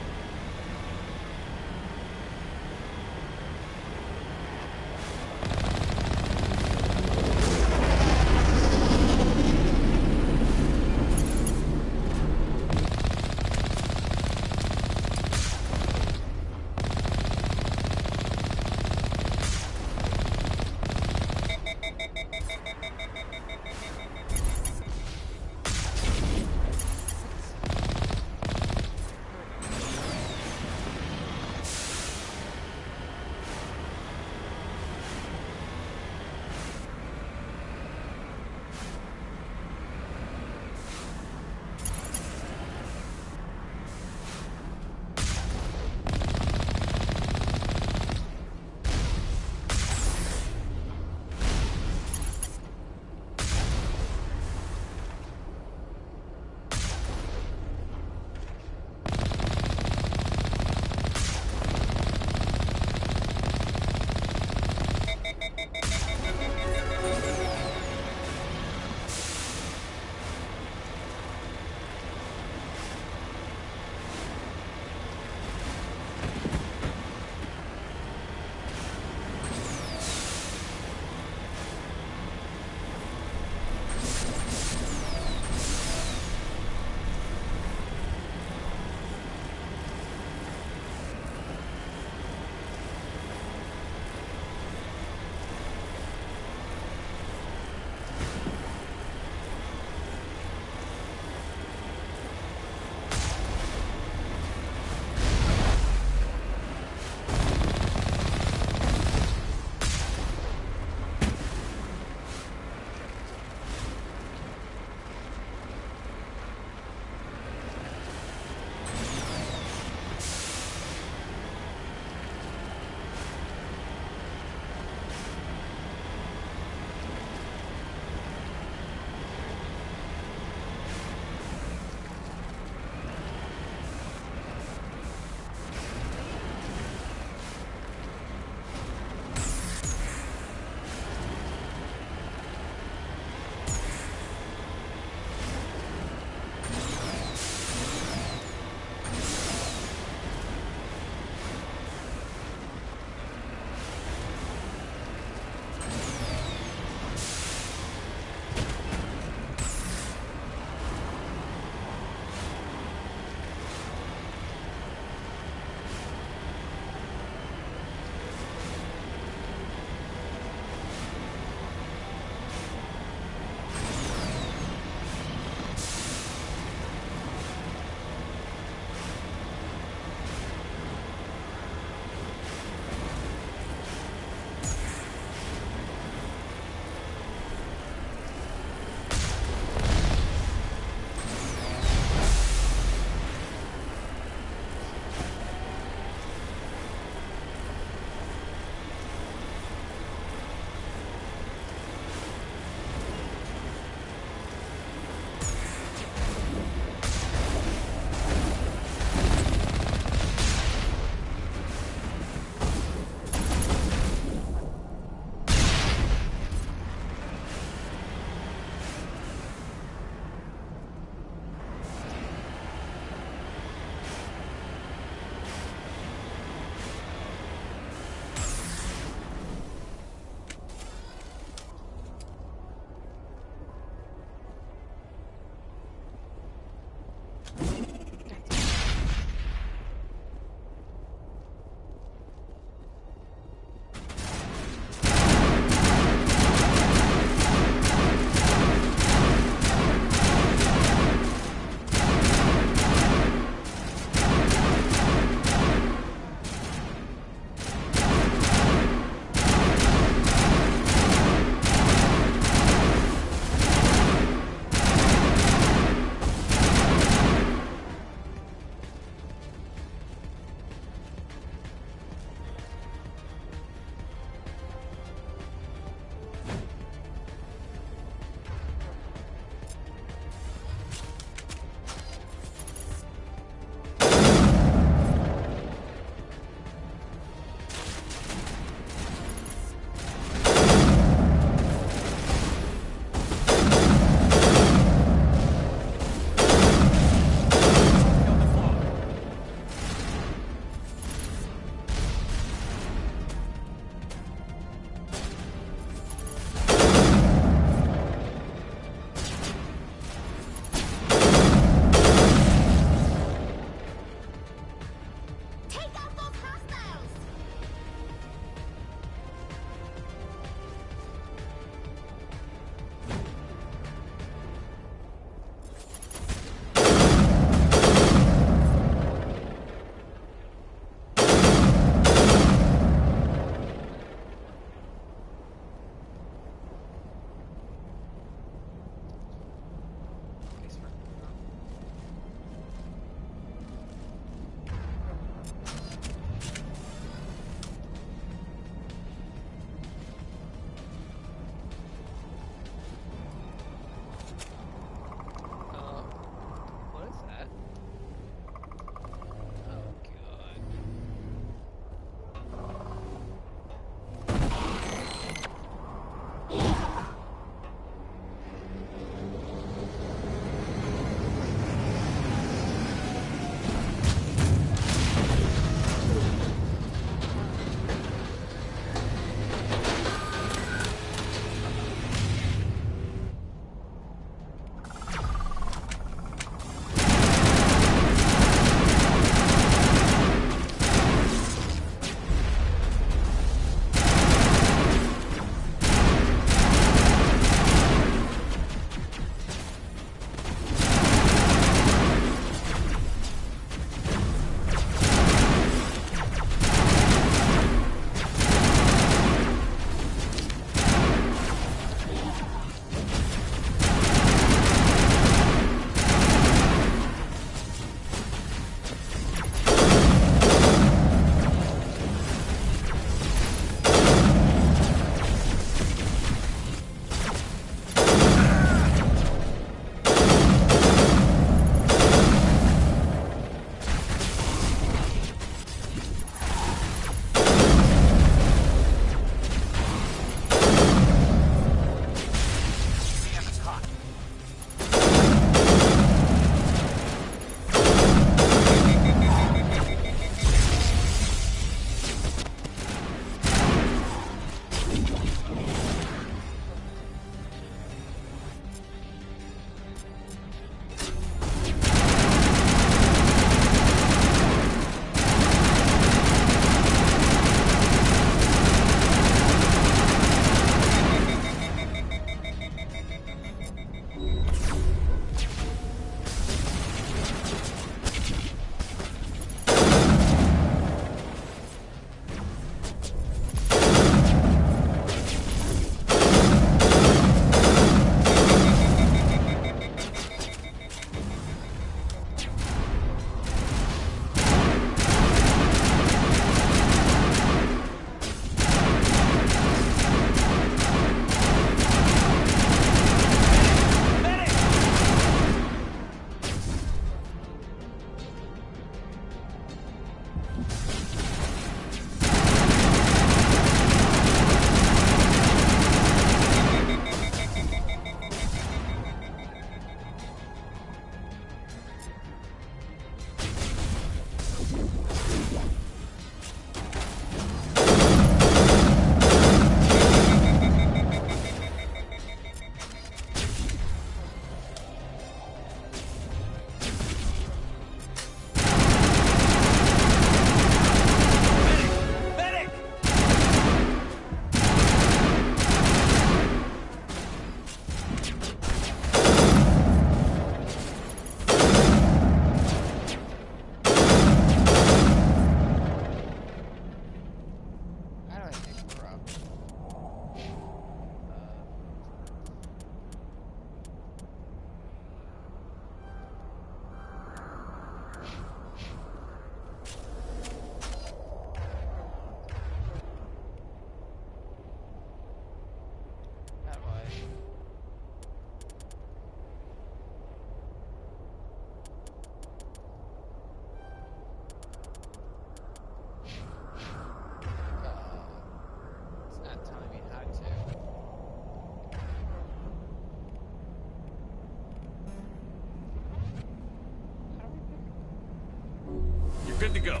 good to go.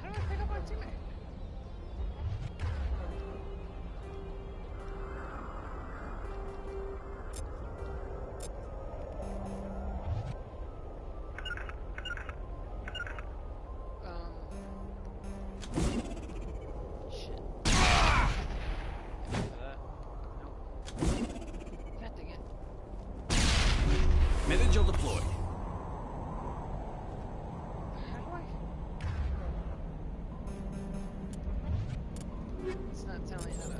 How do I pick up my teammate? Mid-angel deployed. It's not telling me how to...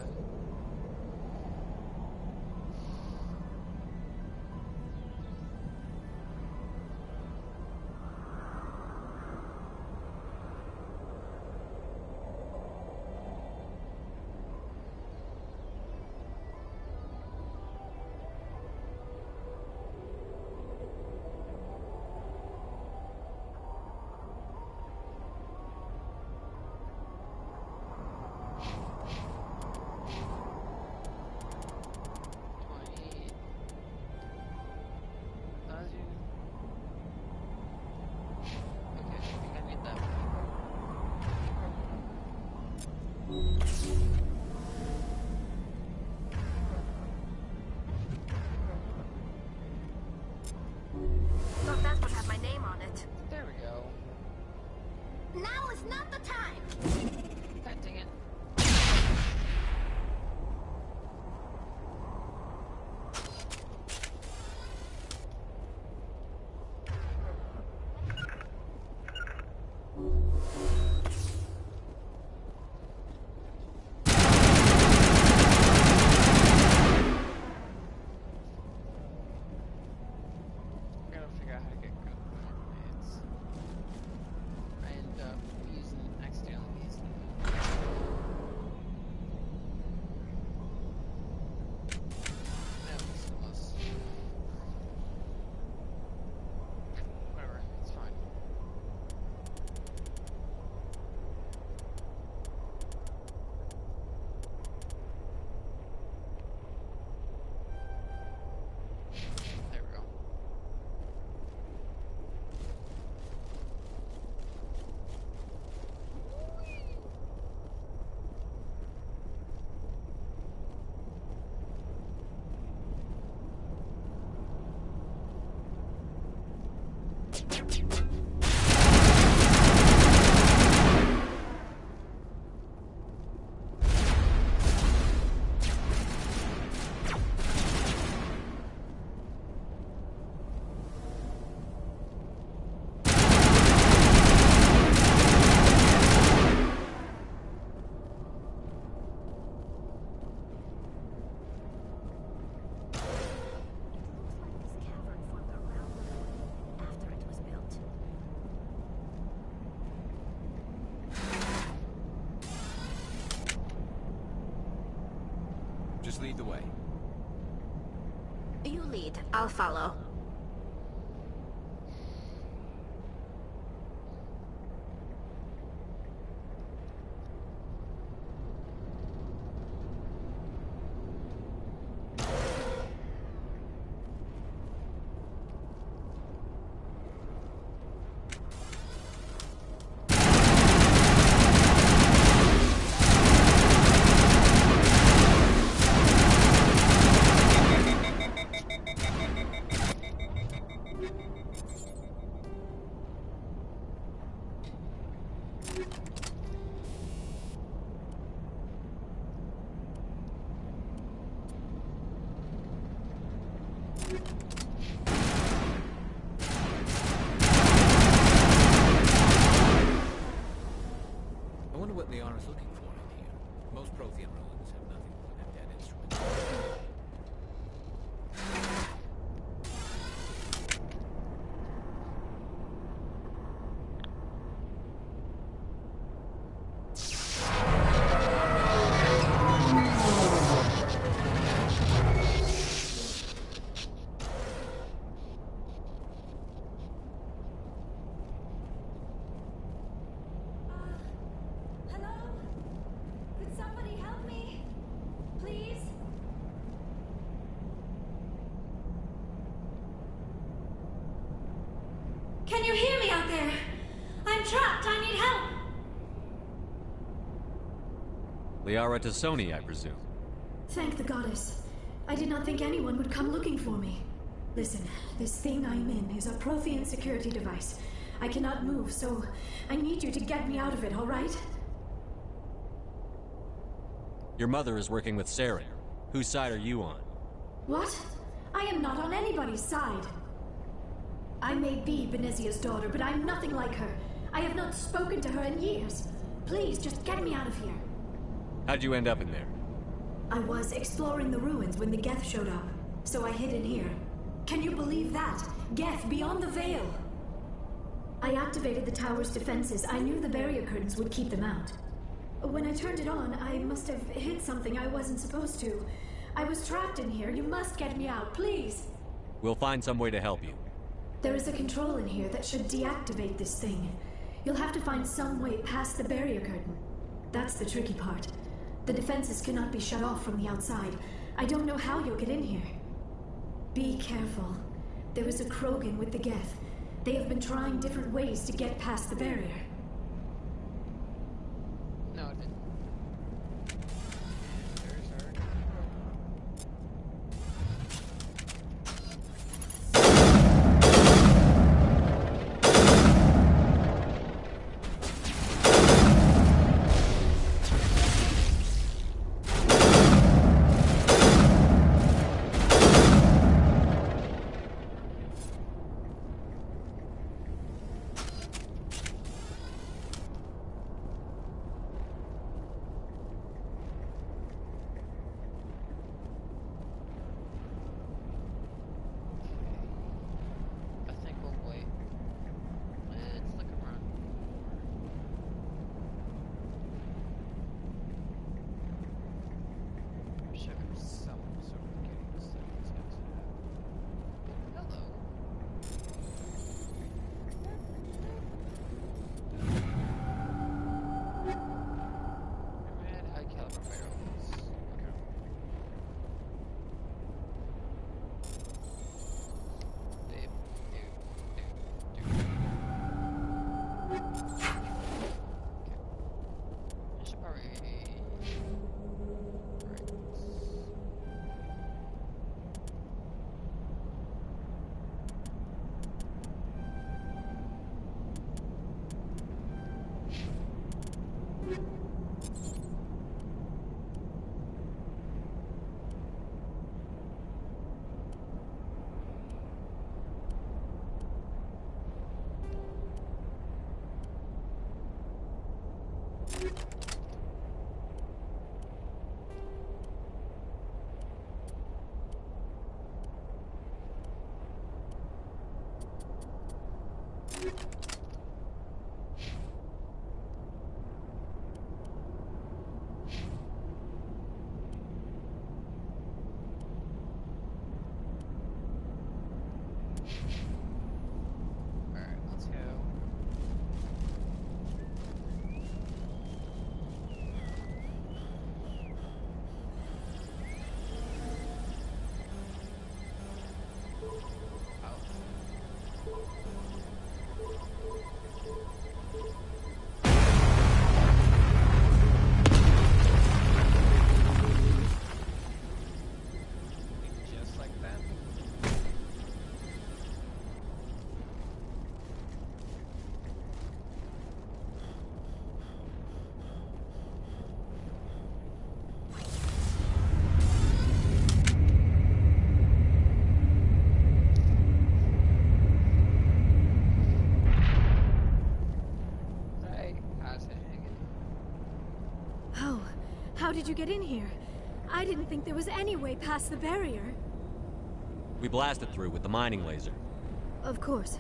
Thought that would have my name on it. There we go. Now is not the time! God dang it. Gotta figure out how to get good plants. I end up accidentally using that was close. Whatever, it's fine. There we go. Just lead the way. You lead. I'll follow. Liara Tassoni, I presume. Thank the goddess. I did not think anyone would come looking for me. Listen, this thing I'm in is a Prothean security device. I cannot move, so I need you to get me out of it, all right? Your mother is working with Saren. Whose side are you on? What? I am not on anybody's side. I may be Benezia's daughter, but I'm nothing like her. I have not spoken to her in years. Please, just get me out of here. How'd you end up in there? I was exploring the ruins when the Geth showed up, so I hid in here. Can you believe that? Geth beyond the Veil! I activated the tower's defenses. I knew the barrier curtains would keep them out. When I turned it on, I must have hit something I wasn't supposed to. I was trapped in here. You must get me out, please! We'll find some way to help you. There is a control in here that should deactivate this thing. You'll have to find some way past the barrier curtain. That's the tricky part. The defenses cannot be shut off from the outside. I don't know how you'll get in here. Be careful. There is a Krogan with the Geth. They have been trying different ways to get past the barrier. No, it didn't. How did you get in here? I didn't think there was any way past the barrier. We blasted through with the mining laser. Of course.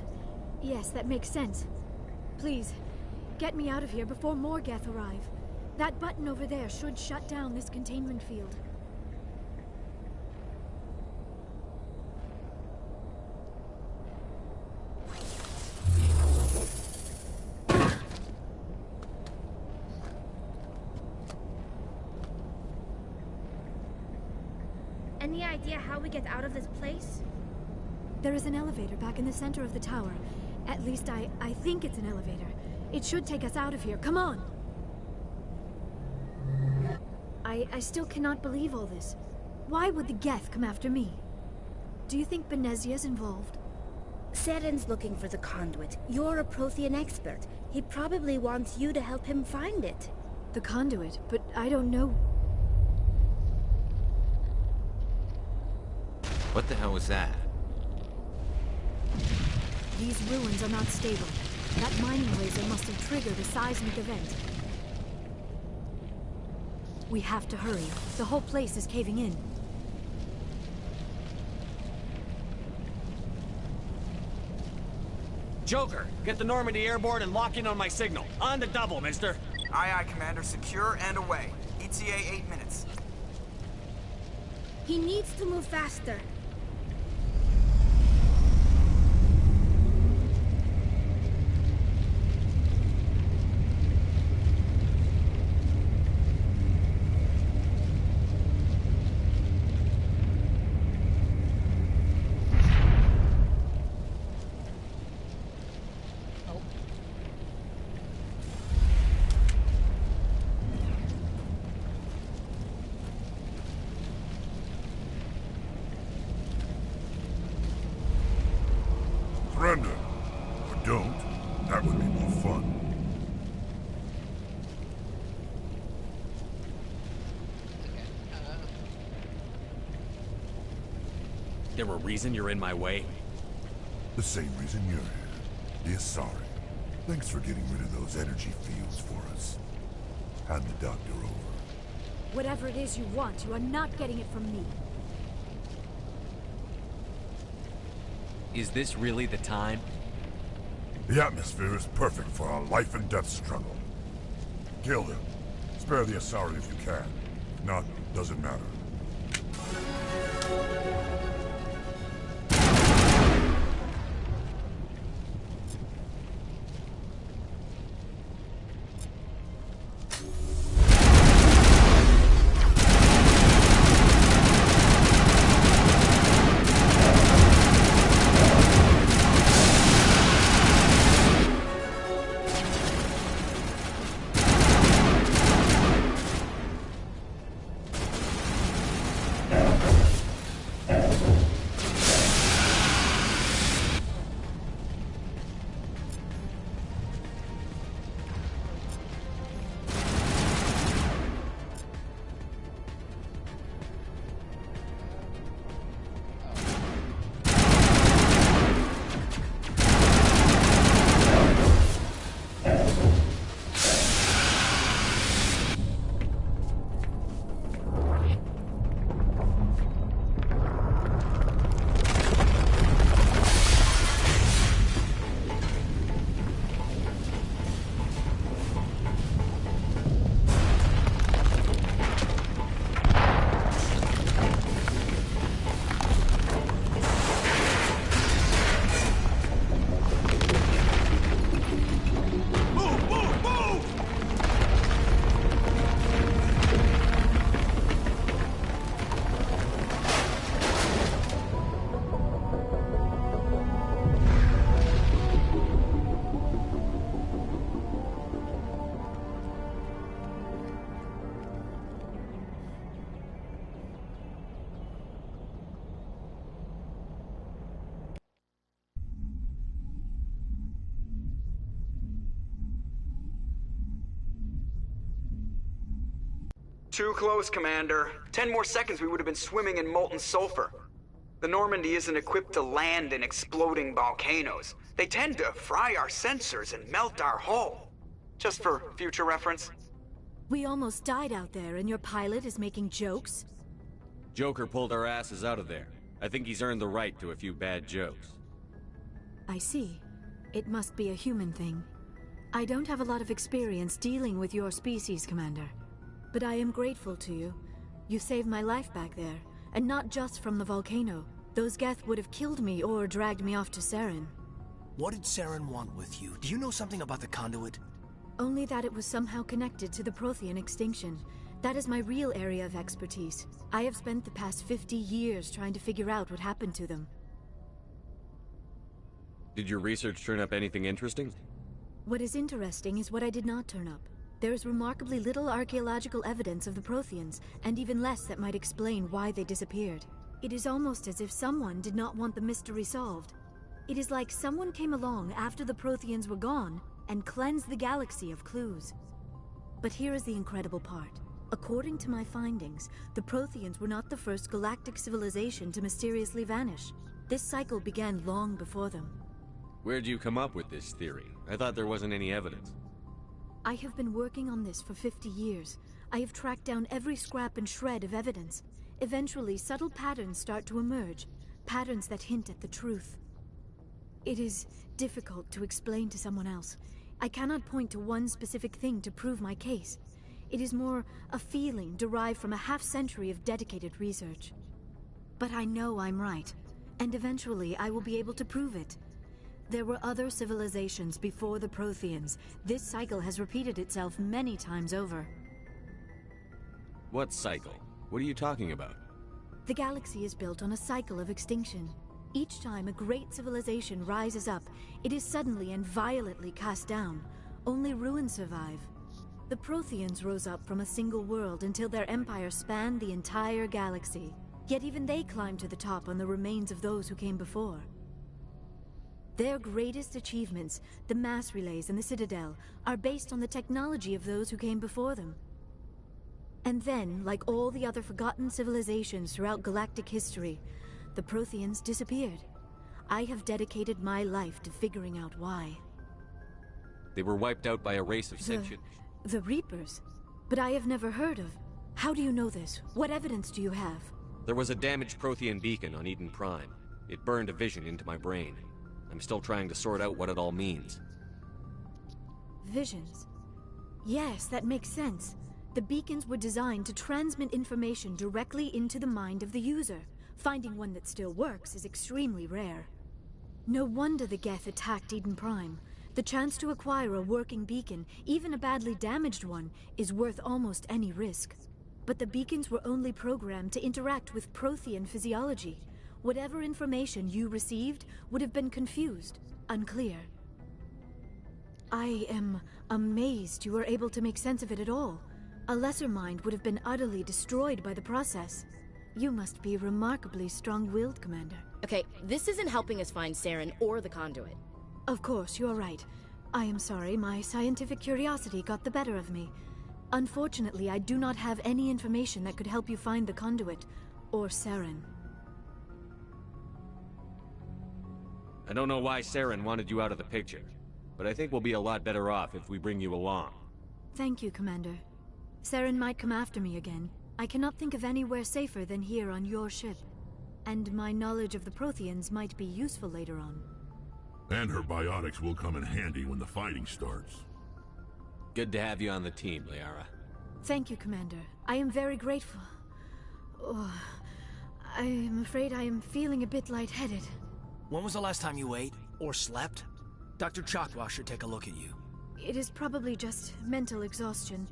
Yes, that makes sense. Please, get me out of here before more Geth arrive. That button over there should shut down this containment field. Any idea how we get out of this place? There is an elevator back in the center of the tower. At least I think it's an elevator. It should take us out of here. Come on! I still cannot believe all this. Why would the Geth come after me? Do you think Benezia's involved? Saren's looking for the conduit. You're a Prothean expert. He probably wants you to help him find it. The conduit? But I don't know. What the hell was that? These ruins are not stable. That mining laser must have triggered a seismic event. We have to hurry. The whole place is caving in. Joker, get the Normandy airborne and lock in on my signal. On the double, mister. Aye, aye, Commander. Secure and away. ETA 8 minutes. He needs to move faster. Surrender. Or don't. That would be more fun. There a reason you're in my way? The same reason you're here. The Asari. Thanks for getting rid of those energy fields for us. Hand the doctor over. Whatever it is you want, you are not getting it from me. Is this really the time? The atmosphere is perfect for a life and death struggle. Kill him. Spare the Asari if you can. If not, doesn't matter. Too close, Commander. 10 more seconds we would have been swimming in molten sulfur. The Normandy isn't equipped to land in exploding volcanoes. They tend to fry our sensors and melt our hull. Just for future reference. We almost died out there, and your pilot is making jokes? Joker pulled our asses out of there. I think he's earned the right to a few bad jokes. I see. It must be a human thing. I don't have a lot of experience dealing with your species, Commander. But I am grateful to you. You saved my life back there, and not just from the volcano. Those Geth would have killed me or dragged me off to Saren. What did Saren want with you? Do you know something about the conduit? Only that it was somehow connected to the Prothean extinction. That is my real area of expertise. I have spent the past 50 years trying to figure out what happened to them. Did your research turn up anything interesting? What is interesting is what I did not turn up. There is remarkably little archaeological evidence of the Protheans, and even less that might explain why they disappeared. It is almost as if someone did not want the mystery solved. It is like someone came along after the Protheans were gone and cleansed the galaxy of clues. But here is the incredible part. According to my findings, the Protheans were not the first galactic civilization to mysteriously vanish. This cycle began long before them. Where'd you come up with this theory? I thought there wasn't any evidence. I have been working on this for 50 years. I have tracked down every scrap and shred of evidence. Eventually, subtle patterns start to emerge, patterns that hint at the truth. It is difficult to explain to someone else. I cannot point to one specific thing to prove my case. It is more a feeling derived from a half-century of dedicated research. But I know I'm right, and eventually I will be able to prove it. There were other civilizations before the Protheans. This cycle has repeated itself many times over. What cycle? What are you talking about? The galaxy is built on a cycle of extinction. Each time a great civilization rises up, it is suddenly and violently cast down. Only ruins survive. The Protheans rose up from a single world until their empire spanned the entire galaxy. Yet even they climbed to the top on the remains of those who came before. Their greatest achievements, the mass relays and the Citadel, are based on the technology of those who came before them. And then, like all the other forgotten civilizations throughout galactic history, the Protheans disappeared. I have dedicated my life to figuring out why. They were wiped out by a race of sentient... The Reapers? But I have never heard of... How do you know this? What evidence do you have? There was a damaged Prothean beacon on Eden Prime. It burned a vision into my brain. I'm still trying to sort out what it all means. Visions? Yes, that makes sense. The beacons were designed to transmit information directly into the mind of the user. Finding one that still works is extremely rare. No wonder the Geth attacked Eden Prime. The chance to acquire a working beacon, even a badly damaged one, is worth almost any risk. But the beacons were only programmed to interact with Prothean physiology. Whatever information you received would have been confused, unclear. I am amazed you were able to make sense of it at all. A lesser mind would have been utterly destroyed by the process. You must be remarkably strong-willed, Commander. Okay, this isn't helping us find Saren or the conduit. Of course, you're right. I am sorry, my scientific curiosity got the better of me. Unfortunately, I do not have any information that could help you find the conduit, or Saren. I don't know why Saren wanted you out of the picture, but I think we'll be a lot better off if we bring you along. Thank you, Commander. Saren might come after me again. I cannot think of anywhere safer than here on your ship. And my knowledge of the Protheans might be useful later on. And her biotics will come in handy when the fighting starts. Good to have you on the team, Liara. Thank you, Commander. I am very grateful. Oh, I am afraid I am feeling a bit lightheaded. When was the last time you ate? Or slept? Dr. Chakwa should take a look at you. It is probably just mental exhaustion,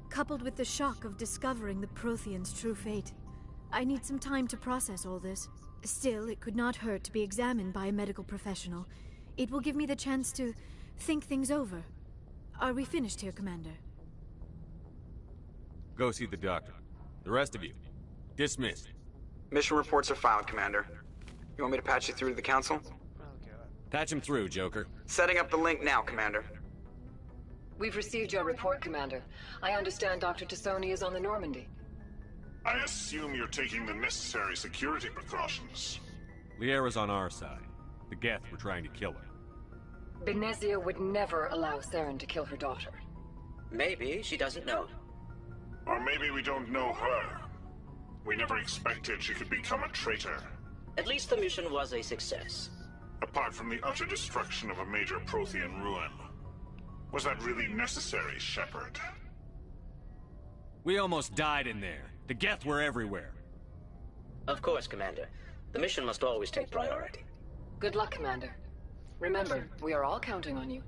coupled with the shock of discovering the Protheans' true fate. I need some time to process all this. Still, it could not hurt to be examined by a medical professional. It will give me the chance to think things over. Are we finished here, Commander? Go see the doctor. The rest of you, dismissed. Mission reports are filed, Commander. You want me to patch you through to the Council? Patch him through, Joker. Setting up the link now, Commander. We've received your report, Commander. I understand Dr. Tassoni is on the Normandy. I assume you're taking the necessary security precautions. Liara's on our side. The Geth were trying to kill her. Benezia would never allow Saren to kill her daughter. Maybe she doesn't know. Or maybe we don't know her. We never expected she could become a traitor. At least the mission was a success. Apart from the utter destruction of a major Prothean ruin. Was that really necessary, Shepard? We almost died in there. The Geth were everywhere. Of course, Commander. The mission must always take priority. Good luck, Commander. Remember, we are all counting on you.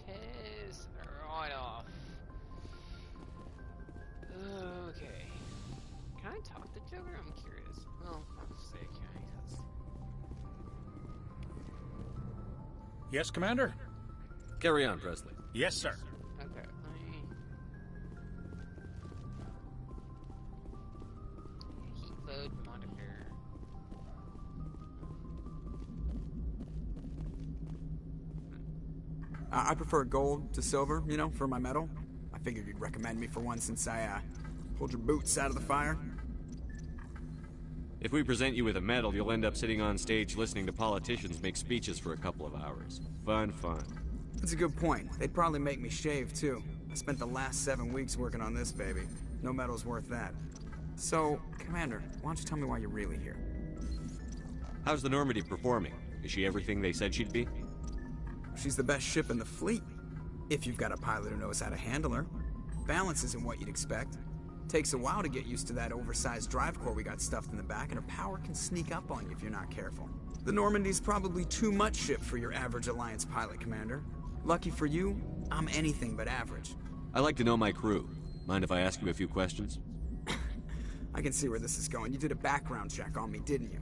Piss right off. Okay. Can I talk to Joker? I'm curious. Well, I'll say can I, 'cause... Yes, Commander? Carry on, Presley. Yes, sir. Okay. I prefer gold to silver, you know, for my medal. I figured you'd recommend me for one since I, pulled your boots out of the fire. If we present you with a medal, you'll end up sitting on stage listening to politicians make speeches for a couple of hours. Fun. That's a good point. They'd probably make me shave, too. I spent the last 7 weeks working on this baby. No medal's worth that. So, Commander, why don't you tell me why you're really here? How's the Normandy performing? Is she everything they said she'd be? She's the best ship in the fleet. If you've got a pilot who knows how to handle her. Balance isn't what you'd expect. Takes a while to get used to that oversized drive core we got stuffed in the back, and her power can sneak up on you if you're not careful. The Normandy's probably too much ship for your average Alliance pilot, Commander. Lucky for you, I'm anything but average. I like to know my crew. Mind if I ask you a few questions? I can see where this is going. You did a background check on me, didn't you?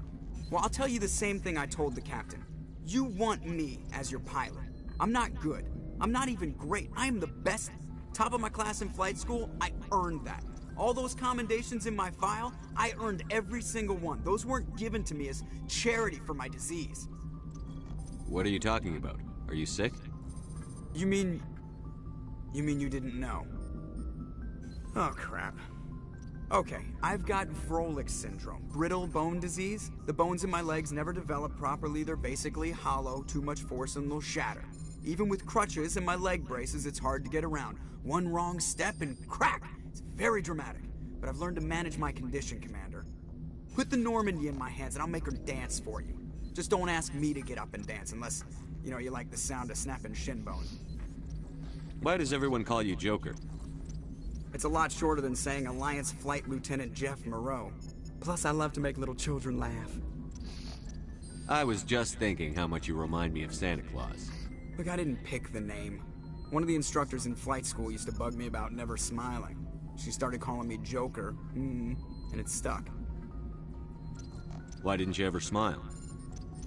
Well, I'll tell you the same thing I told the captain. You want me as your pilot. I'm not good. I'm not even great. I am the best. Top of my class in flight school, I earned that. All those commendations in my file, I earned every single one. Those weren't given to me as charity for my disease. What are you talking about? Are you sick? You mean you didn't know? Oh, crap. Okay, I've got Vrolik syndrome, brittle bone disease. The bones in my legs never develop properly. They're basically hollow, too much force and they'll shatter. Even with crutches and my leg braces, it's hard to get around. One wrong step and crack! It's very dramatic, but I've learned to manage my condition, Commander. Put the Normandy in my hands and I'll make her dance for you. Just don't ask me to get up and dance unless, you know, you like the sound of snapping shin bone. Why does everyone call you Joker? It's a lot shorter than saying Alliance Flight Lieutenant Jeff Moreau. Plus, I love to make little children laugh. I was just thinking how much you remind me of Santa Claus. Look, I didn't pick the name. One of the instructors in flight school used to bug me about never smiling. She started calling me Joker, and it stuck. Why didn't you ever smile?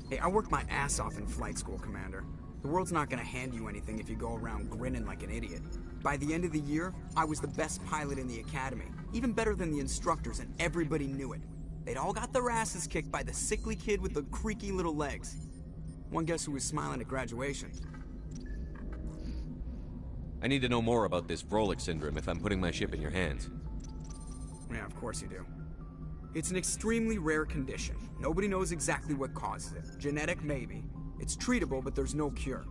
Hey, I worked my ass off in flight school, Commander. The world's not gonna hand you anything if you go around grinning like an idiot. By the end of the year, I was the best pilot in the academy. Even better than the instructors, and everybody knew it. They'd all got their asses kicked by the sickly kid with the creaky little legs. One guess who was smiling at graduation? I need to know more about this Vrolik syndrome if I'm putting my ship in your hands. Yeah, of course you do. It's an extremely rare condition. Nobody knows exactly what causes it. Genetic, maybe. It's treatable, but there's no cure.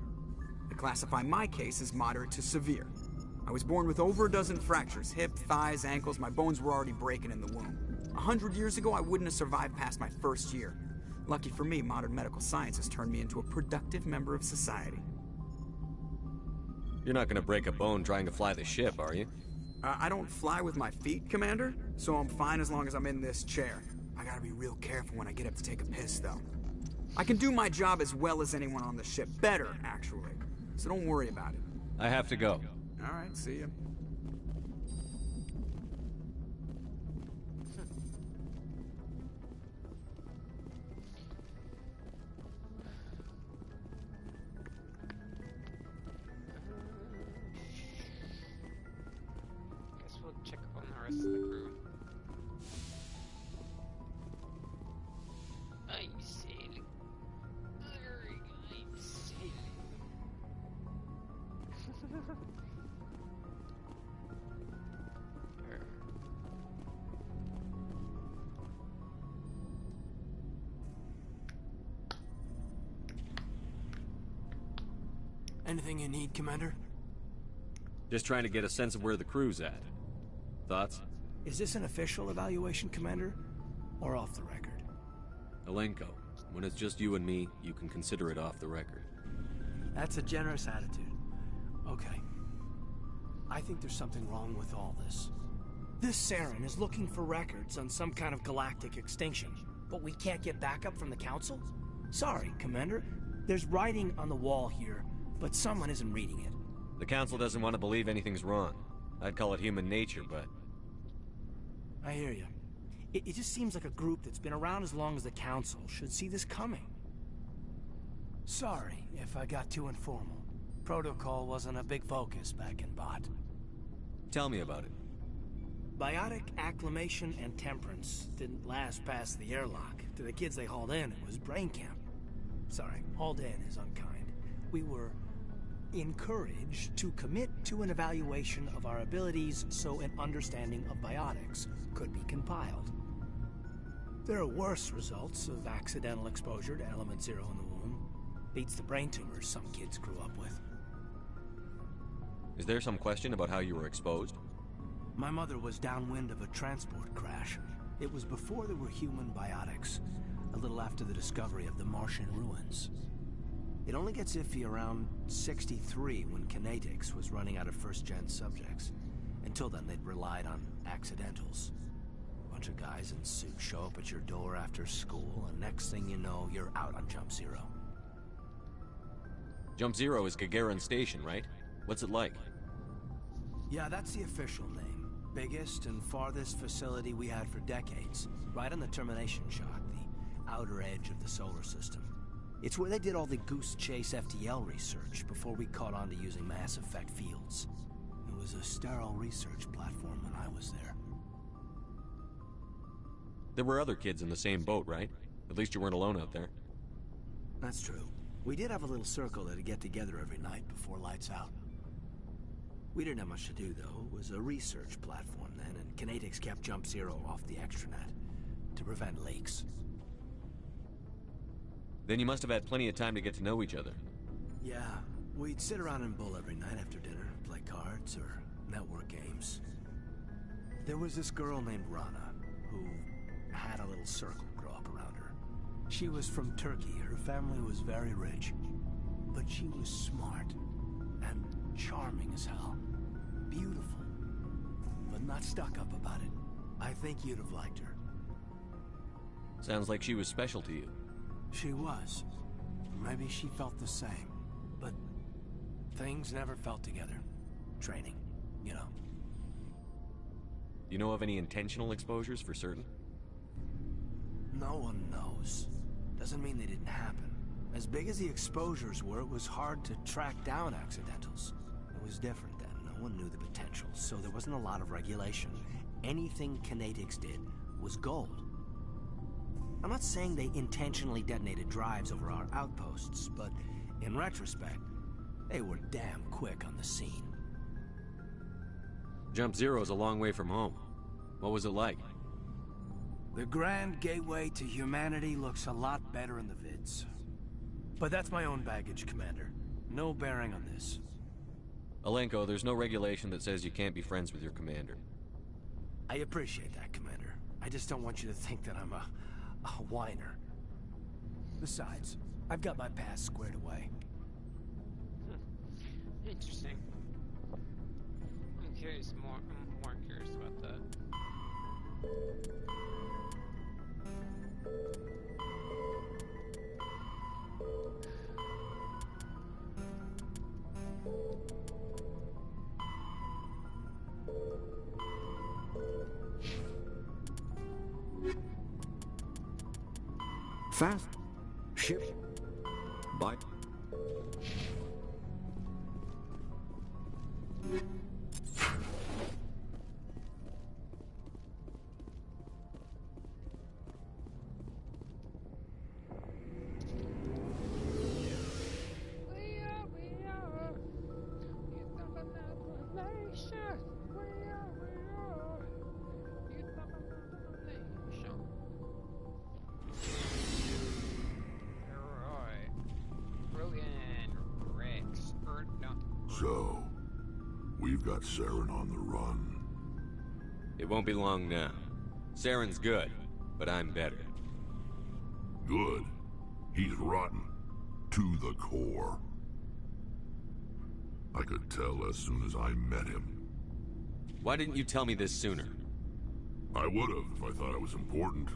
They classify my case as moderate to severe. I was born with over a dozen fractures, hip, thighs, ankles. My bones were already breaking in the womb. 100 years ago, I wouldn't have survived past my first year. Lucky for me, modern medical science has turned me into a productive member of society. You're not gonna break a bone trying to fly the ship, are you? I don't fly with my feet, Commander, so I'm fine as long as I'm in this chair. I gotta be real careful when I get up to take a piss, though. I can do my job as well as anyone on the ship. Better, actually. So don't worry about it. I have to go. All right, see ya. Guess we'll check up on the rest of the crew. I'm sailing. I'm sailing. Anything you need, Commander? Just trying to get a sense of where the crew's at. Thoughts? Is this an official evaluation, Commander? Or off the record? Alenko, when it's just you and me, you can consider it off the record. That's a generous attitude. Okay. I think there's something wrong with all this. This Saren is looking for records on some kind of galactic extinction, but we can't get backup from the Council? Sorry, Commander. There's writing on the wall here, but someone isn't reading it. The Council doesn't want to believe anything's wrong. I'd call it human nature, but... I hear you. It just seems like a group that's been around as long as the Council should see this coming. Sorry if I got too informal. Protocol wasn't a big focus back in Bot. Tell me about it. Biotic acclimation and temperance didn't last past the airlock. To the kids they hauled in, it was brain camp. Sorry, hauled in is unkind. We were encouraged to commit to an evaluation of our abilities so an understanding of biotics could be compiled. There are worse results of accidental exposure to Element Zero in the womb. Beats the brain tumors some kids grew up with. Is there some question about how you were exposed? My mother was downwind of a transport crash. It was before there were human biotics, a little after the discovery of the Martian ruins. It only gets iffy around 63 when Kinetics was running out of first-gen subjects. Until then, they'd relied on accidentals. A bunch of guys in suits show up at your door after school, and next thing you know, you're out on Jump Zero. Jump Zero is Gagarin Station, right? What's it like? Yeah, that's the official name. Biggest and farthest facility we had for decades. Right on the termination shock, the outer edge of the solar system. It's where they did all the Goose Chase FTL research before we caught on to using mass effect fields. It was a sterile research platform when I was there. There were other kids in the same boat, right? At least you weren't alone out there. That's true. We did have a little circle that'd get together every night before lights out. We didn't have much to do, though. It was a research platform then, and Kinetics kept Jump Zero off the extranet to prevent leaks. Then you must have had plenty of time to get to know each other. Yeah, we'd sit around and bull every night after dinner, play cards or network games. There was this girl named Rana, who had a little circle grow up around her. She was from Turkey. Her family was very rich, but she was smart and charming as hell. Beautiful, but not stuck up about it. I think you'd have liked her. Sounds like she was special to you. She was. Maybe she felt the same. But things never felt together. Training, you know. You know of any intentional exposures for certain? No one knows. Doesn't mean they didn't happen. As big as the exposures were, it was hard to track down accidentals. It was different then. No one knew the potential, so there wasn't a lot of regulation. Anything Kinetics did was gold. I'm not saying they intentionally detonated drives over our outposts, but in retrospect, they were damn quick on the scene. Jump Zero's a long way from home. What was it like? The grand gateway to humanity looks a lot better in the vids. But that's my own baggage, Commander. No bearing on this. Alenko, there's no regulation that says you can't be friends with your commander. I appreciate that, Commander. I just don't want you to think that I'm a whiner. Besides, I've got my past squared away. Interesting. I'm curious more. I'm more curious about that. Fast. Ship. Bye. So, we've got Saren on the run. It won't be long now. Saren's good, but I'm better. Good? He's rotten. To the core. I could tell as soon as I met him. Why didn't you tell me this sooner? I would've if I thought it was important.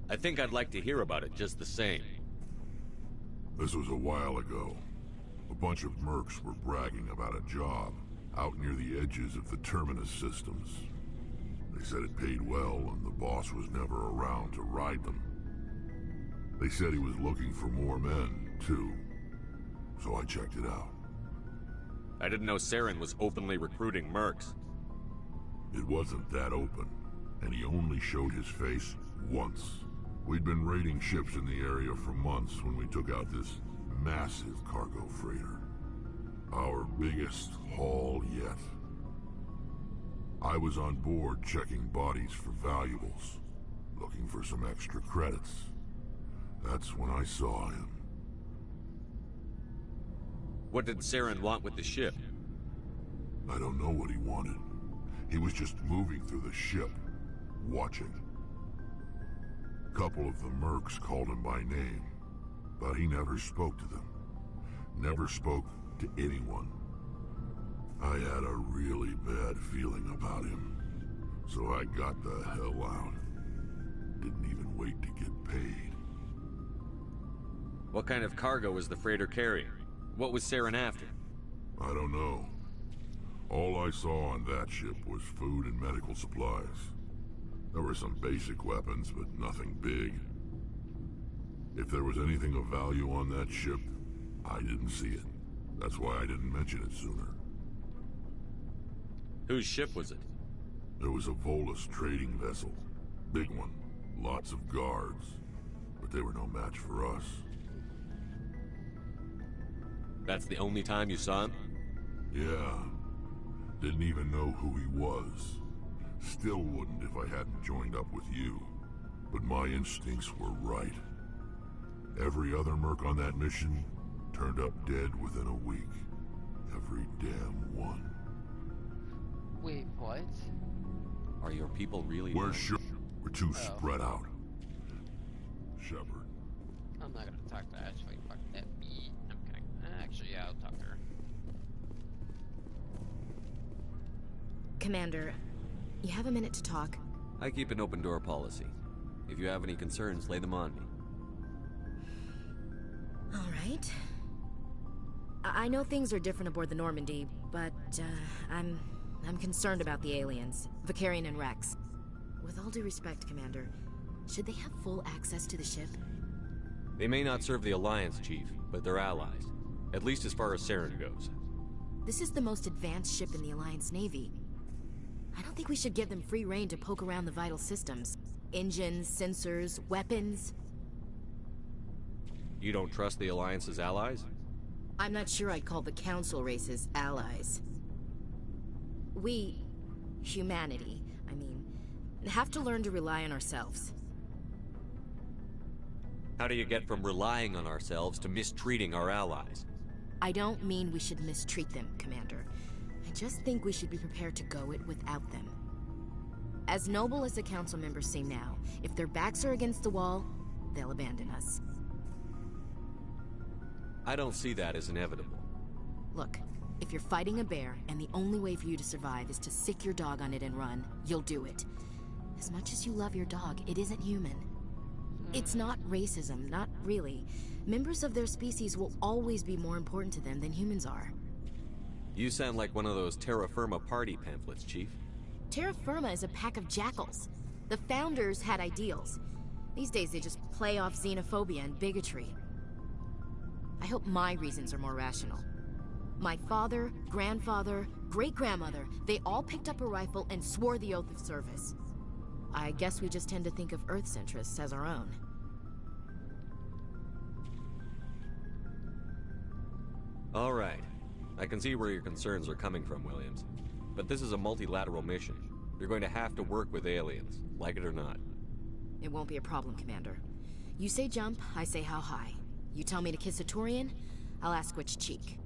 I think I'd like to hear about it just the same. This was a while ago. A bunch of mercs were bragging about a job out near the edges of the Terminus systems. They said it paid well and the boss was never around to ride them. They said he was looking for more men, too. So I checked it out. I didn't know Saren was openly recruiting mercs. It wasn't that open, and he only showed his face once. We'd been raiding ships in the area for months when we took out this massive cargo freighter. Our biggest haul yet. I was on board checking bodies for valuables, looking for some extra credits. That's when I saw him. What did Saren want with the ship? I don't know what he wanted. He was just moving through the ship, watching. Couple of the mercs called him by name, but he never spoke to them. Never spoke to anyone. I had a really bad feeling about him, so I got the hell out. Didn't even wait to get paid. What kind of cargo was the freighter carrying? What was Saren after? I don't know. All I saw on that ship was food and medical supplies. There were some basic weapons, but nothing big. If there was anything of value on that ship, I didn't see it. That's why I didn't mention it sooner. Whose ship was it? There was a Volus trading vessel. Big one. Lots of guards. But they were no match for us. That's the only time you saw him? Yeah. Didn't even know who he was. Still wouldn't if I hadn't joined up with you. But my instincts were right. Every other merc on that mission turned up dead within a week. Every damn one. Wait, what? Are your people really... We're too spread out. Shepard. I'm not gonna talk to Ashley. Fuck that beat. I'm kidding. Actually, yeah, I'll talk to her. Commander, you have a minute to talk? I keep an open door policy. If you have any concerns, lay them on me. All right. I know things are different aboard the Normandy, but I'm concerned about the aliens, Vakarian and Rex. With all due respect, Commander, should they have full access to the ship? They may not serve the Alliance, Chief, but they're allies. At least as far as Saren goes. This is the most advanced ship in the Alliance Navy. I don't think we should give them free rein to poke around the vital systems. Engines, sensors, weapons. You don't trust the Alliance's allies? I'm not sure I'd call the Council races allies. We, humanity, I mean, have to learn to rely on ourselves. How do you get from relying on ourselves to mistreating our allies? I don't mean we should mistreat them, Commander. I just think we should be prepared to go it without them. As noble as the Council members seem now, if their backs are against the wall, they'll abandon us. I don't see that as inevitable. Look, if you're fighting a bear and the only way for you to survive is to sick your dog on it and run, you'll do it. As much as you love your dog, it isn't human. It's not racism, not really. Members of their species will always be more important to them than humans are. You sound like one of those Terra Firma party pamphlets, Chief. Terra Firma is a pack of jackals. The founders had ideals. These days they just play off xenophobia and bigotry. I hope my reasons are more rational. My father, grandfather, great-grandmother, they all picked up a rifle and swore the oath of service. I guess we just tend to think of Earth's interests as our own. All right. I can see where your concerns are coming from, Williams. But this is a multilateral mission. You're going to have to work with aliens, like it or not. It won't be a problem, Commander. You say jump, I say how high. You tell me to kiss a Turian, I'll ask which cheek.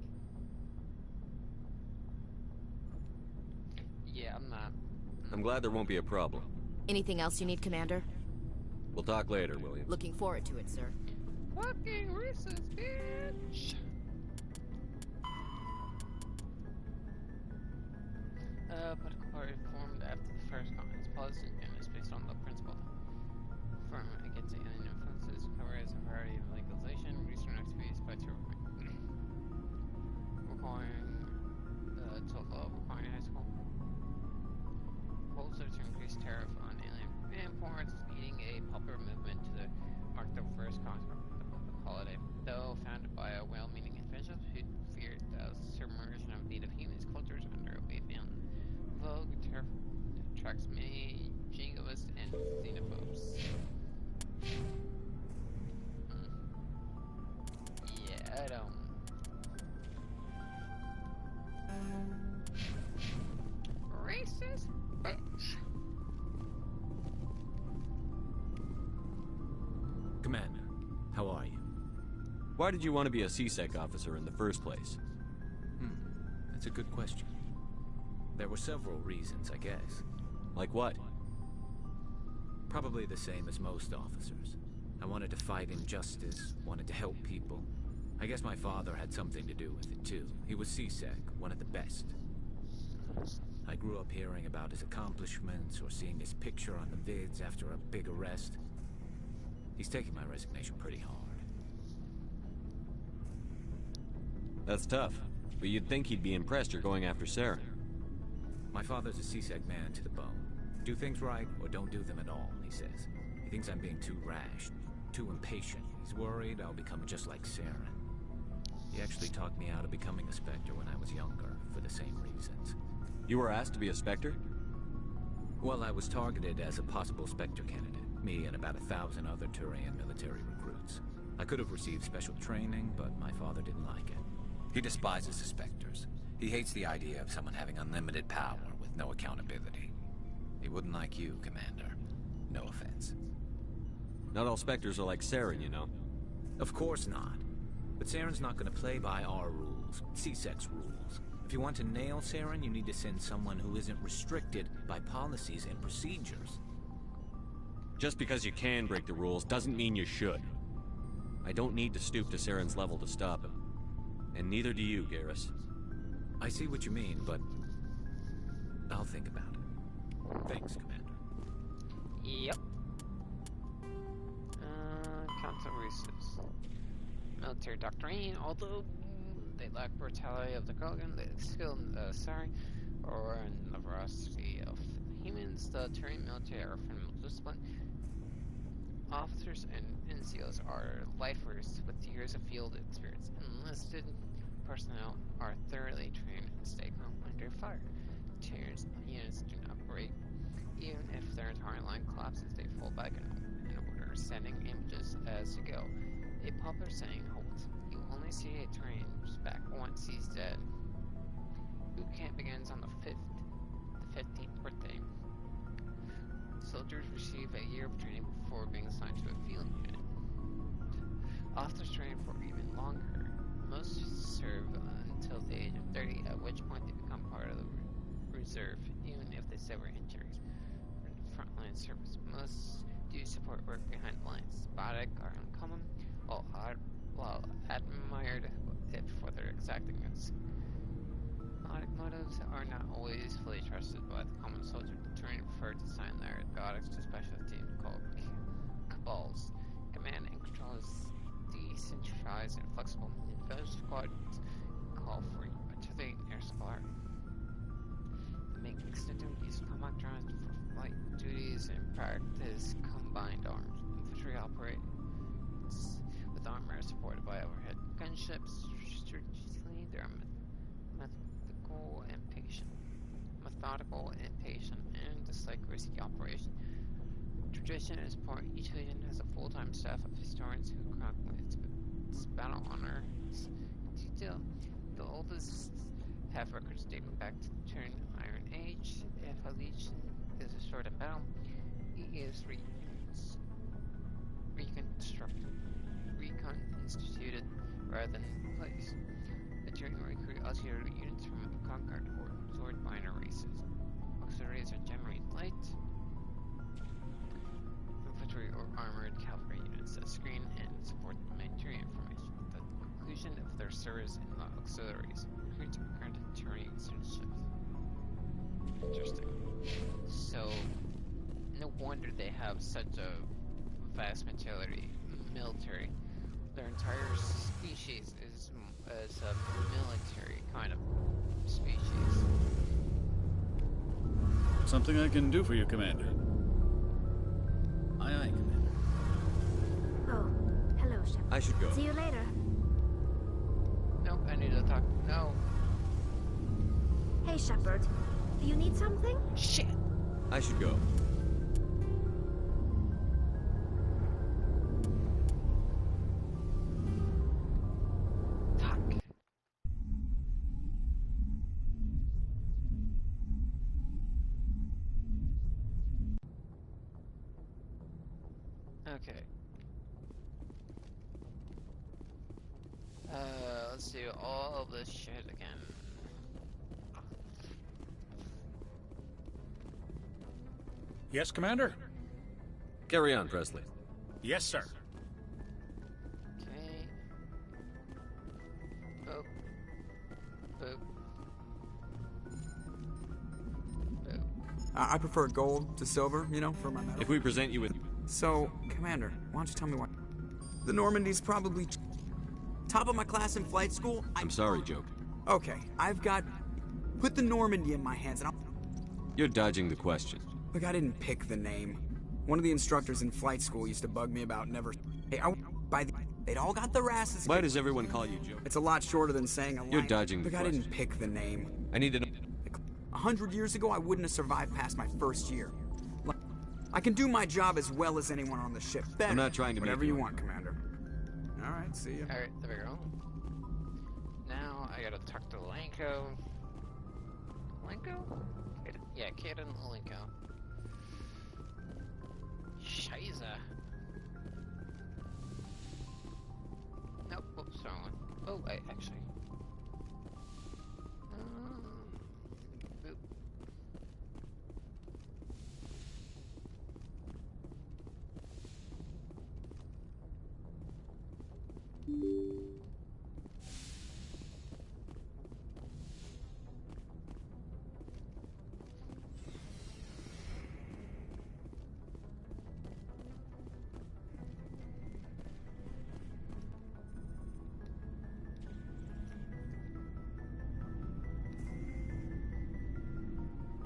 Yeah, I'm not. I'm glad there won't be a problem. Anything else you need, Commander? We'll talk later, Williams. Looking forward to it, sir. Fucking racist, bitch! Political party formed after the first communist policy and is based on the principle firm against alien influences, covers a variety of legalization, research activities by requiring total of requiring high school. Proposal to increase tariff on alien imports, leading a popular movement to mark the first public holiday. Though founded by a well-meaning individual who feared the submersion of native humans cultures under a wave vogue, tariff attracts many Commander, how are you? Why did you want to be a CSEC officer in the first place? That's a good question. There were several reasons, I guess. Like what? Probably the same as most officers. I wanted to fight injustice, wanted to help people. I guess my father had something to do with it, too. He was CSEC, one of the best. I grew up hearing about his accomplishments or seeing his picture on the vids after a big arrest. He's taking my resignation pretty hard. That's tough, but you'd think he'd be impressed you're going after Saren. My father's a CSEC man to the bone. Do things right or don't do them at all, he says. He thinks I'm being too rash, too impatient. He's worried I'll become just like Saren. He actually talked me out of becoming a Spectre when I was younger, for the same reasons. You were asked to be a Spectre? Well, I was targeted as a possible Spectre candidate. Me and about 1,000 other Turian military recruits. I could have received special training, but my father didn't like it. He despises the Spectres. He hates the idea of someone having unlimited power with no accountability. He wouldn't like you, Commander. No offense. Not all Spectres are like Saren, you know. Of course not. But Saren's not going to play by our rules, CSEC's rules. If you want to nail Saren, you need to send someone who isn't restricted by policies and procedures. Just because you can break the rules doesn't mean you should. I don't need to stoop to Saren's level to stop him. And neither do you, Garrus. I see what you mean, but I'll think about it. Thanks, Commander. Yep. Council resources. Military doctrine, although they lack brutality of the Krogan, the skill of Sari, or in the ferocity of humans, the Turian military are from discipline. Officers and NCOs are lifers with years of field experience. Enlisted personnel are thoroughly trained and stay calm under fire. Turian units do not break. Even if their entire line collapses, they fall back in order, sending images as you go. A popular saying holds, you only see a Turian's back once he's dead. Boot camp begins on the 15th birthday. Soldiers receive a year of training before being assigned to a field unit. Officers train for even longer. Most serve until the age of 30, at which point they become part of the reserve, even if they suffer injuries. Frontline service. Most do support work behind the lines. Spotic are uncommon, while admired for their exactingness. Biotic motives are not always fully trusted by the common soldier. The Turian prefer to assign their biotics to special teams called cabals. Command and control is decentralized and flexible. Those squads call for utility air supply. They make extensive use of combat drones for flight duties and practice combined arms. Infantry operates with armor supported by overhead gunships. Strategically, they are methodical and patient, and dislike risky operation. Tradition is part each legion has a full-time staff of historians who chronicle its battle honors. Detail. The oldest have records dating back to the Turian Iron Age. If a legion is destroyed in battle, he is reconstituted rather than replaced. The Turian recruit auxiliary units from the conquered or absorbed minor races. Auxiliaries are generally light infantry or armored cavalry units that screen and support the military information. The conclusion of their service in the auxiliaries, recruits are granted Turian citizenship. Interesting. So, no wonder they have such a vast military. Their entire species is a military kind of species. Something I can do for you, Commander. Aye, aye, Commander. Oh, hello, Shepard. I should go. See you later. Nope, I need to talk. No. Hey, Shepard. Do you need something? Shit. I should go. Okay. Let's do all of this shit again. Yes, Commander? Carry on, Presley. Yes, sir. Okay. Boop. Boop. Boop. I prefer gold to silver, you know, for my medal. If we present you with... So, Commander, why don't you tell me why? The Normandy's probably top of my class in flight school. I'm sorry, Joke. Okay, I've got... Put the Normandy in my hands and I'll... You're dodging the question. Look, I didn't pick the name. One of the instructors in flight school used to bug me about never... Hey, they'd all got their asses... Why does everyone call you Joke? It's a lot shorter than saying a line. You're dodging the question. Look, I didn't pick the name. I need to know... 100 years ago, I wouldn't have survived past my first year. I can do my job as well as anyone on the ship. Better. I'm not trying to Whatever make you want, Commander. All right, see ya. All right, there we go. Now I gotta talk to Lenko. Lenko? Yeah, Kaden Lenko. Scheiße. Nope, oops, wrong one. Oh, wait, actually. Boop.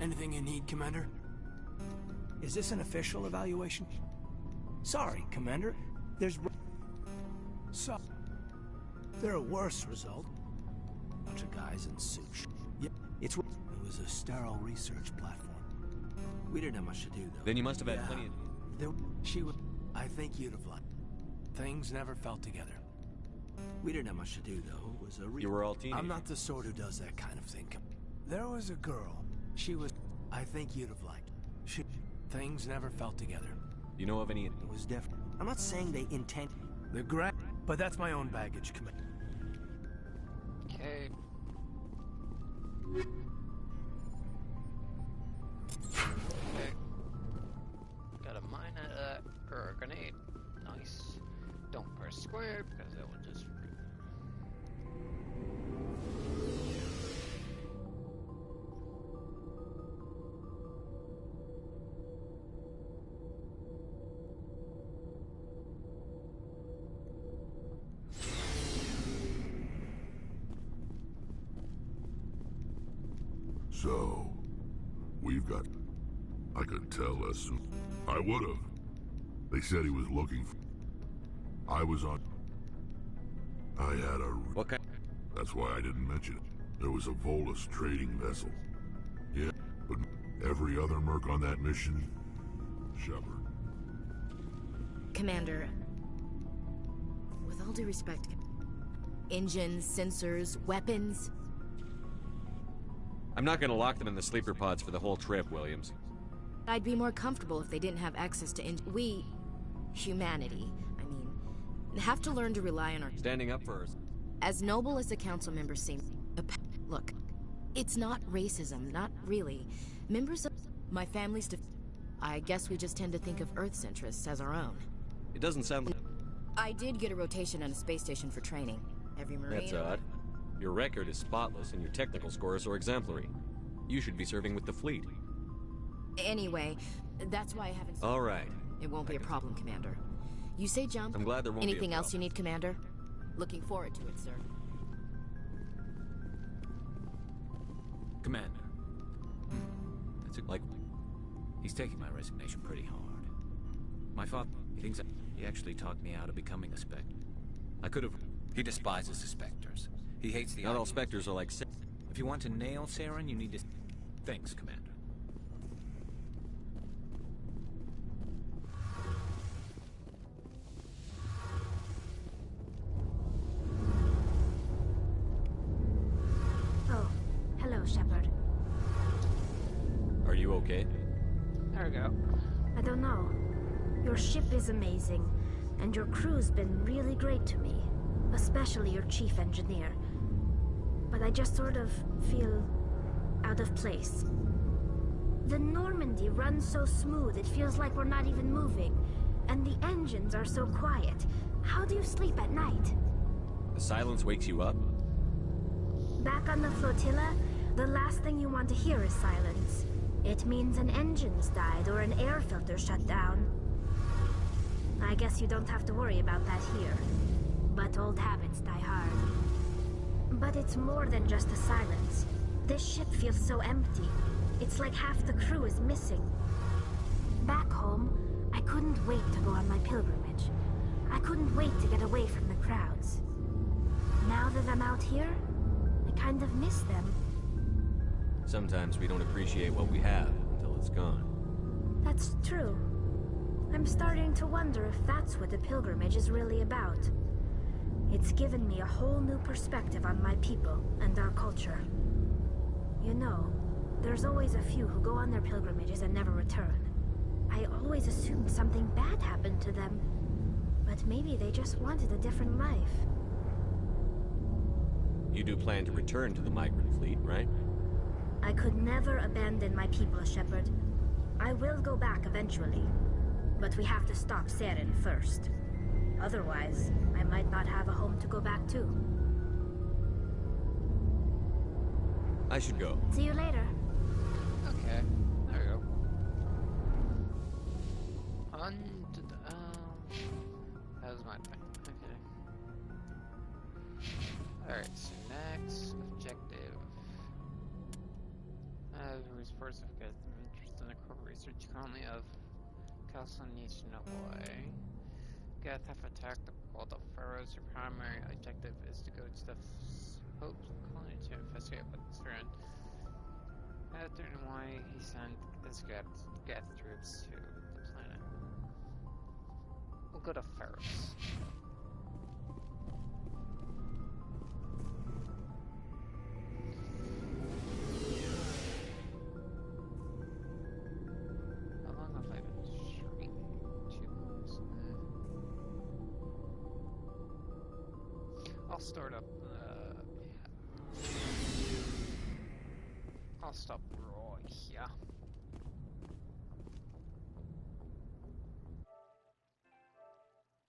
Anything you need, Commander? Is this an official evaluation? Sorry, Commander. There are worse result. Bunch of guys in suits. Yeah, it was a sterile research platform. We didn't have much to do, though. Then you must have had plenty of... I think you'd have liked. Things never felt together. We didn't have much to do, though. It was a You were all teenagers. I'm not the sort who does that kind of thing. There was a girl. She was... I think you'd have liked. Things never felt together. You know of any... It was different. I'm not saying they intend... They're great, but that's my own baggage, Commander. Okay. Okay. Got a mine or a grenade. Nice. Don't press square because that will just... So, we've got... I could tell as soon... I would've. They said he was looking for... I was on... I had a... What kind? That's why I didn't mention it. There was a Volus trading vessel. Yeah, but every other merc on that mission... Shepard. Commander, with all due respect, engines, sensors, weapons... I'm not gonna lock them in the sleeper pods for the whole trip, Williams. I'd be more comfortable if they didn't have access to we, humanity, I mean, have to learn to rely on our... Standing up for us. As noble as the council members seem... Look, it's not racism, not really. Members of my family's... I guess we just tend to think of Earth's interests as our own. It doesn't sound like... I did get a rotation on a space station for training. Every Marine... That's odd. Your record is spotless and your technical scores are exemplary. You should be serving with the fleet. Anyway, that's why I haven't... All right. It won't be a problem, Commander. You say jump? I'm glad there won't Anything be a else you need, Commander? Looking forward to it, sir. Commander. That's it. Like, he's taking my resignation pretty hard. My father, he thinks he actually talked me out of becoming a Spectre. I could have... He despises the Spectres. He hates the... Not all Spectres are like... If you want to nail Saren, you need to... Thanks, Commander. Oh, hello, Shepard. Are you okay? There we go. I don't know. Your ship is amazing, and your crew's been really great to me. especially your chief engineer. But I just sort of feel out of place. The Normandy runs so smooth, it feels like we're not even moving. And the engines are so quiet. How do you sleep at night? The silence wakes you up? Back on the flotilla, the last thing you want to hear is silence. It means an engine's died or an air filter shut down. I guess you don't have to worry about that here. But old habits die hard. But it's more than just the silence. This ship feels so empty. It's like half the crew is missing. Back home, I couldn't wait to go on my pilgrimage. I couldn't wait to get away from the crowds. Now that I'm out here, I kind of miss them. Sometimes we don't appreciate what we have until it's gone. That's true. I'm starting to wonder if that's what the pilgrimage is really about. It's given me a whole new perspective on my people and our culture. You know, there's always a few who go on their pilgrimages and never return. I always assumed something bad happened to them. But maybe they just wanted a different life. You do plan to return to the migrant fleet, right? I could never abandon my people, Shepard. I will go back eventually. But we have to stop Saren first. Otherwise, I might not have a home to go back to. I should go. See you later. Okay, there we go. On to the... that was my thing. Okay. Alright, so next objective. Reports of Geth interest in the core research colony of Kalsonichnoy. Geth have attacked all the Pharaohs. Your primary objective is to go to the Hope colony to investigate what's Saren. After and why he sent his Geth troops to the planet. We'll go to Pharaohs. How long have I been shrinking? 2 months? I'll start up. Yeah. I'll stop right here.